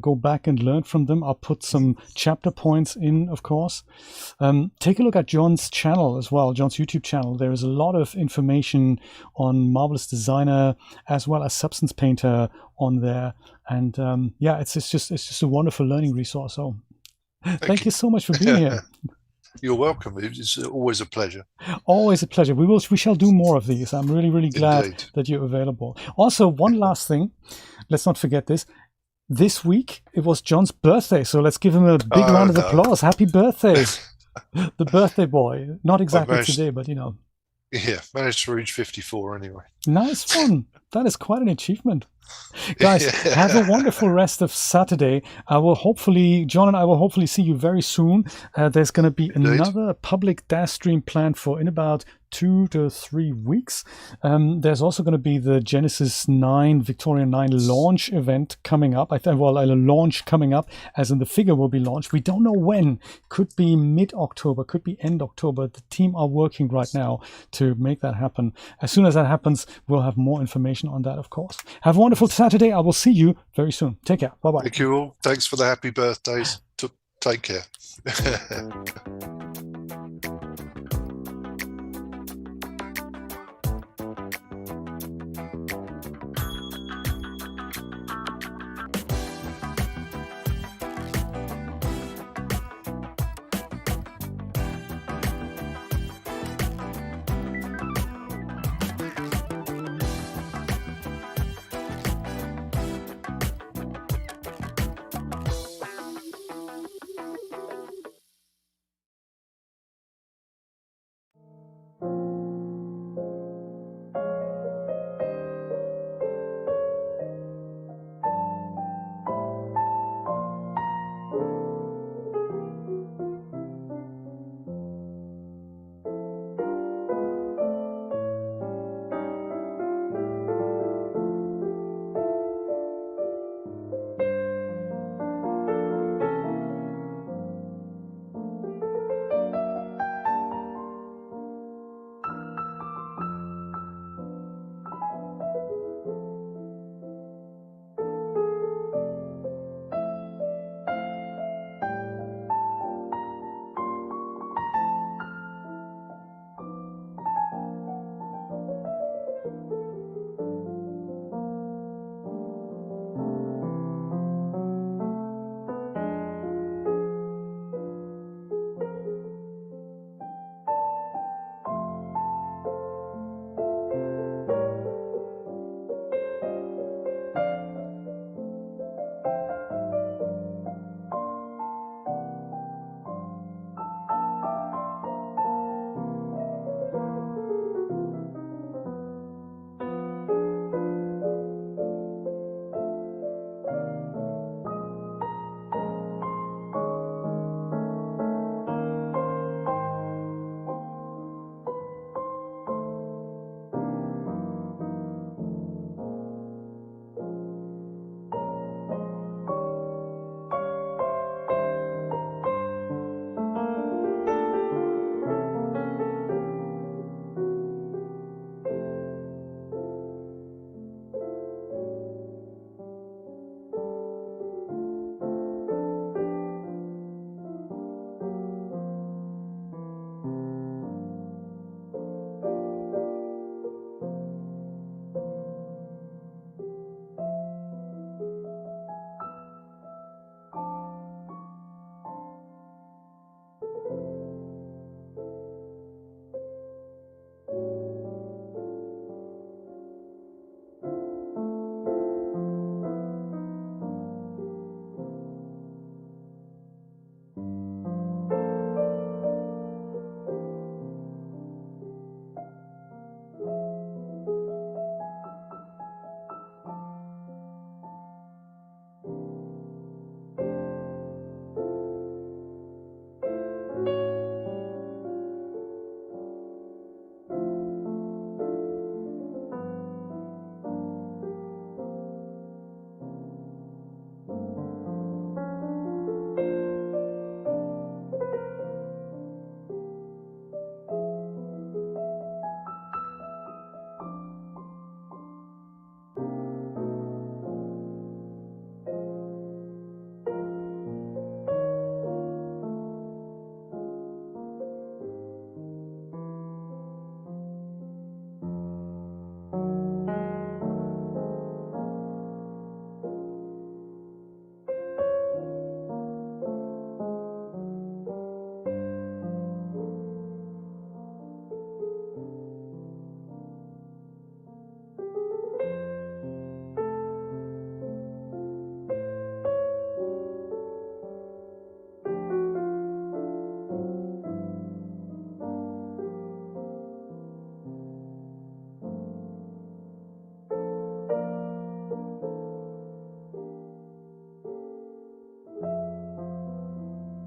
go back and learn from them. I'll put some chapter points in, of course. Take a look at John's channel as well, John's YouTube channel. There is a lot of information on Marvelous Designer as well as Substance Painter on there. And it's just a wonderful learning resource. So thank you so much for being here. You're welcome. It's always a pleasure. Always a pleasure. We shall do more of these. I'm really, really glad that you're available. Also, one last thing. Let's not forget this. this week it was John's birthday, so let's give him a big round of applause. Happy birthday, the birthday boy. Not exactly today, but you know. Yeah, managed to reach 54 anyway. Nice one. That is quite an achievement. Guys, have a wonderful rest of Saturday. John and I will hopefully see you very soon. There's going to be another public Daz stream planned for in about 2 to 3 weeks. There's also going to be the Genesis 9, Victoria 9 launch event coming up. A launch coming up, as in the figure will be launched. We don't know when. Could be mid-October, could be end October. The team are working right now to make that happen. As soon as that happens, we'll have more information on that, of course. Have a wonderful Saturday. I will see you very soon. Take care. Bye-bye. Thank you all. Thanks for the happy birthdays. Take care.